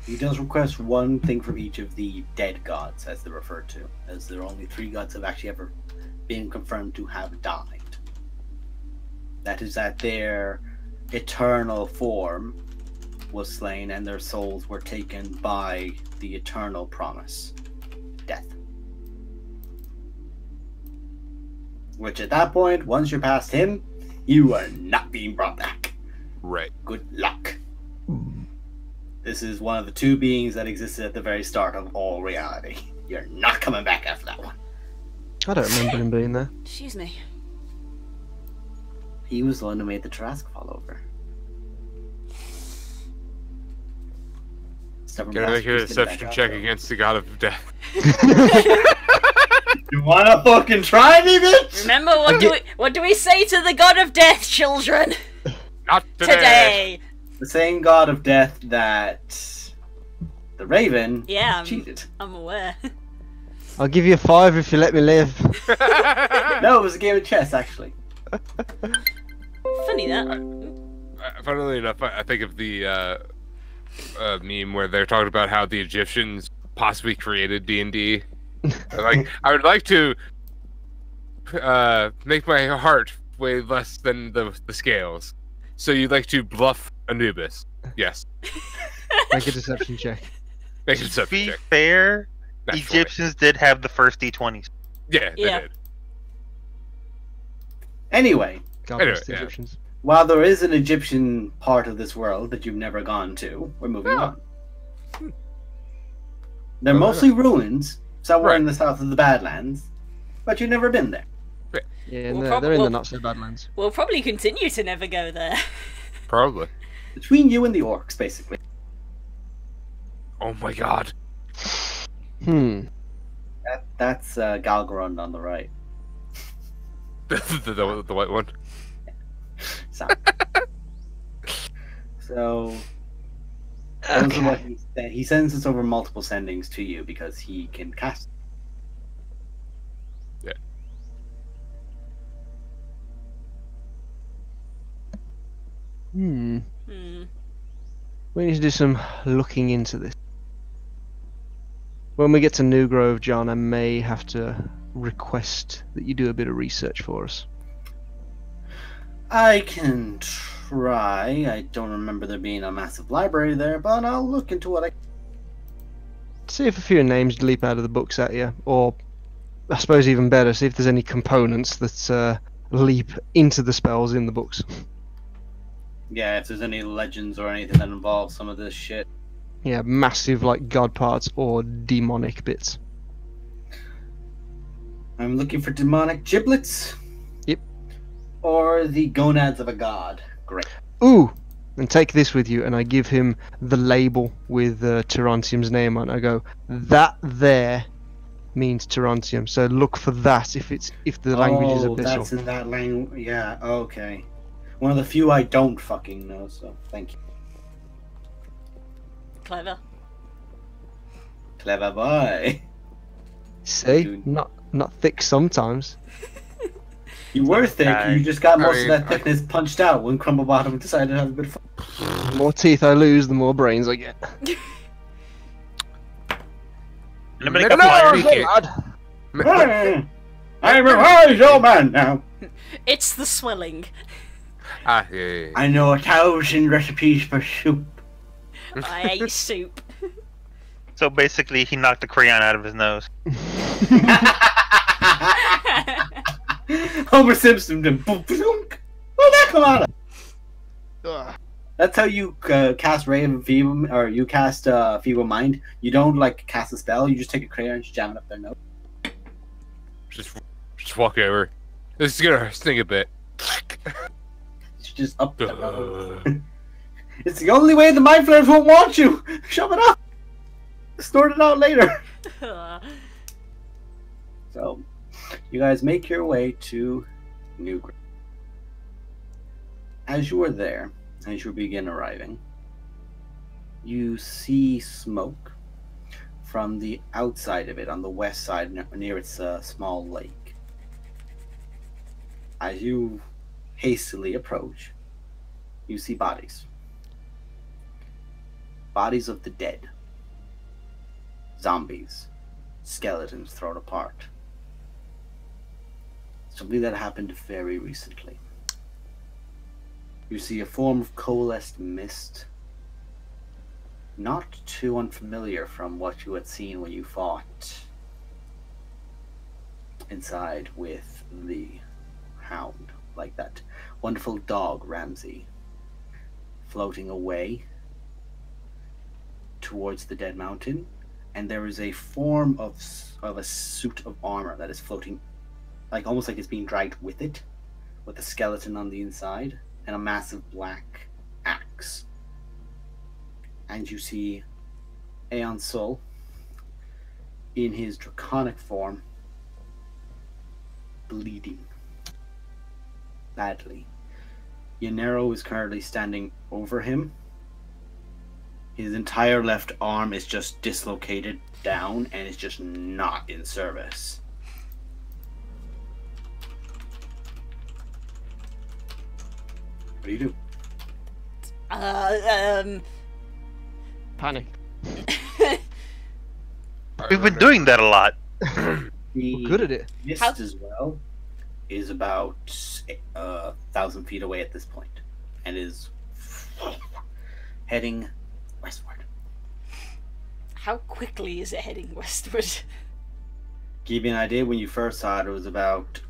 He does request one thing from each of the dead gods, as they're referred to, as there are only 3 gods have actually ever been confirmed to have died. That is that their eternal form was slain and their souls were taken by the eternal promise, death. Which at that point, once you're past him, you are not being brought back.
Right.
Good luck. This is one of the 2 beings that existed at the very start of all reality. You're not coming back after that one.
I don't remember him being there.
Excuse me.
He was the one who made the Trask fall over. Stubborn
Gotta make a
bastards get
deception
back
check
up,
against the god of death.
though. You wanna fucking try me, bitch?
Remember what do we say to the god of death, children?
Not today.
The same god of death that the Raven
Yeah,
cheated.
I'm aware.
I'll give you a 5 if you let me live.
No, it was a game of chess, actually.
Funny that.
Funnily enough, I think of the meme where they're talking about how the Egyptians possibly created D&D. Like, I would like to make my heart weigh less than the scales. So you'd like to bluff Anubis? Yes.
Make a deception check.
Make a
To
deception
be
check.
fair,
Naturally.
Egyptians did have the first D20s.
Yeah, they
Yeah.
did.
Anyway,
God
Anyway,
bless the
yeah.
Egyptians.
while there is an Egyptian part of this world that you've never gone to, we're moving on. They're
Oh,
mostly ruins, somewhere
Right.
in the south of the Badlands, but you've never been there.
Yeah, and
Well,
they're in
well-
the not so bad lands.
We'll probably continue to never go there.
Probably.
Between you and the orcs, basically.
Oh my god.
That's Galgaron on the right.
the white one.
So those are what he sends us over multiple sendings to you because he can cast.
Yeah.
We need to do some looking into this. When we get to New Grove, John, I may have to request that you do a bit of research for us.
I can try. I don't remember there being a massive library there, but I'll look into what I...
See if a few names leap out of the books at you, or I suppose even better, see if there's any components that leap into the spells in the books.
Yeah, if there's any legends or anything that involves some of this shit.
Yeah, massive like god parts or demonic bits.
I'm looking for demonic giblets.
Yep.
Or the gonads of a god. Great.
Ooh! And take this with you, and I give him the label with Tarantium's name on. I go, that there means Tarantium, so look for that if the language is abyssal.
That's in that language. Yeah, okay. One of the few I don't fucking know, so thank you.
Clever.
Clever boy.
See?
Dude.
Not thick sometimes.
You were thick, you just got most
I
of
mean,
that thickness punched out when Crumblebottom decided to have a bit of fun.
The more teeth I lose, the more brains I get.
Anybody
No,
got
no,
fire?
Hey, I'm a wise old man now.
It's the swelling.
Ah, yeah.
I know 1,000 recipes for soup.
I ate soup.
So basically, he knocked the crayon out of his nose.
Homer Simpson did boom, boom. Where'd that come out of? That's how you cast Ray of Feeble, or you cast Feeble Mind. You don't like cast a spell. You just take a crayon and just jam it up their nose.
Just walk over. This is gonna sting a bit.
It's just up their nose. It's the only way the mind flayers won't want you. Shove it up. Snort it out later. So, you guys make your way to New Grove. As you are there, as you begin arriving, you see smoke from the outside of it, on the west side, near its small lake. As you hastily approach, you see bodies. Bodies of the dead. Zombies. Skeletons thrown apart. Something that happened very recently. You see a form of coalesced mist, not too unfamiliar from what you had seen when you fought inside with the hound, like that wonderful dog Ramsey, floating away towards the dead mountain, and there is a form of a suit of armor that is floating, like almost like it's being dragged with it, with a skeleton on the inside and a massive black axe. And you see Aeon Sol in his draconic form, bleeding badly. Yanero is currently standing over him. His entire left arm is just dislocated down and is just not in service. What do you do?
Panic.
We've been doing that a lot.
We're good at it.
Mist
How-
as well is about 1,000 feet away at this point, and is heading westward.
How quickly is it heading westward?
Give you an idea, when you first saw it, it was about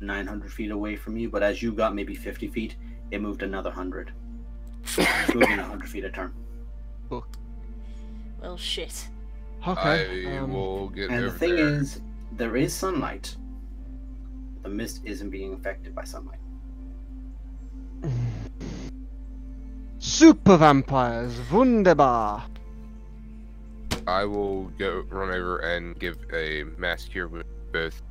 900 feet away from you, but as you got maybe 50 feet, it moved another 100. It's moving 100 feet a turn.
Well, shit.
Okay.
I will get
And
over
the thing
there.
is, there is sunlight. The mist isn't being affected by sunlight.
Super vampires, wunderbar.
I will go run over and give a mass cure with both.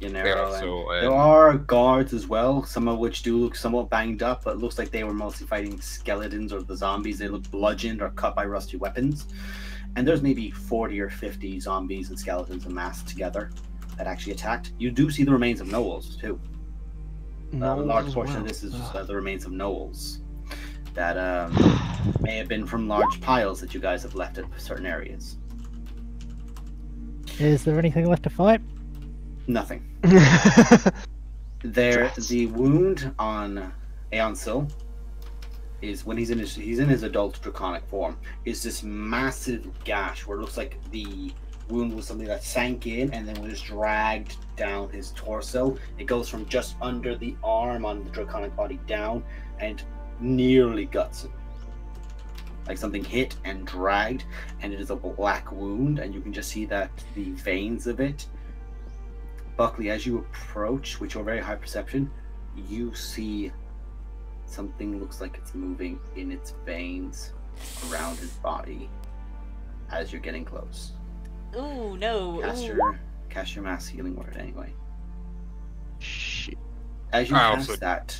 Yanero,
so,
there are guards as well, some of which do look somewhat banged up, but it looks like they were mostly fighting skeletons or the zombies. They look bludgeoned or cut by rusty weapons. And there's maybe 40 or 50 zombies and skeletons amassed together that actually attacked. You do see the remains of gnolls too. A
Gnolls
large
as
portion
well.
of this is
Ugh.
the remains of gnolls. that may have been from large piles that you guys have left at certain areas.
Is there anything left to fight?
Nothing. The wound on Aeon Sil is when he's in his adult draconic form, is this massive gash where it looks like the wound was something that sank in and then was dragged down his torso. It goes from just under the arm on the draconic body down and nearly guts him. Like something hit and dragged, and it is a black wound, and you can just see that the veins of it. Buckley, as you approach with your very high perception, you see something looks like it's moving in its veins around his body as you're getting close.
Ooh, no.
Cast your mass healing word anyway.
Shit.
As you cast that,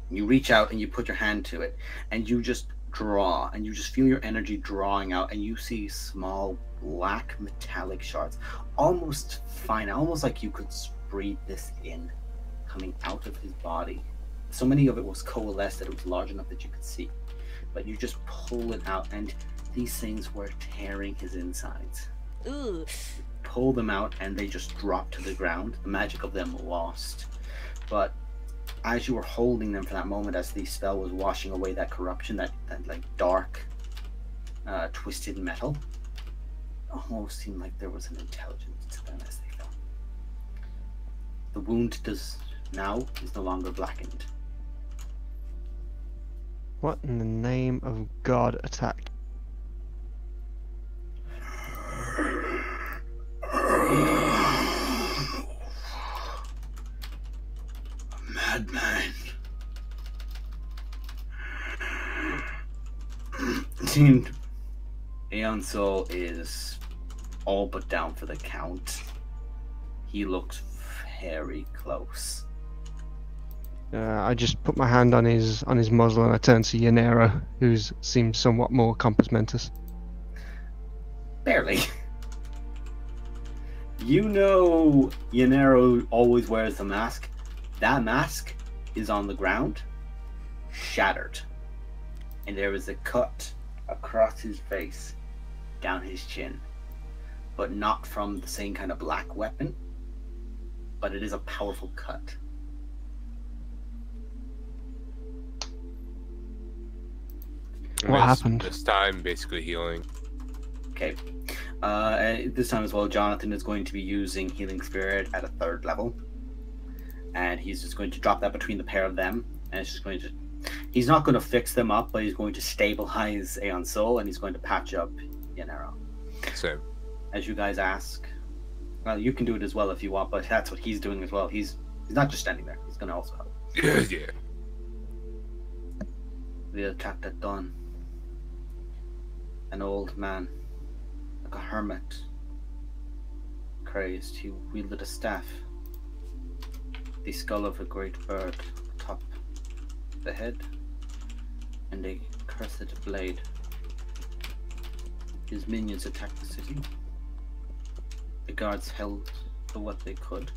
you reach out and you put your hand to it, and you just draw, and you just feel your energy drawing out, and you see small black metallic shards, almost fine, almost like you could breathe this in, coming out of his body. So many of it was coalesced that it was large enough that you could see, but you just pull it out, and these things were tearing his insides.
Ooh.
Pull them out, and they just drop to the ground. The magic of them lost. But as you were holding them for that moment, as the spell was washing away that corruption, that like dark, twisted metal, almost seemed like there was an intelligence to them as they fell. The wound is no longer blackened.
What in the name of God attacked?
Madman. Seemed Aeon Sil is all but down for the count. He looks very close.
I just put my hand on his muzzle and I turn to Yanero, who seems somewhat more compos mentis.
Barely. You know Yanero always wears the mask. That mask is on the ground, shattered. And there is a cut across his face, down his chin. But not from the same kind of black weapon, but it is a powerful cut.
What happened?
This time, basically healing.
Okay. This time as well, Jonathan is going to be using Healing Spirit at a 3rd level. And he's just going to drop that between the pair of them. And it's just going to... He's not going to fix them up, but he's going to stabilize Aeon Sil, and he's going to patch up Yanero.
So,
as you guys ask, well, you can do it as well if you want, but that's what he's doing as well. He's not just standing there. He's going to also help.
yeah.
The attack at dawn. An old man, like a hermit, crazed. He wielded a staff. The skull of a great bird atop the head, and a cursed blade. His minions attacked the city. The guards held for what they could.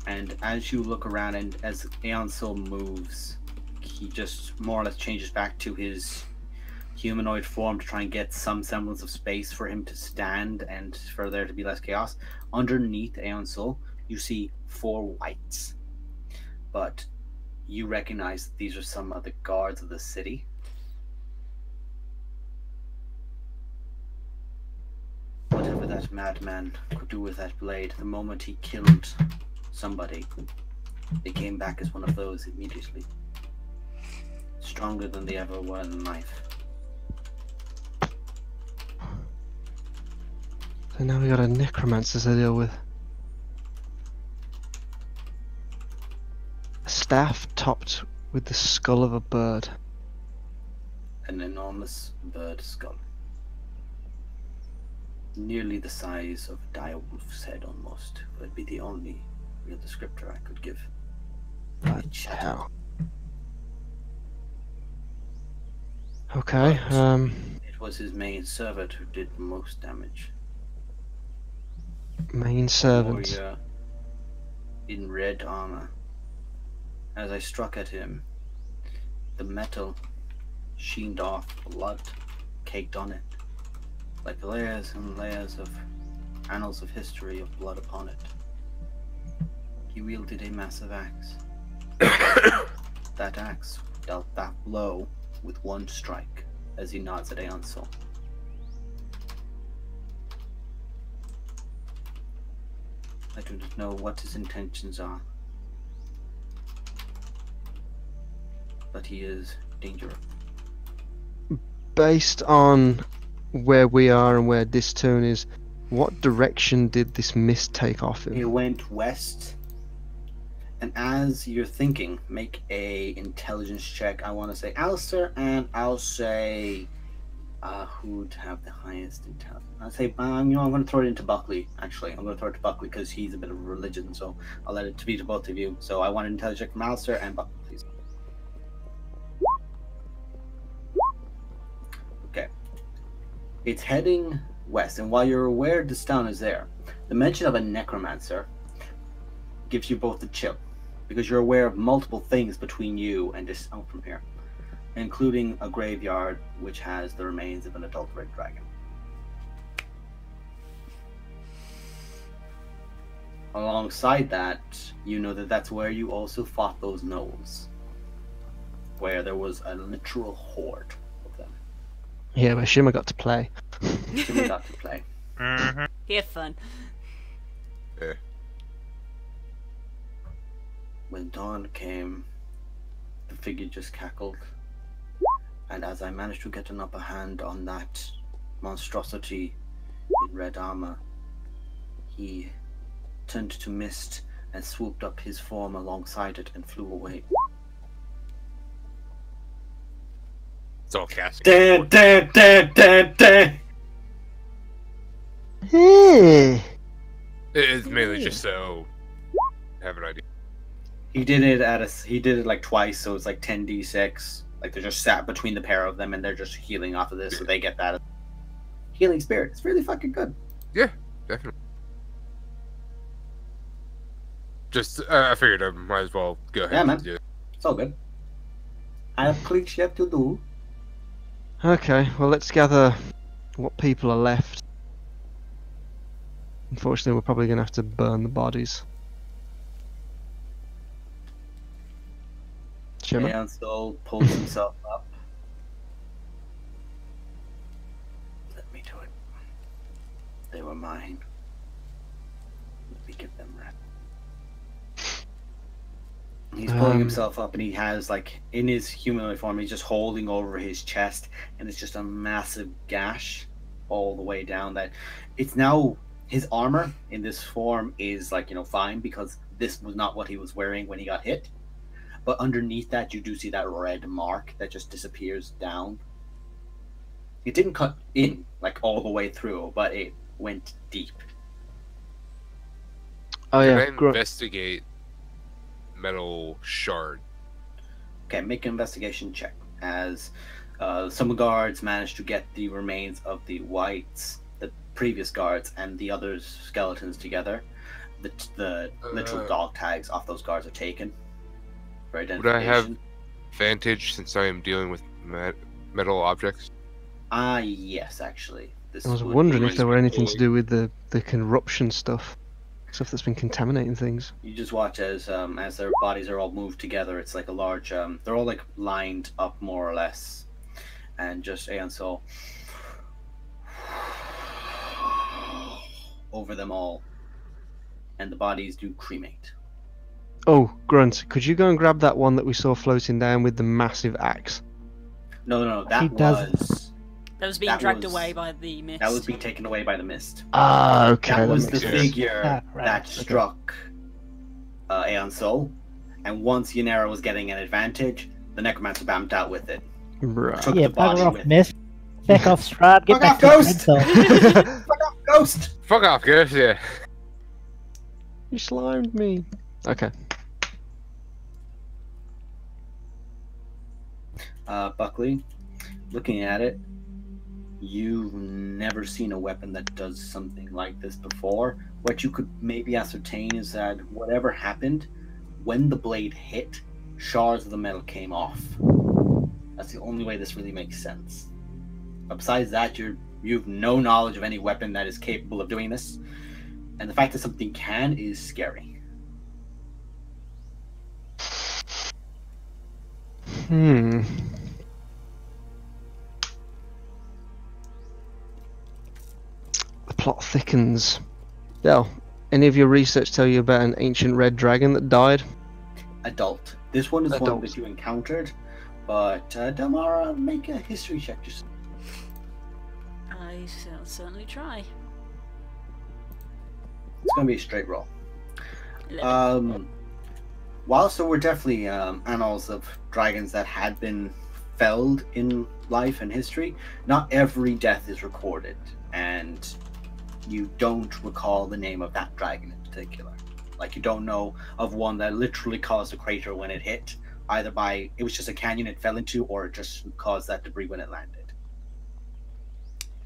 And as you look around, and as Aeon Sil moves, he just more or less changes back to his humanoid form to try and get some semblance of space for him to stand and for there to be less chaos. Underneath Aeon Sil, you see 4 whites, but you recognize that these are some of the guards of the city. Whatever that madman could do with that blade, the moment he killed somebody, they came back as one of those immediately. Stronger than they ever were in life.
So now we got a necromancer to deal with. A staff topped with the skull of a bird.
An enormous bird skull. Nearly the size of a direwolf's head almost. Would be the only real descriptor I could give.
What the hell? Okay,
It was his main servant who did most damage.
Main servant.
Warrior in red armor. As I struck at him, the metal sheened off, blood caked on it, like layers and layers of annals of history of blood upon it. He wielded a massive axe. That axe dealt that blow with one strike as he nods at Aeon Soul. I do not know what his intentions are, but he is dangerous.
Based on where we are and where this tune is, what direction did this mist take off
He
in?
went west, and as you're thinking, make a intelligence check. I want to say Alistair, and I'll say who would have the highest intelligence. I'll say, I'm going to throw it into Buckley. Actually, I'm going to throw it to Buckley because he's a bit of a religion, so I'll let it be to both of you. So I want an intelligence check from Alistair and Buckley, please. Okay. It's heading west, and while you're aware this town is there, the mention of a necromancer gives you both the chill, because you're aware of multiple things between you and this town from here, including a graveyard which has the remains of an adulterated dragon. Alongside that, you know that that's where you also fought those gnolls, where there was a literal horde of them.
Yeah, but Shimmer got to play.
So we got to play.
Mm-hmm.
Have fun.
When dawn came, the figure just cackled, and as I managed to get an upper hand on that monstrosity in red armor, he turned to mist and swooped up his form alongside it and flew away.
It's all casting.
Da, da, da, da, da.
Hey.
It's mainly just so I have an idea.
He did it like twice, so it's like 10d6. Like they're just sat between the pair of them and they're just healing off of this, so they get that healing spirit. It's really fucking good.
Yeah, definitely. Just, I figured I might as well go ahead
Yeah, man.
and do it.
It's all good. I have clean yet to do.
Okay, well, let's gather what people are left. Unfortunately, we're probably going to have to burn the bodies. Shimmer?
Aeon Soul pulls himself up. Let me do it. They were mine. Let me give them rest. He's pulling himself up, and he has, like, in his humanoid form, he's just holding over his chest, and it's just a massive gash all the way down. That it's now his armor in this form is, like, fine, because this was not what he was wearing when he got hit. But underneath that, you do see that red mark that just disappears down. It didn't cut in, like, all the way through, but it went deep.
Oh,
Can
yeah.
I investigate metal shard?
Okay, make an investigation check. As some guards managed to get the remains of the whites, the previous guards, and the other skeletons together. The literal dog tags off those guards are taken.
Would I have advantage since I am dealing with metal objects?
Yes, actually. This
I was
would
wondering
be-
if there were anything to do with the corruption stuff. Stuff that's been contaminating things.
You just watch as their bodies are all moved together. It's like a large. They're all like lined up more or less, and just Aeon Soul over them all, and the bodies do cremate.
Oh, Grunt, could you go and grab that one that we saw floating down with the massive axe?
No,
He
that
does-
was
That was being
That
dragged
was-
away by the mist.
that was being taken away by the mist.
Ah, okay.
That was the
makes sense.
figure
Right,
that
okay.
struck Aeon Soul, and once Ynera was getting an advantage, the Necromancer bammed out with it.
Right.
Took
Yeah,
the body
bugger off,
with
Mist. Back off, Strahd. Get
Fuck
back
off,
to
Ghost!
the pencil.
Fuck off, Ghost!
Fuck off, guys. Yeah.
You slimed me. Okay.
Buckley, looking at it, you've never seen a weapon that does something like this before. What you could maybe ascertain is that whatever happened, when the blade hit, shards of the metal came off. That's the only way this really makes sense. But besides that, you've no knowledge of any weapon that is capable of doing this. And the fact that something can is scary.
The plot thickens. Dell, any of your research tell you about an ancient red dragon that died?
Adult. This one is one
Adult.
that you encountered, but Delmara, make a history check just.
I shall certainly try.
It's going to be a straight roll.
11.
Whilst there were definitely annals of dragons that had been felled in life and history, not every death is recorded, and you don't recall the name of that dragon in particular. Like, you don't know of one that literally caused a crater when it hit, either by it was just a canyon it fell into, or it just caused that debris when it landed.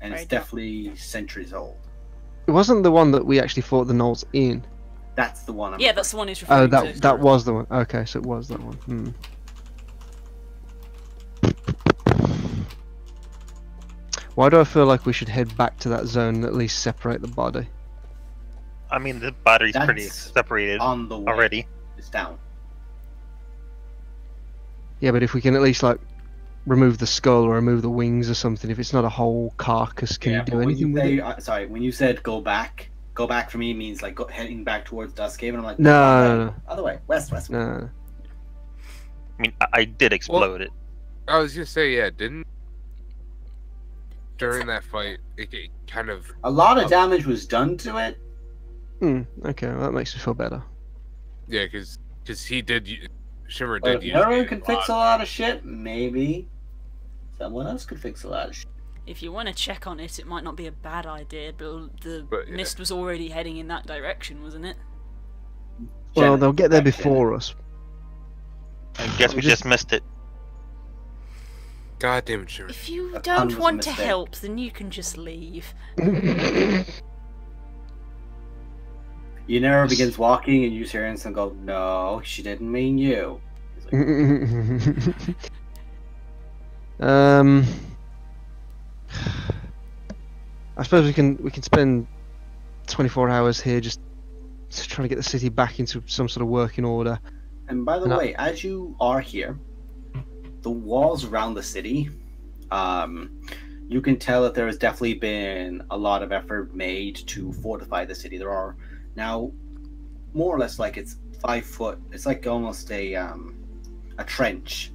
And it's
Right.
definitely centuries old.
It wasn't the one that we actually fought the gnolls in.
That's the one.
Yeah, that's the one he's
Oh,
referring to.
that was the one. Okay, so it was that one. Why do I feel like we should head back to that zone and at least separate the body?
I mean, the battery's pretty
That's
separated
on the way.
already.
It's down.
Yeah, but if we can at least like remove the skull or remove the wings or something, if it's not a whole carcass, can you do
but when
anything with
say,
it?
sorry, when you said go back for me means like heading back towards Duskhaven. I'm like,
No.
other way, west.
No.
I mean, I did explode it.
I was gonna say, yeah, didn't during that fight it kind of
A lot of damage was done to it.
Okay, well, that makes me feel better.
yeah, because he did Shimmer
But
did
if
use
Nero
a
can
lot.
fix a lot of shit, maybe someone else could fix a lot of shit.
If you want to check on it, it might not be a bad idea, but the
But, yeah.
mist was already heading in that direction, wasn't it?
Well, they'll get there
Back
before us.
I guess we just missed it.
God damn it, Shimmer.
If you
A pun
don't
was a
want to
mistake.
help, then you can just leave.
Ynera begins walking, and you hear Ansem go, "No, she didn't mean you." He's like,
I suppose we can spend 24 hours here just trying to get the city back into some sort of working order.
And by the
No.
way, as you are here, the walls around the city, you can tell that there has definitely been a lot of effort made to fortify the city. There are now more or less like it's 5 foot. It's like almost a trench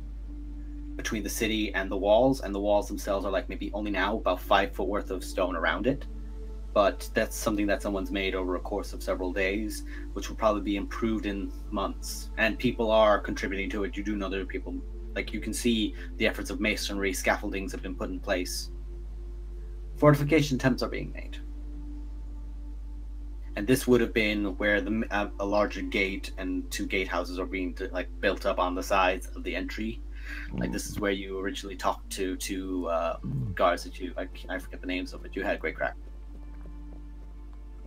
between the city and the walls themselves are like maybe only now about 5 foot worth of stone around it. But that's something that someone's made over a course of several days, which will probably be improved in months. And people are contributing to it. You do know there are people, like you can see the efforts of masonry, scaffoldings have been put in place. Fortification attempts are being made. And this would have been where a larger gate and 2 gatehouses are being built up on the sides of the entry. Like this is where you originally talked to 2 guards that I forget the names of it. You had great crack.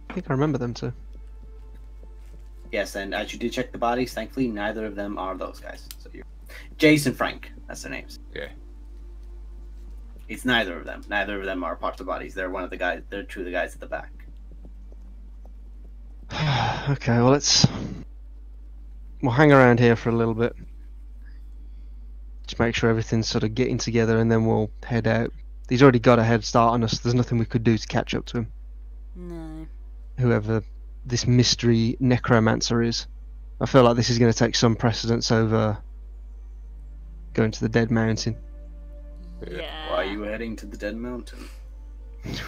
I think I remember them too.
Yes, and as you did check the bodies, thankfully neither of them are those guys. So you're Jason Frank, that's their names.
Yeah.
It's neither of them. Neither of them are parts of bodies. They're one of the guys. They're 2 of the guys at the back.
Okay, well we'll hang around here for a little bit. Just make sure everything's sort of getting together, and then we'll head out. He's already got a head start on us. There's nothing we could do to catch up to him.
No.
Whoever this mystery necromancer is. I feel like this is going to take some precedence over going to the Dead Mountain.
Yeah.
Why are you heading to the Dead Mountain?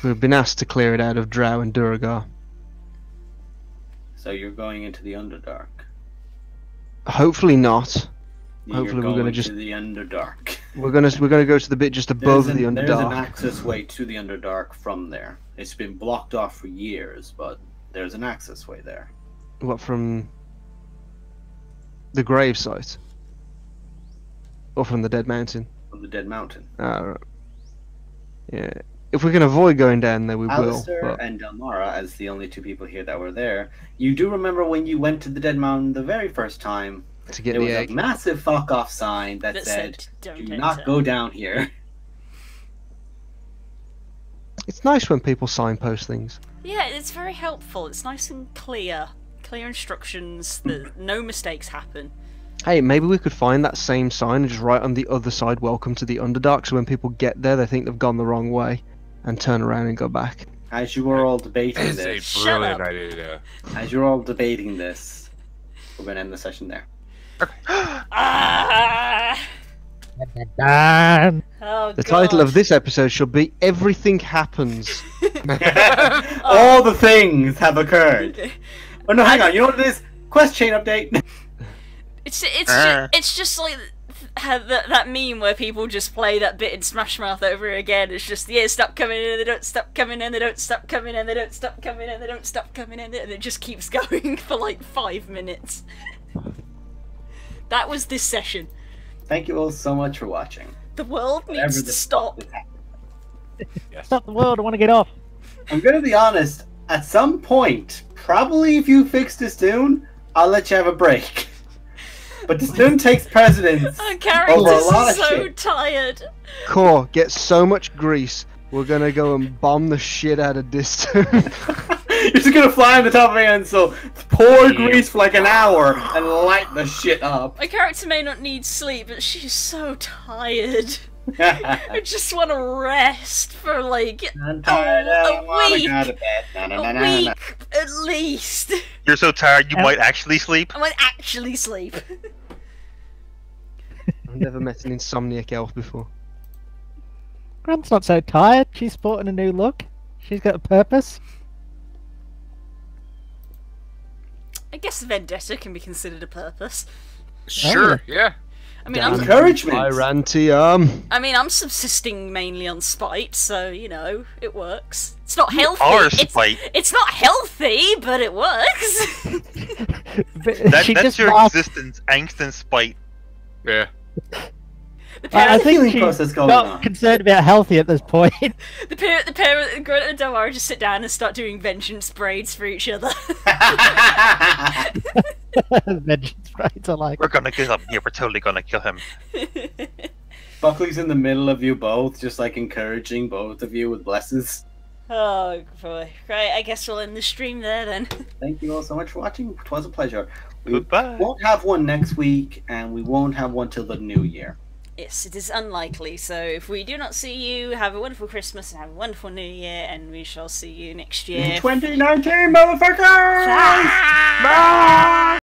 We've been asked to clear it out of Drow and Duragar.
So you're going into the Underdark.
Hopefully not.
You're
Hopefully we're
going
gonna just-
to the Underdark.
We're gonna go to the bit just above the
There's an
Underdark.
access way to the Underdark from there. It's been blocked off for years, but there's an access way there.
What, from the grave site? Or from the Dead Mountain?
From the Dead Mountain.
Ah, right. Yeah. If we can avoid going down there, we will.
Alistair
But
and Delmara, as the only 2 people here that were there, you do remember when you went to the Dead Mountain the very first time,
To get
There was
the
a
egg.
massive fuck off sign that
That
said,
said, "Don't
"Do
enter."
not go down here."
It's nice when people signpost things.
Yeah, it's very helpful. It's nice and clear. Clear instructions that no mistakes happen.
Hey, maybe we could find that same sign and just write on the other side, "Welcome to the Underdark," so when people get there, they think they've gone the wrong way, and turn around and go back.
As you were all debating
It's a
this,
Shut
brilliant
up.
idea.
as you're all debating this, we're gonna end the session there.
Ah!
Dan.
Oh,
The title of
God.
this episode should be "Everything Happens."
All the things have occurred. Oh no, hang on. You know what it is? Quest chain update.
It's just like that meme where people just play that bit in Smash Mouth over again. It's just, yeah, stop coming in, they don't stop coming in, they don't stop coming in, they don't stop coming in, they don't stop coming in, and it just keeps going for like 5 minutes. That was this session.
Thank you all so much for watching.
The world
Whatever
needs
the
to stop.
fuck is happening.
Stop the world, I want to get off.
I'm gonna be honest. At some point, probably if you fix this tune, I'll let you have a break. But this tune takes precedence
Our
over a
characters
lot
are
of
so
shit.
tired.
Core, get so much grease. We're gonna go and bomb the shit out of this tune.
You're just gonna fly on the top of Ansel, pour grease for like an hour, and light the shit up.
My character may not need sleep, but she's so tired. I just want to rest for like
I'm tired, I
a
wanna
week.
go to bed. Na, na, na,
A
na, na, na.
week at least.
You're so tired you might actually sleep.
I might actually sleep.
I've never met an insomniac elf before.
Grant's not so tired. She's sporting a new look. She's got a purpose.
I guess vendetta can be considered a purpose.
Sure, yeah.
I mean,
Damn.
I'm
Encouragement.
I'm subsisting mainly on spite, so you know it works. It's not healthy.
Are
It's,
spite.
it's not healthy, but it works.
She
That's
just
your
laughed.
existence, angst and spite.
Yeah.
The
I
parent,
think
healing
she's
process going
not
on.
concerned about healthy at this point.
the parent, Greta and Delmar just sit down and start doing vengeance braids for each other.
Vengeance, right? I like.
We're gonna get up here. We're totally gonna kill him.
Buckley's in the middle of you both, just like encouraging both of you with blesses.
Oh boy! Right, I guess we'll end the stream there then.
Thank you all so much for watching. It was a pleasure. We
Goodbye.
won't have one next week, and we won't have one till the new year.
Yes, it is unlikely. So if we do not see you, have a wonderful Christmas and have a wonderful New Year, and we shall see you next year.
2019, motherfuckers!
Bye!